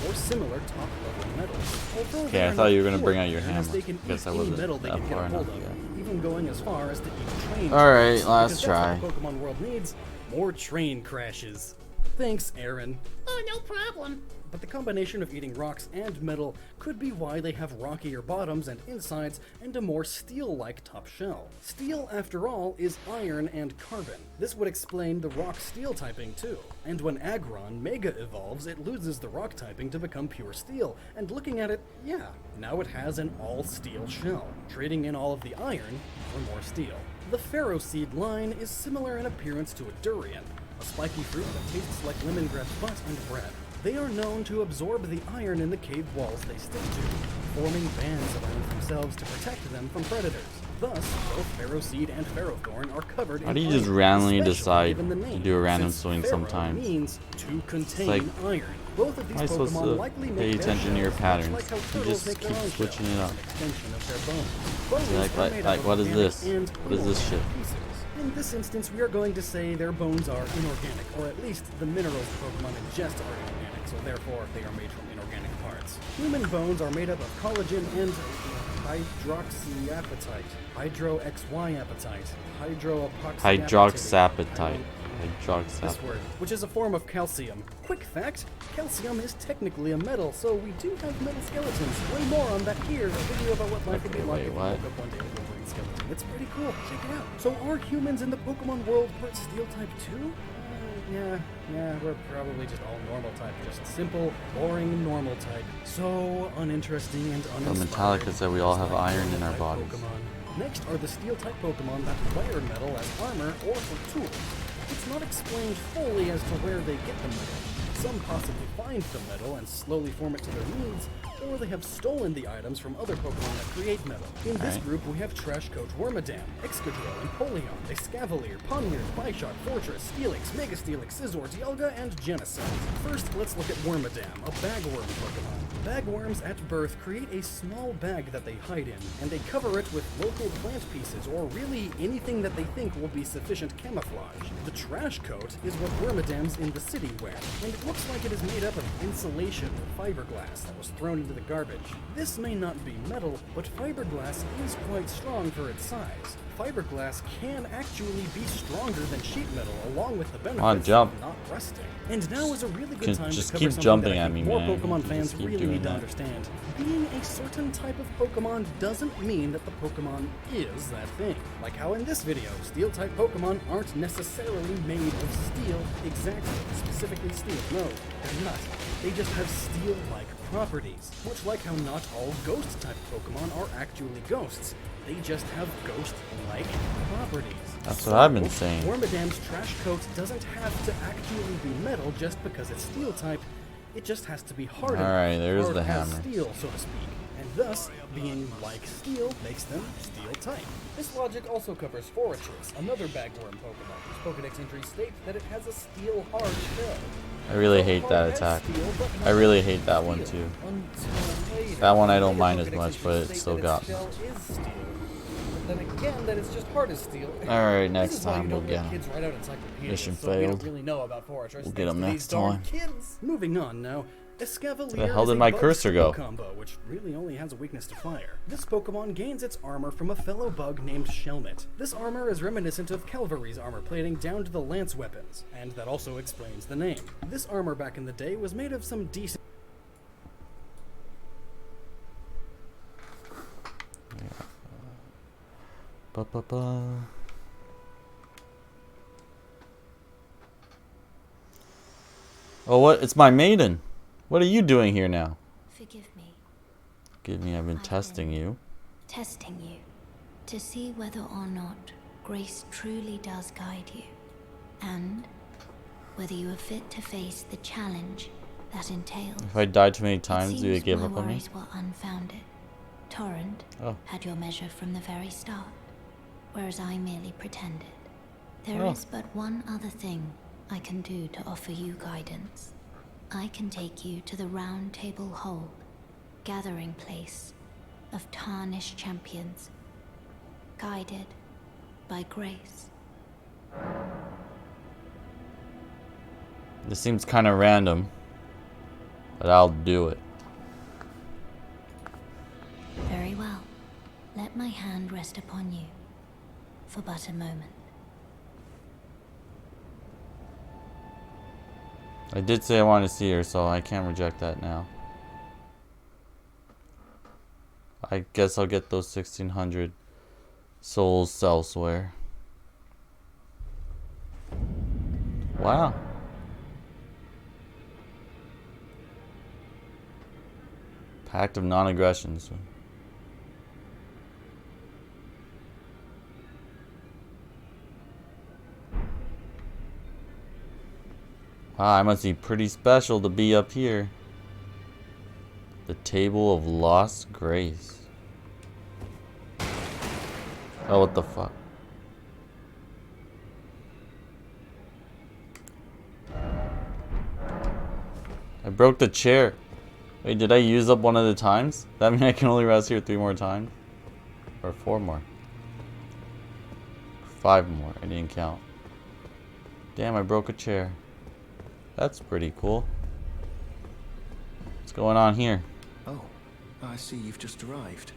or similar top-level metals. Okay, I thought you were gonna bring out your Aaron, hammer. they can Guess eat I any wasn't metal they that can get far a hold enough of, yet. even going as far as to eat train Alright, crashes, last because try. that's what the Pokemon world needs. More train crashes. Thanks, Aaron. Oh, no problem. But the combination of eating rocks and metal could be why they have rockier bottoms and insides and a more steel-like top shell. Steel, after all, is iron and carbon. This would explain the rock steel typing too. And when Aggron Mega evolves, it loses the rock typing to become pure steel. And looking at it, yeah, now it has an all-steel shell, trading in all of the iron for more steel. The Ferroseed line is similar in appearance to a durian, a spiky fruit that tastes like lemongrass butt and bread. They are known to absorb the iron in the cave walls they stick to, forming bands around themselves to protect them from predators. Thus, both Ferroseed and Ferrothorn are covered in Why do you iron, just randomly especially decide given the to name, do a random since swing ferro sometimes? means to contain like, iron. Both of these am I supposed Pokemon to likely pay make their attention to your shells patterns? much like how You turtles just make their keep own switching shells, it up. an extension of their bones. Bones Like, are made like, up what of is organic this? and What is this shit? inorganic pieces. In this instance, we are going to say their bones are inorganic, or at least the minerals the Pokemon ingest are inorganic, so therefore they are made from inorganic parts. Human bones are made up of collagen and hydroxyapatite, hydroxyapatite, Hydroxapatite. this word, which is a form of calcium. Quick fact, calcium is technically a metal, so we do have metal skeletons. Way more on that here, a video about what life would be Okay, like wait, if you what? woke up one day with a Wolverine skeleton. It's pretty cool, check it out. So are humans in the Pokemon world part steel type too? Yeah, we're probably just all normal type, just simple, boring normal type. So uninteresting and uninspiring. Metallica said we all have just like iron in our normal-type bodies. Pokemon. Next are the steel-type Pokemon that wear metal as armor or for tools. It's not explained fully as to where they get the metal. Some possibly find the metal and slowly form it to their needs, or they have stolen the items from other Pokemon that create metal. In this Alright. group, we have Trash Coach Wormadam, Excadrill, Empoleon, Escavalier, Poniard, Bioshock, Fortress, Steelix, Mega Steelix, Scizor, Dialga, and Genesect. First, let's look at Wormadam, a bagworm Pokemon. Bagworms at birth create a small bag that they hide in, and they cover it with local plant pieces, or really anything that they think will be sufficient camouflage. The Trash Coat is what Wormadams in the city wear, and it looks like it is made up of insulation or fiberglass that was thrown into the garbage. This may not be metal, but fiberglass is quite strong for its size. Fiberglass can actually be stronger than sheet metal, along with the benefits jump. of not rusting. And now is a really good time Just to cover keep something jumping that I at think me, more man. Pokemon Just fans keep really doing need to that. understand. Being a certain type of Pokemon doesn't mean that the Pokemon is that thing. Like how in this video, Steel-type Pokemon aren't necessarily made of steel exactly, specifically steel. No, they're not. They just have steel-like properties. Much like how not all Ghost-type Pokemon are actually ghosts. They just have ghost-like properties. That's what I've been saying. Wormadam's Trash Coat doesn't have to actually be metal just because it's steel type. It just has to be hard enough, Alright, there's hard the as hammer. steel, so to speak. And thus, being like steel makes them steel type. This logic also covers Fortress, another bagworm Pokemon, whose Pokedex entries state that it has a steel hard shell. I really hate that attack. I really hate that one too. That one I don't mind as much, but it still got me. Then again, that it's just hard as steel. Alright, next time we'll get him. Mission failed. We'll get him next time. Moving on now. Escavalier Where the hell is did a my bug cursor go? combo, which really only has a weakness to fire. This Pokemon gains its armor from a fellow bug named Shelmet. This armor is reminiscent of Calvary's armor plating down to the lance weapons, and that also explains the name. This armor back in the day was made of some decent... Oh, what? It's my maiden. What are you doing here now? Forgive me. Forgive me, I've been testing you. Testing you to see whether or not grace truly does guide you, and whether you are fit to face the challenge that entails. If I died too many times, do you give up on me? My worries were unfounded. Torrent had your measure from the very start, whereas I merely pretended. There is but one other thing I can do to offer you guidance. I can take you to the Round Table Hold, gathering place of tarnished champions, guided by grace. This seems kind of random, but I'll do it. Very well. Let my hand rest upon you for but a moment. I did say I wanted to see her, so I can't reject that now. I guess I'll get those 1,600 souls elsewhere. Wow. Pact of non-aggression. Wow, I must be pretty special to be up here. The Table of Lost Grace. Oh, what the fuck? I broke the chair. Wait, did I use up one of the times? That means I can only rest here 3 more times? Or 4 more? 5 more. I didn't count. Damn, I broke a chair. That's pretty cool. What's going on here? Oh, I see you've just arrived.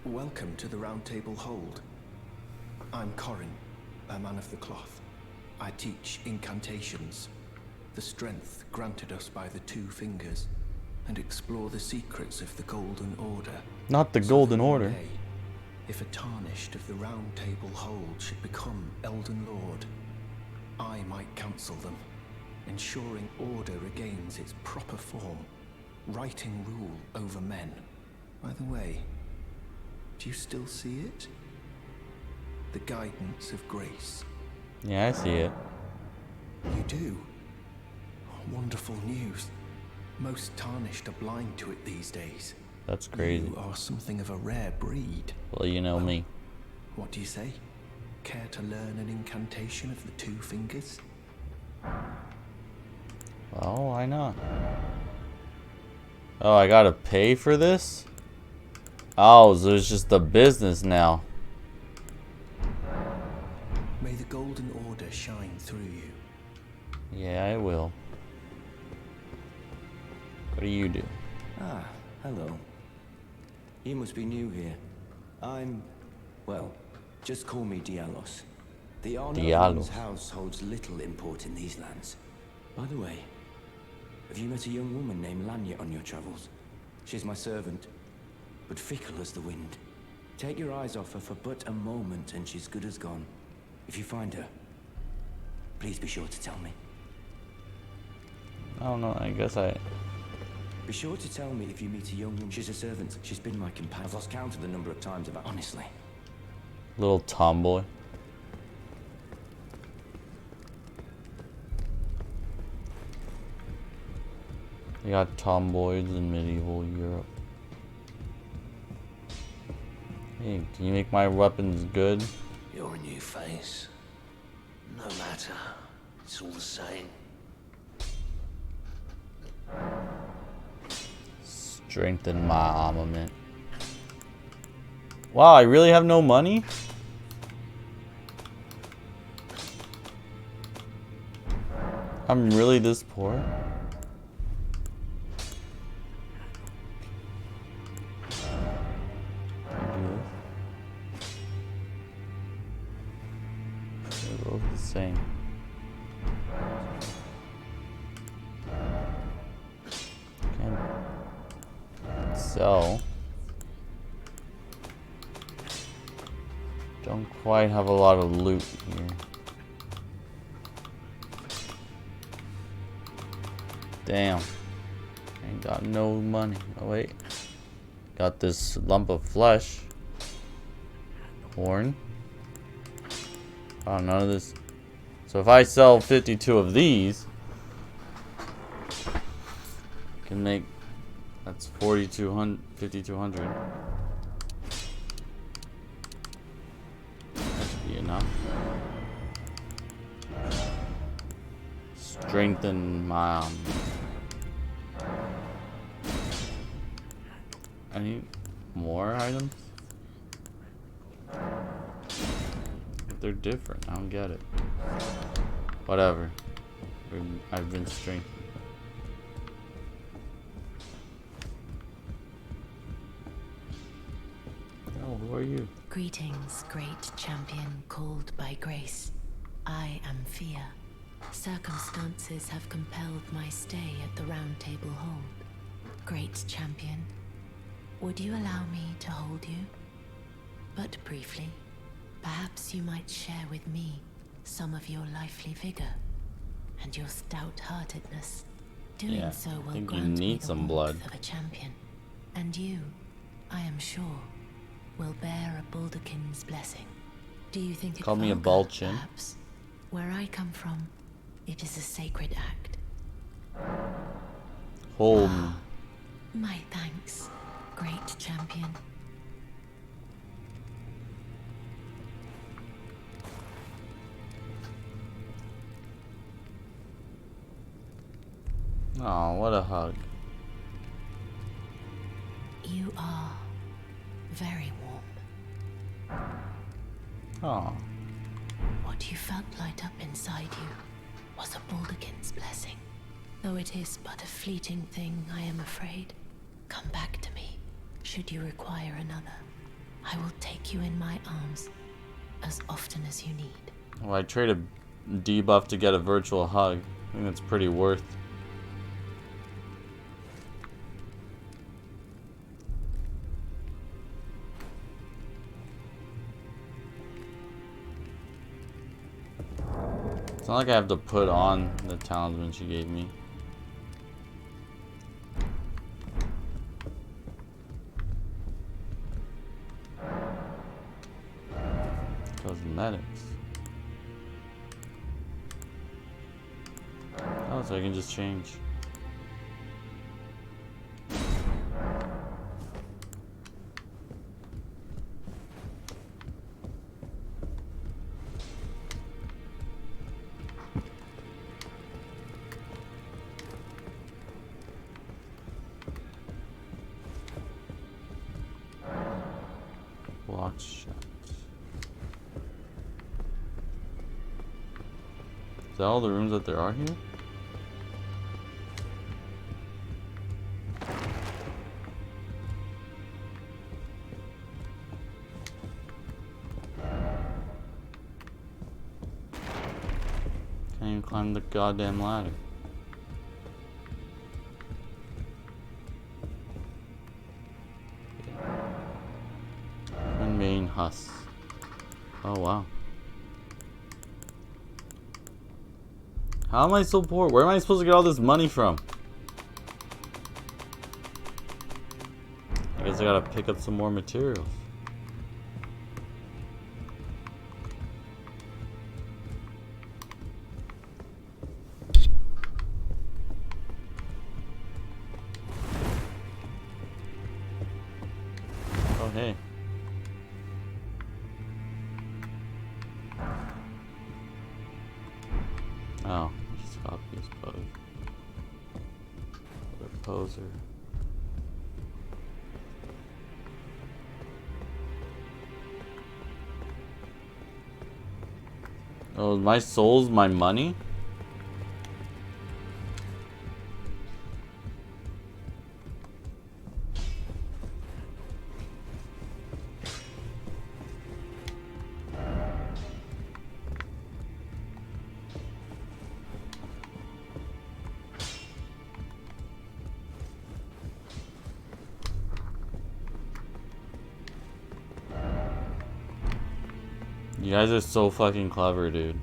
Welcome to the Round Table Hold. I'm Corin, a man of the cloth. I teach incantations, the strength granted us by the Two Fingers, and explore the secrets of the Golden Order. Not the Golden Order. Day, if a tarnished of the Round Table Hold should become Elden Lord, I might counsel them, ensuring order regains its proper form, righting rule over men. By the way, do you still see it? The guidance of grace. Yeah, I see it. You do? Wonderful news. Most tarnished are blind to it these days. That's crazy. You are something of a rare breed. Well, you know me. What do you say? Care to learn an incantation of the Two Fingers? Well, why not? Oh, I gotta pay for this? Oh, so it's just a business now. May the Golden Order shine through you. Yeah, I will. What do you do? Ah, hello. You must be new here. Well, just call me Dialos. The honor of one's house holds little import in these lands. By the way, have you met a young woman named Lanya on your travels? She's my servant, but fickle as the wind. Take your eyes off her for but a moment and she's good as gone. If you find her, please be sure to tell me. I don't know, I guess I... Be sure to tell me if you meet a young woman. She's a servant. She's been my companion. I've lost count of the number of times I've... Honestly. Little tomboy. You got tomboys in medieval Europe. Hey, can you make my weapons good? You're a new face. No matter. It's all the same. Strengthen my armament. Wow, I really have no money? I'm really this poor? They're both the same. So, don't quite have a lot of loot here. Damn, ain't got no money. Oh wait, got this lump of flesh. Horn. Oh, none of this. So if I sell 52 of these, I can make. That's 4,200, 5,200. That should be enough. Strengthen my arm. I need more items. But they're different. I don't get it. Whatever. I've been strengthened. Who are you? Greetings, great champion called by grace. I am Fear. Circumstances have compelled my stay at the Round Table Hold. Great champion, would you allow me to hold you? But briefly, perhaps you might share with me some of your lively vigor and your stout-heartedness. Doing so will grant me the warmth of a champion, and you, I am sure, will bear a Baldakin's blessing. Do you think it Call me a Balchin. Perhaps? Where I come from, it is a sacred act. Hold me. My thanks, great champion. Oh, what a hug. You are very warm. Oh. What you felt light up inside you was a Baldakin's blessing. Though it is but a fleeting thing, I am afraid. Come back to me, should you require another. I will take you in my arms as often as you need. Well, I trade a debuff to get a virtual hug. I think that's pretty worth. It's not like I have to put on the talisman she gave me. Cosmetics. Oh, so I can just change. Blocked shot. Is that all the rooms that there are here? Can't even climb the goddamn ladder. Main Huss. Oh wow. How am I so poor? Where am I supposed to get all this money from? I guess I gotta pick up some more materials. Oh hey. Oh, just copy his pose. What a poser. Oh, my soul's my money? You guys are so fucking clever, dude.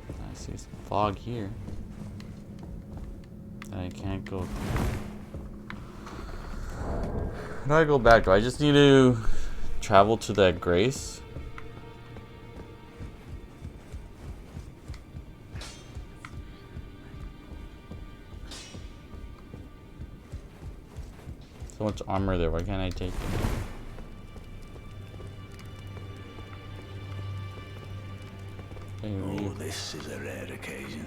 I see some fog here. I can't go. How do I go back? Do I just need to travel to that Grace? So much armor there, why can't I take it? Oh, this is a rare occasion.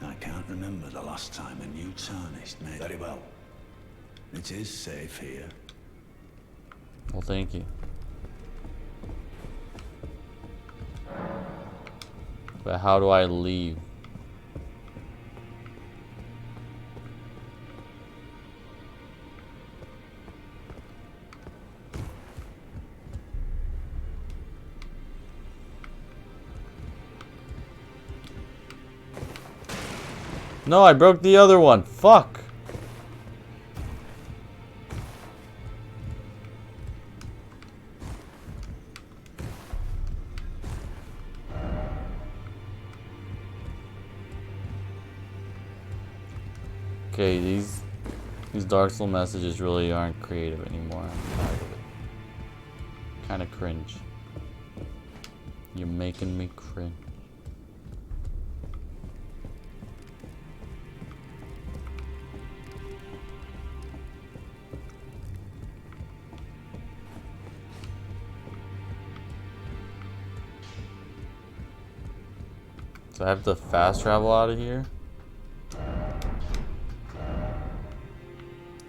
I can't remember the last time a new tarnished made. Very well. It is safe here. Well, thank you. But how do I leave? No, I broke the other one. Fuck. Okay, these Dark Soul messages really aren't creative anymore. I'm tired of it. Kind of cringe. You're making me cringe. So I have to fast travel out of here?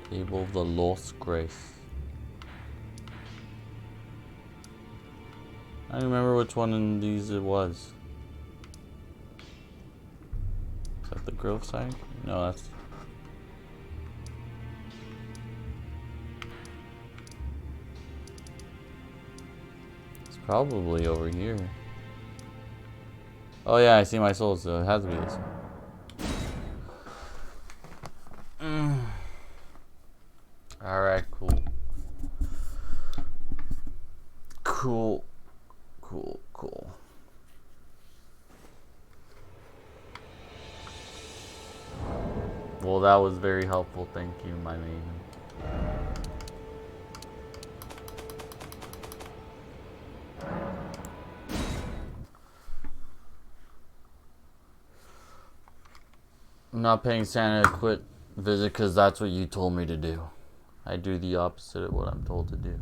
Table of the Lost Grace. I don't remember which one in these it was. Is that the Grove side? No, that's... It's probably over here. Oh yeah, I see my soul, so it has to be this one. Alright, cool. Cool. Well, that was very helpful. Thank you, my maiden. I'm not paying Santa a quit visit because that's what you told me to do. I do the opposite of what I'm told to do.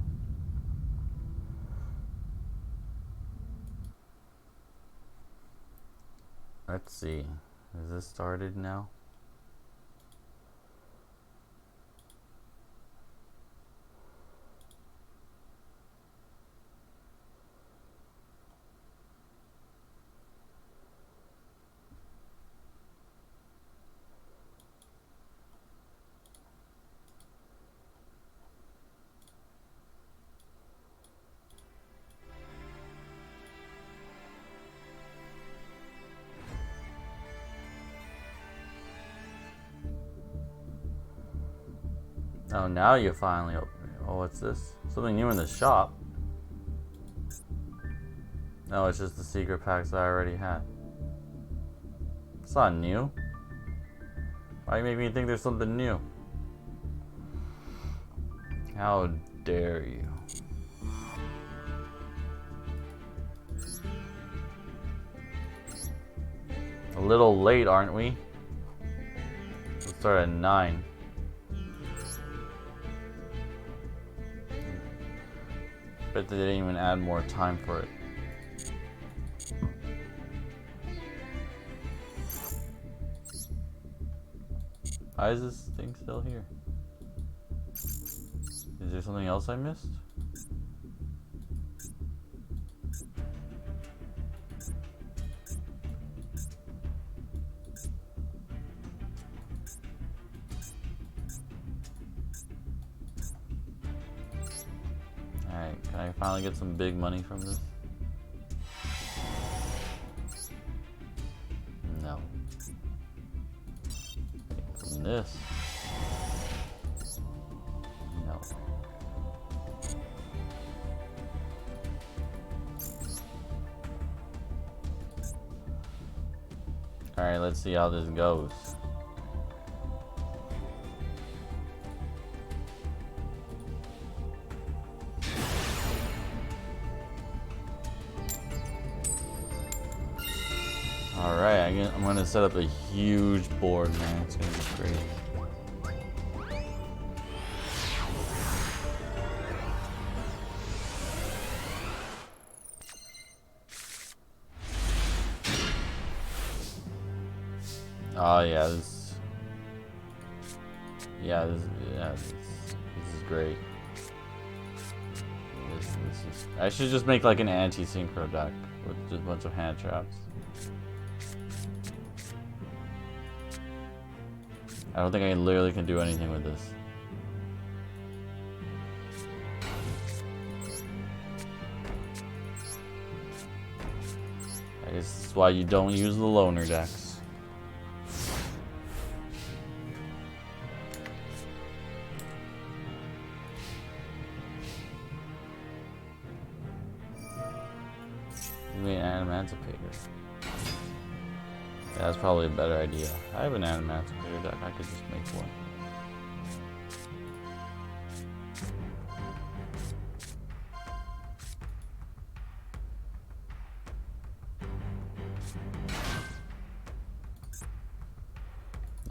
Let's see. Is this started now? Oh, now you finally open it. Oh, what's this? Something new in the shop. No, it's just the secret packs that I already had. It's not new. Why you make me think there's something new? How dare you? A little late, aren't we? We'll start at 9. Bet they didn't even add more time for it. Why is this thing still here? Is there something else I missed? Can I finally get some big money from this? No. From this? No. Alright, let's see how this goes. Alright, I'm gonna set up a huge board, man. It's gonna be great. Oh yeah, this is great. I should just make like an anti-synchro deck with just a bunch of hand traps. I don't think I literally can do anything with this. I guess that's why you don't use the loner decks. You mean Emancipator? Yeah, that's probably a better idea. I have an Emancipator deck. I could just make one.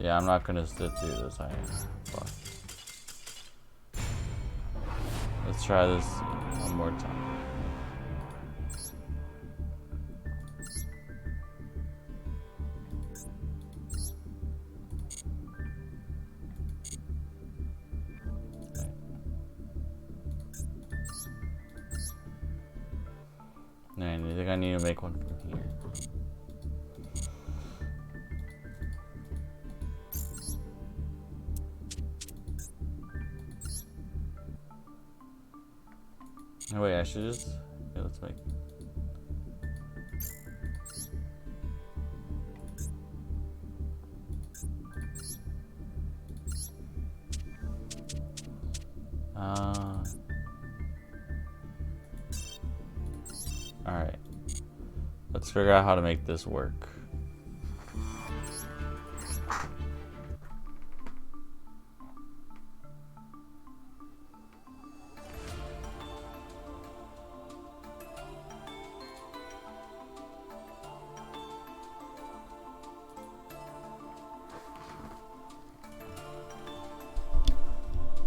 Yeah, I'm not gonna sit through this. Fuck. Let's try this one more time. And I think I need to make one from here. Oh wait, I should just... Okay, let's make... Alright. Let's figure out how to make this work.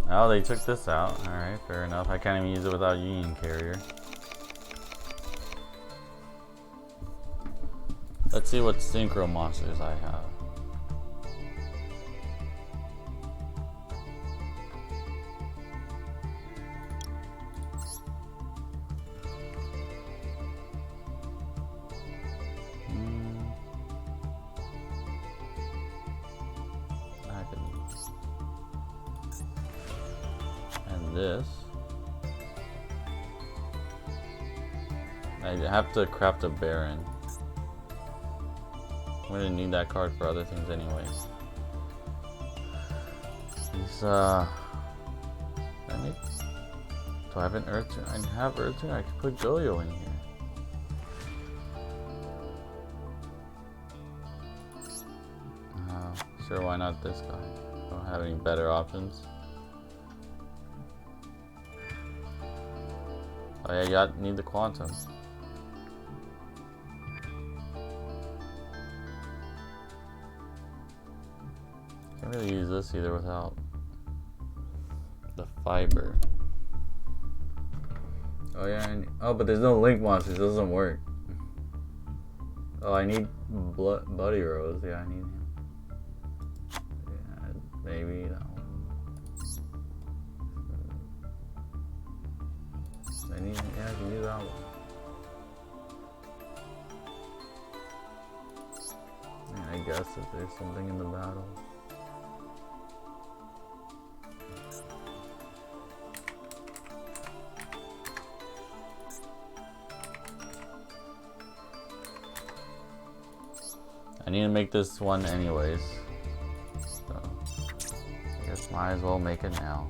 Oh, they took this out. Alright, fair enough. I can't even use it without Union Carrier. Let's see what synchro monsters I have. I can... And this. I have to craft a Baron. I'm gonna need that card for other things anyways. These, do I have an Earth Tune? I have Earth Tune. I can put Jojo in here. Sure, why not this guy? Don't have any better options. Oh yeah, need the Quantum. Can't really use this either without the fiber. Oh yeah, oh, but there's no link monsters. It doesn't work. Oh, I need Buddy Rose. Yeah, I need him. Yeah, maybe that one. I need, yeah, I can use that one. Yeah, I guess if there's something in the battle. need to make this one anyways. So, I guess might as well make it now.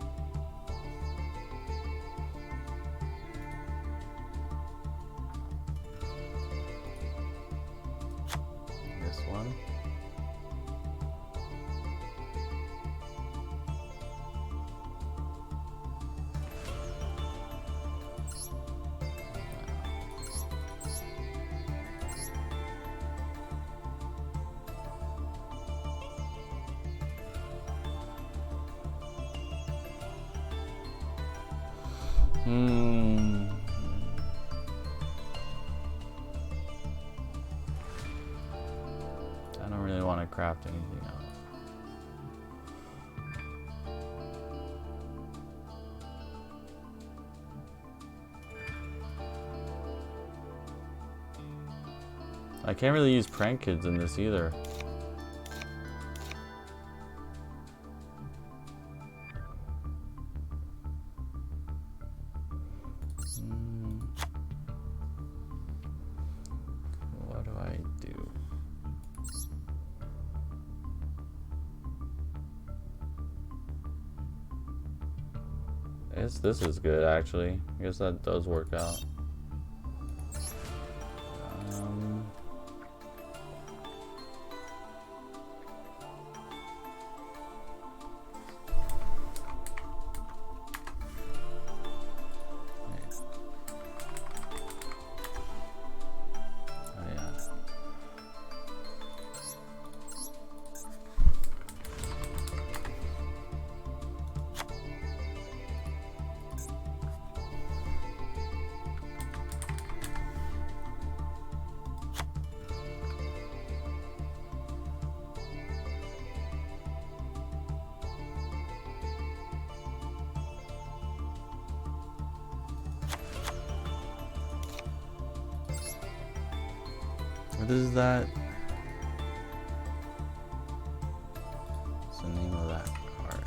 This one. I don't really want to craft anything else. I can't really use prank kids in this either. What do I do? I guess this is good actually. I guess that does work out. What is that? What's the name of that card?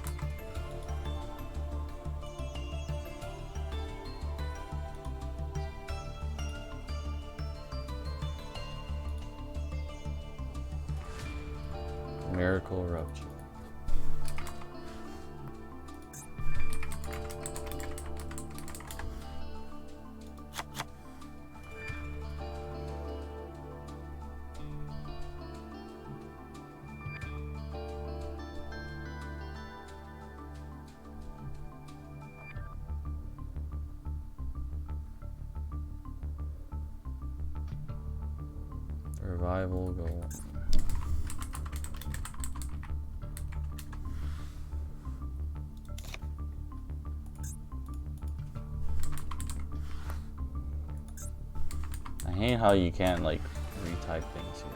Miracle Eruption. Revival goal. I hate how you can't like retype things here.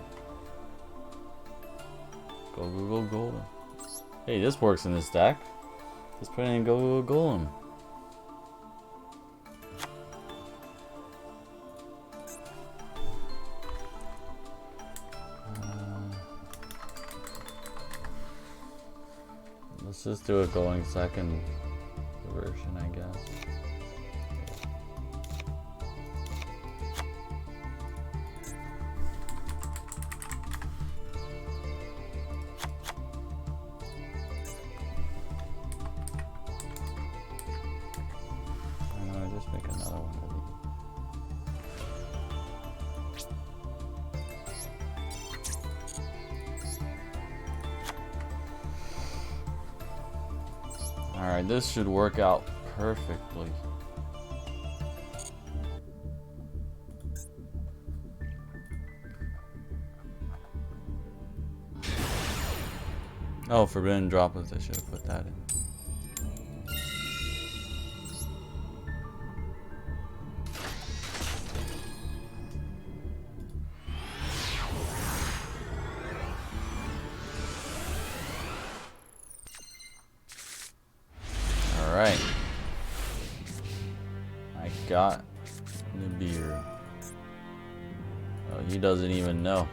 Go golem. Hey, this works in this deck. Just put in go golem. Let's just do a going second version, I guess. Just make another one of these. Alright, this should work out perfectly. Oh, forbidden droplets, I should have put that in. Alright. I got the beard. Oh, he doesn't even know.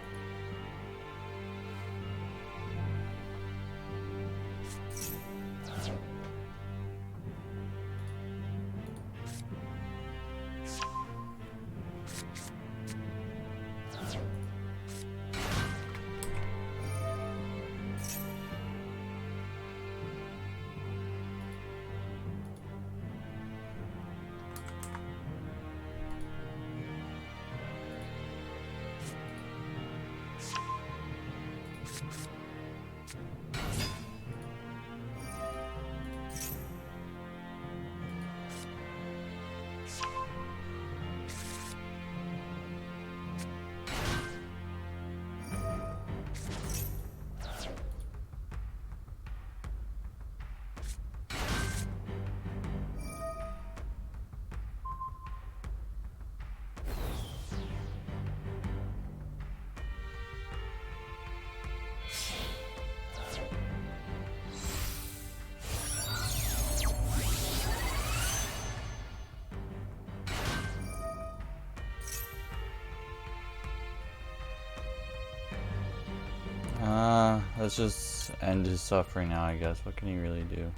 Let's just end his suffering now, I guess. What can he really do?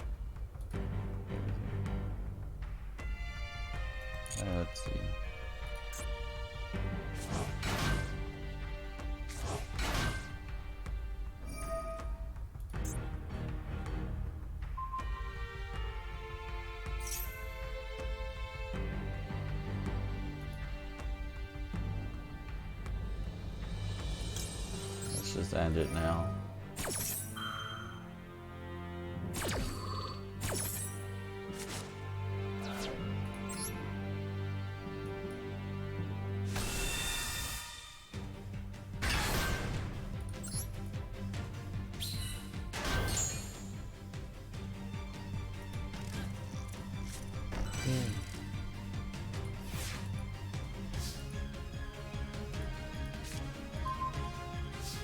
Let's see. Let's just end it now.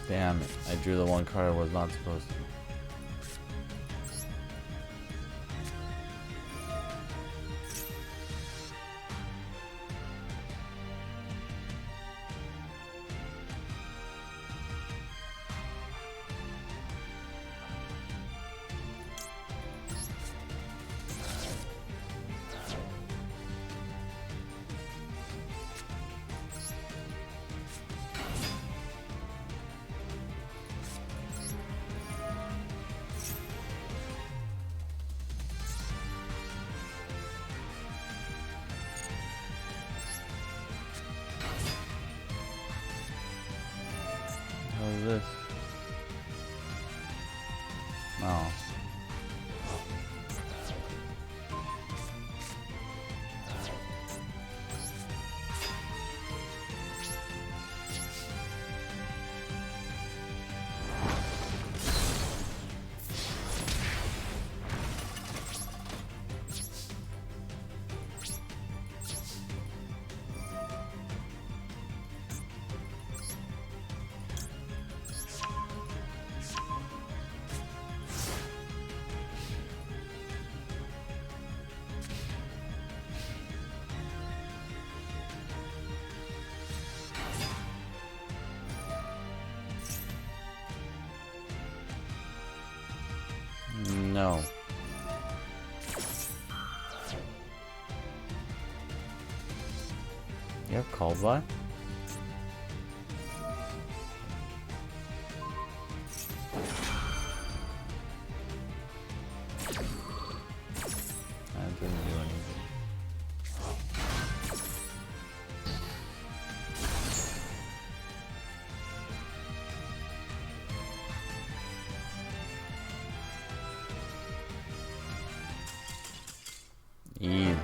Damn it, I drew the one card I was not supposed to. What is this? Oh. No. You have called by? That didn't do anything. Easy.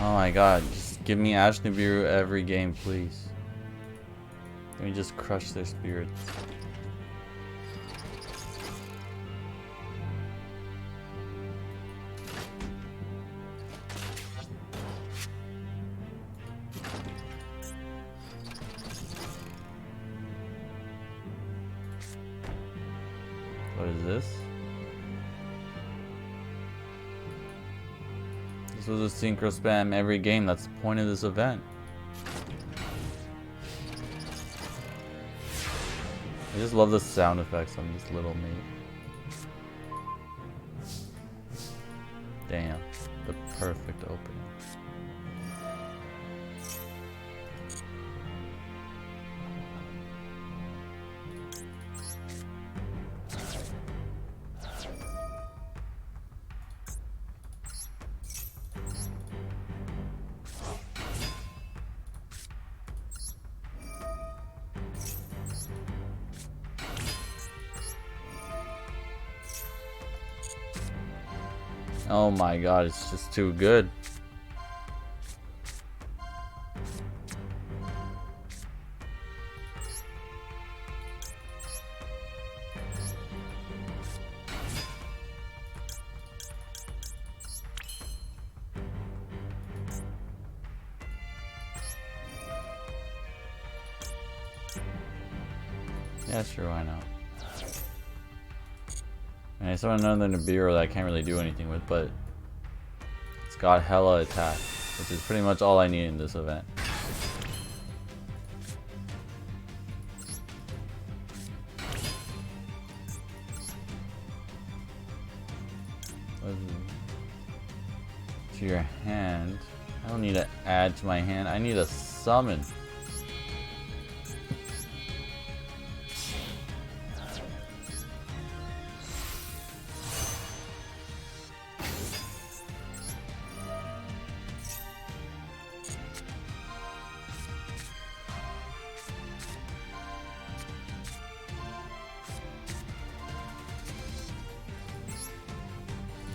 Oh my god, just give me Ash Nibiru every game, please. Let me just crush their spirits. What is this? This was a synchro spam every game. That's the point of this event. I just love the sound effects on this little mate. Damn, the perfect opening. Oh my god, it's just too good. Yeah, sure, why not? And I saw another Nibiru that I can't really do anything with, but it's got hella attack, which is pretty much all I need in this event. To your hand. I don't need to add to my hand. I need a summon.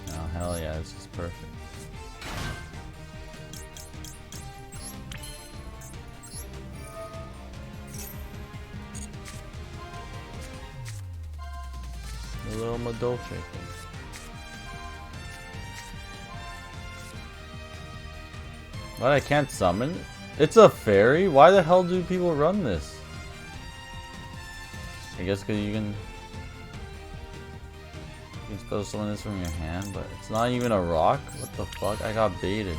Oh, hell yeah, this is perfect. A little Madolce thing. What, I can't summon? It's a fairy? Why the hell do people run this? I guess because you can still summon this from your hand, but it's not even a rock? What the fuck? I got baited.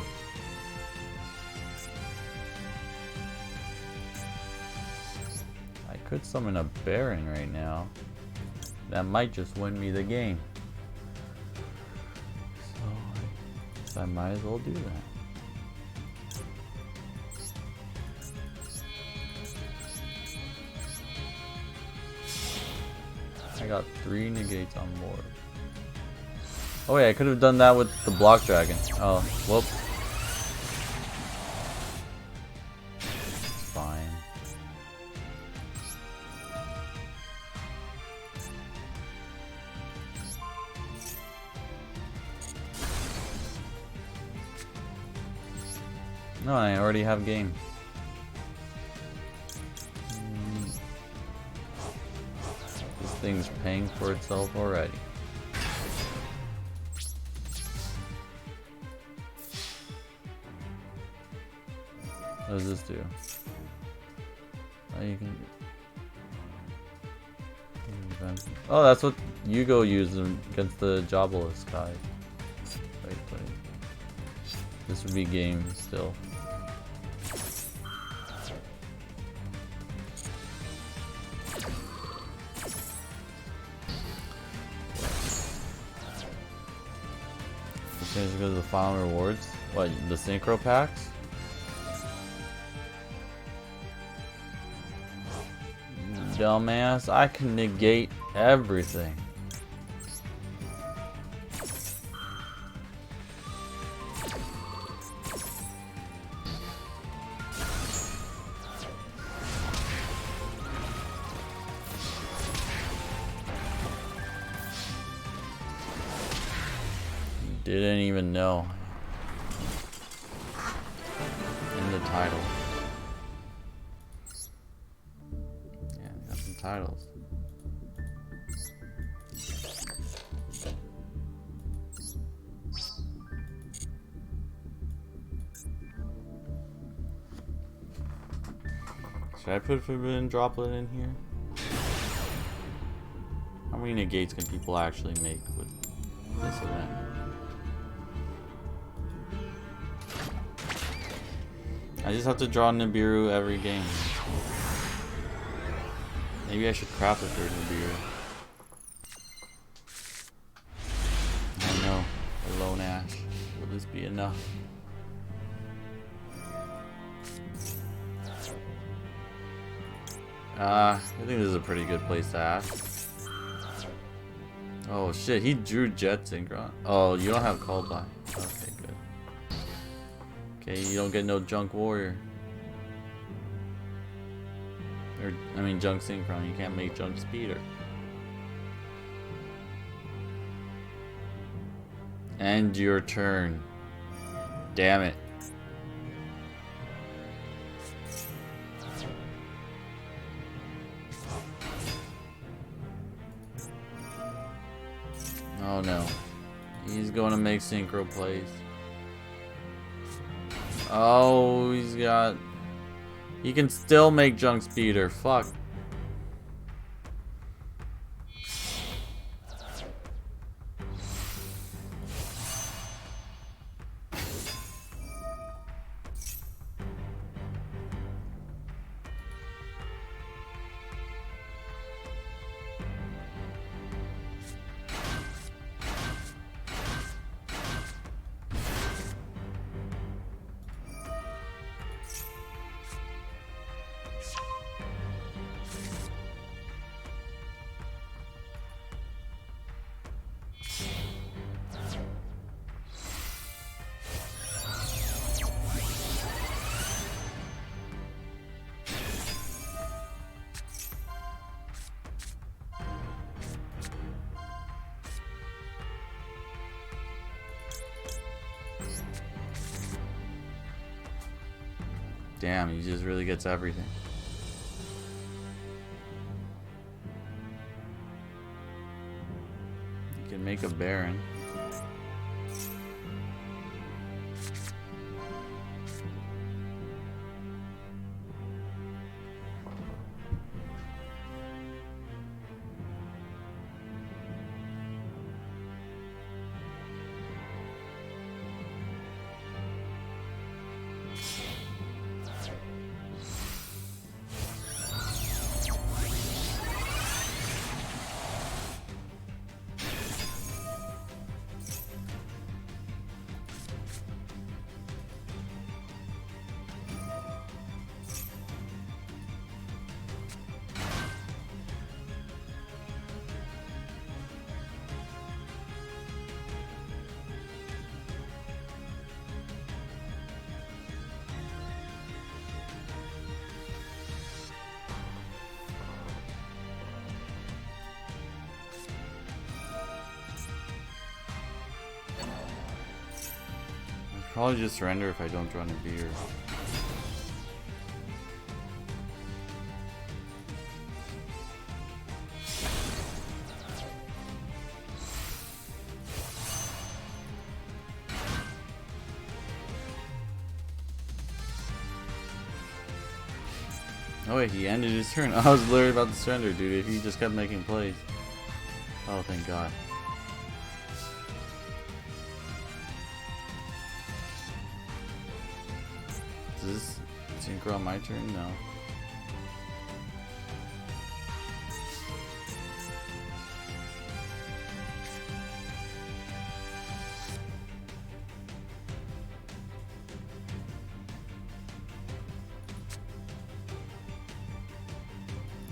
I could summon a Baron right now. That might just win me the game. So I might as well do that. I got 3 negates on board. Oh wait, I could have done that with the block dragon. Oh, whoop. It's fine. No, I already have game. This thing's paying for itself already. What does this do? Oh, you can. Oh, that's what Yugo used against the Jobelisk guy. Right, this would be game still. Change to go to the final rewards. What, the synchro packs? Dumbass, I can negate everything. Didn't even know. In the title. Yeah, got some titles. Should I put Forbidden Droplet in here? How many negates can people actually make with this event? I just have to draw Nibiru every game. Maybe I should craft a third Nibiru. I don't know. A lone ash. Will this be enough? I think this is a pretty good place to ask. Oh shit, he drew Jet Synchron. Oh, you don't have Called By. Okay, good. Okay, you don't get no Junk Warrior. Or, I mean, Junk Synchron. You can't make Junk Speeder. End your turn. Damn it. Oh no. He's going to make synchro plays. Oh, he's got... He can still make Junk Speeder. Fuck. Damn, he just really gets everything. You can make a baron. Probably just surrender if I don't draw a beer. Oh wait, he ended his turn. I was literally about to surrender, dude, if he just kept making plays. Oh, thank God. Does this synchro on my turn? No.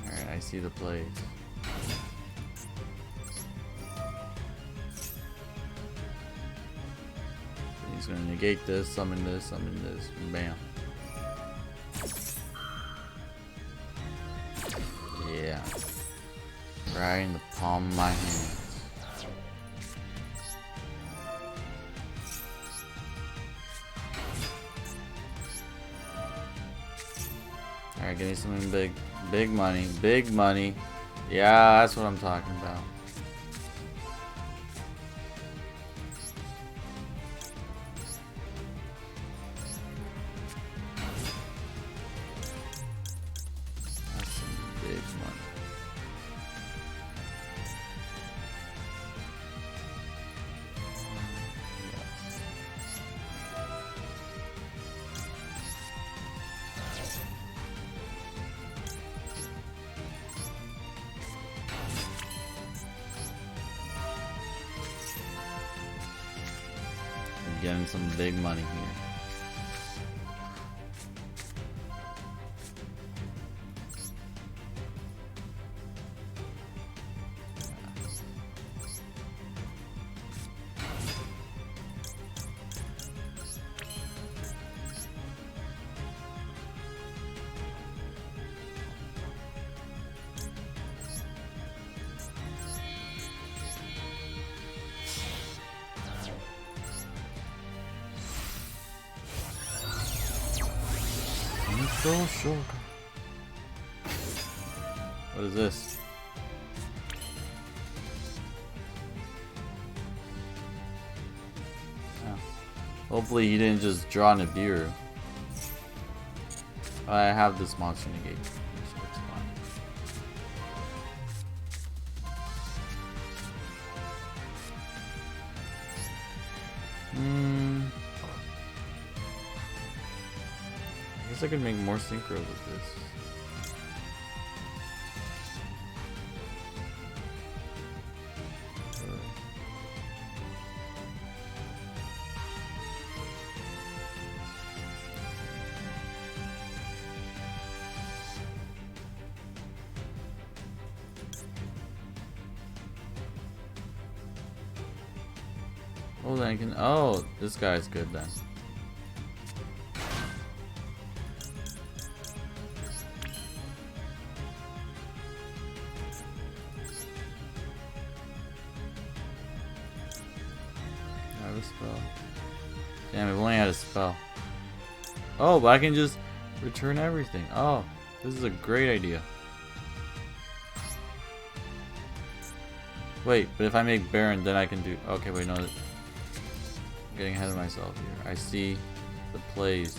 Alright, I see the plays. He's gonna negate this, summon this, bam. Yeah. Right in the palm of my hand. Alright, give me something big. Big money. Big money. Yeah, that's what I'm talking about. That's some big money. Getting some big money here. So short. What is this? Oh. Hopefully he didn't just draw Nibiru. I have this monster negate, so it's fine. I guess I could make more synchros with this. Oh, then I can. Oh, this guy's good then. Spell. Damn, I've only had a spell. Oh, but I can just Return everything. Oh, this is a great idea. Wait, but if I make Baron, then I can do... Okay, wait, no. I'm getting ahead of myself here. I see the plays.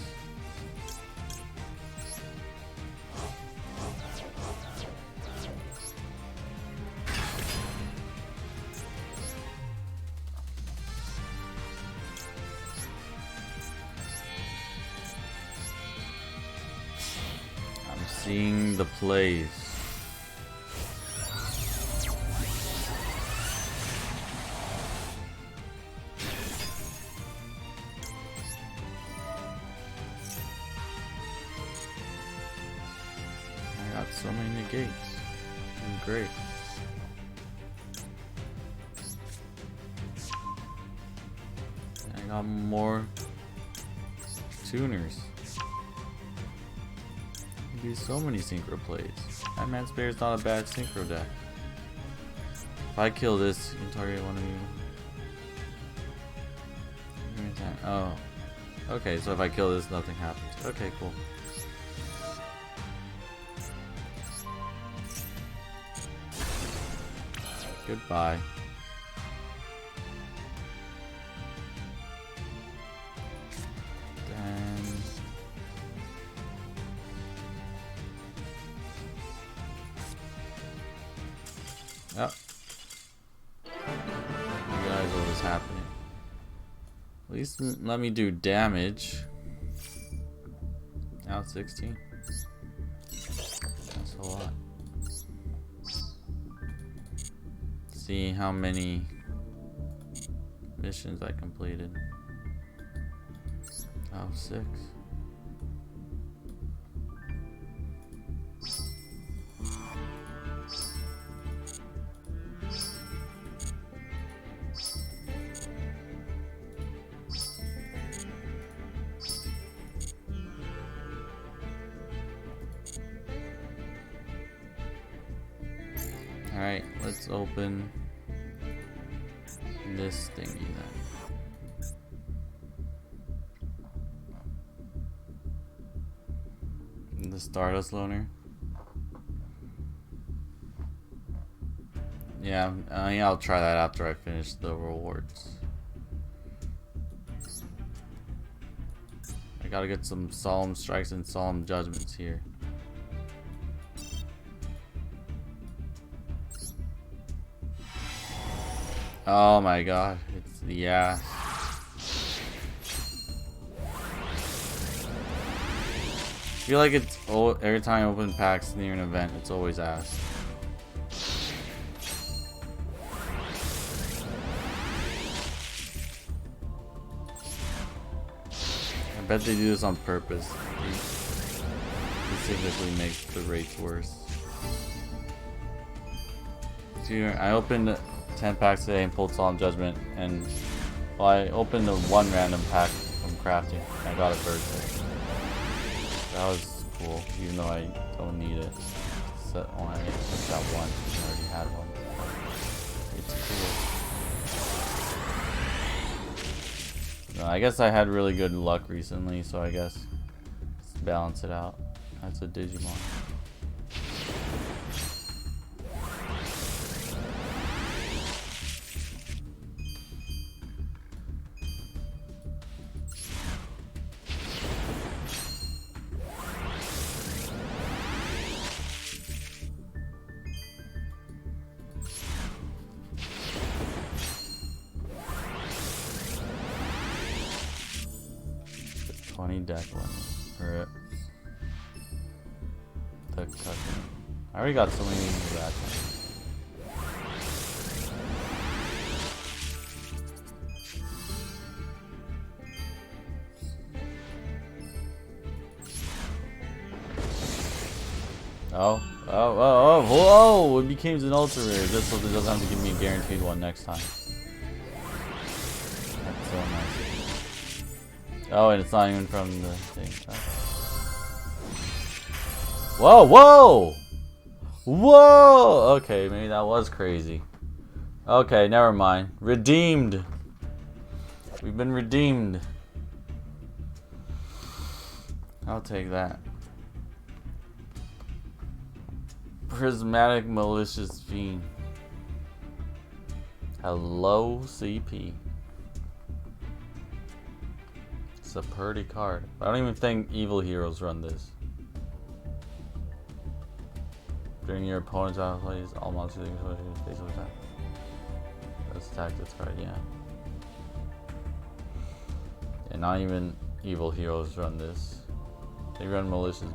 I'm seeing the plays. So many negates. Great. I got more tuners. There'd be so many synchro plays. That man's bear is not a bad synchro deck. If I kill this, you can target one of you. Give me time. Oh. Okay, so if I kill this, nothing happens. Okay, cool. Goodbye. Then... Oh. You realize what was happening. At least let me do damage. Now it's 16. That's a lot. See how many missions I completed. Oh, 6. Alright, let's open this thingy then. The Stardust Loner. Yeah, I'll try that after I finish the rewards. I gotta get some Solemn Strikes and Solemn Judgments here. Oh my god, it's the ass. I feel like it's every time I open packs near an event, it's always ass. I bet they do this on purpose. They specifically make the rates worse. Dude, I opened 10 packs today and pulled Solemn Judgment, and well, I opened the one random pack from crafting. I got a bird there. That was cool, even though I don't need it. So I took that one. I already had one. It's cool. No, I guess I had really good luck recently, so I guess let's balance it out. That's a Digimon. Deck one. Or the custom. I already got so many of that. Whoa! It became an ultra rare just so it doesn't have to give me a guaranteed one next time. That's so nice. Oh, and it's not even from the thing. Oh. Whoa! Whoa! Okay, maybe that was crazy. Okay, never mind. Redeemed. We've been redeemed. I'll take that. Prismatic malicious fiend. Hello, CP. It's a pretty card. I don't even think evil heroes run this. During your opponent's battle plays, all monsters face of attack. That's attack this card, yeah. And not even evil heroes run this. They run malicious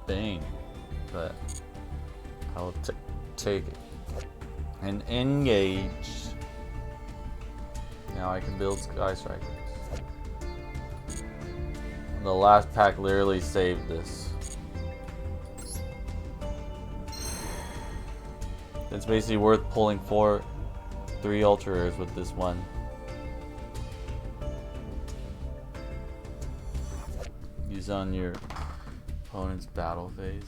Bane, but I'll take it. And engage. Now I can build Sky Strikers. The last pack literally saved this. It's basically worth pulling 3 Ultra Rares with this one. Use on your opponent's battle phase.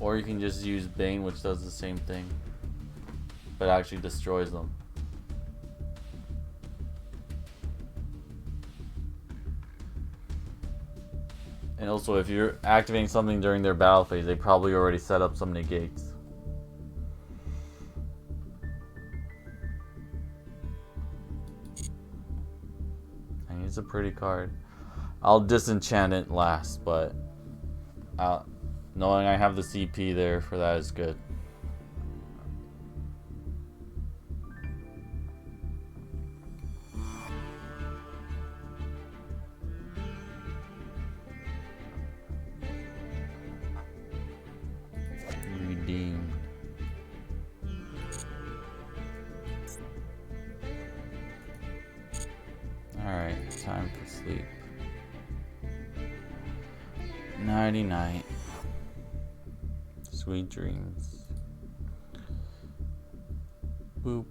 Or you can just use Bane, which does the same thing, but actually destroys them. And also, if you're activating something during their battle phase, they probably already set up some negates. And it's a pretty card. I'll disenchant it last, but knowing I have the CP there for that is good. Redeem. Alright, time for sleep. Nighty night. Sweet dreams. Boop.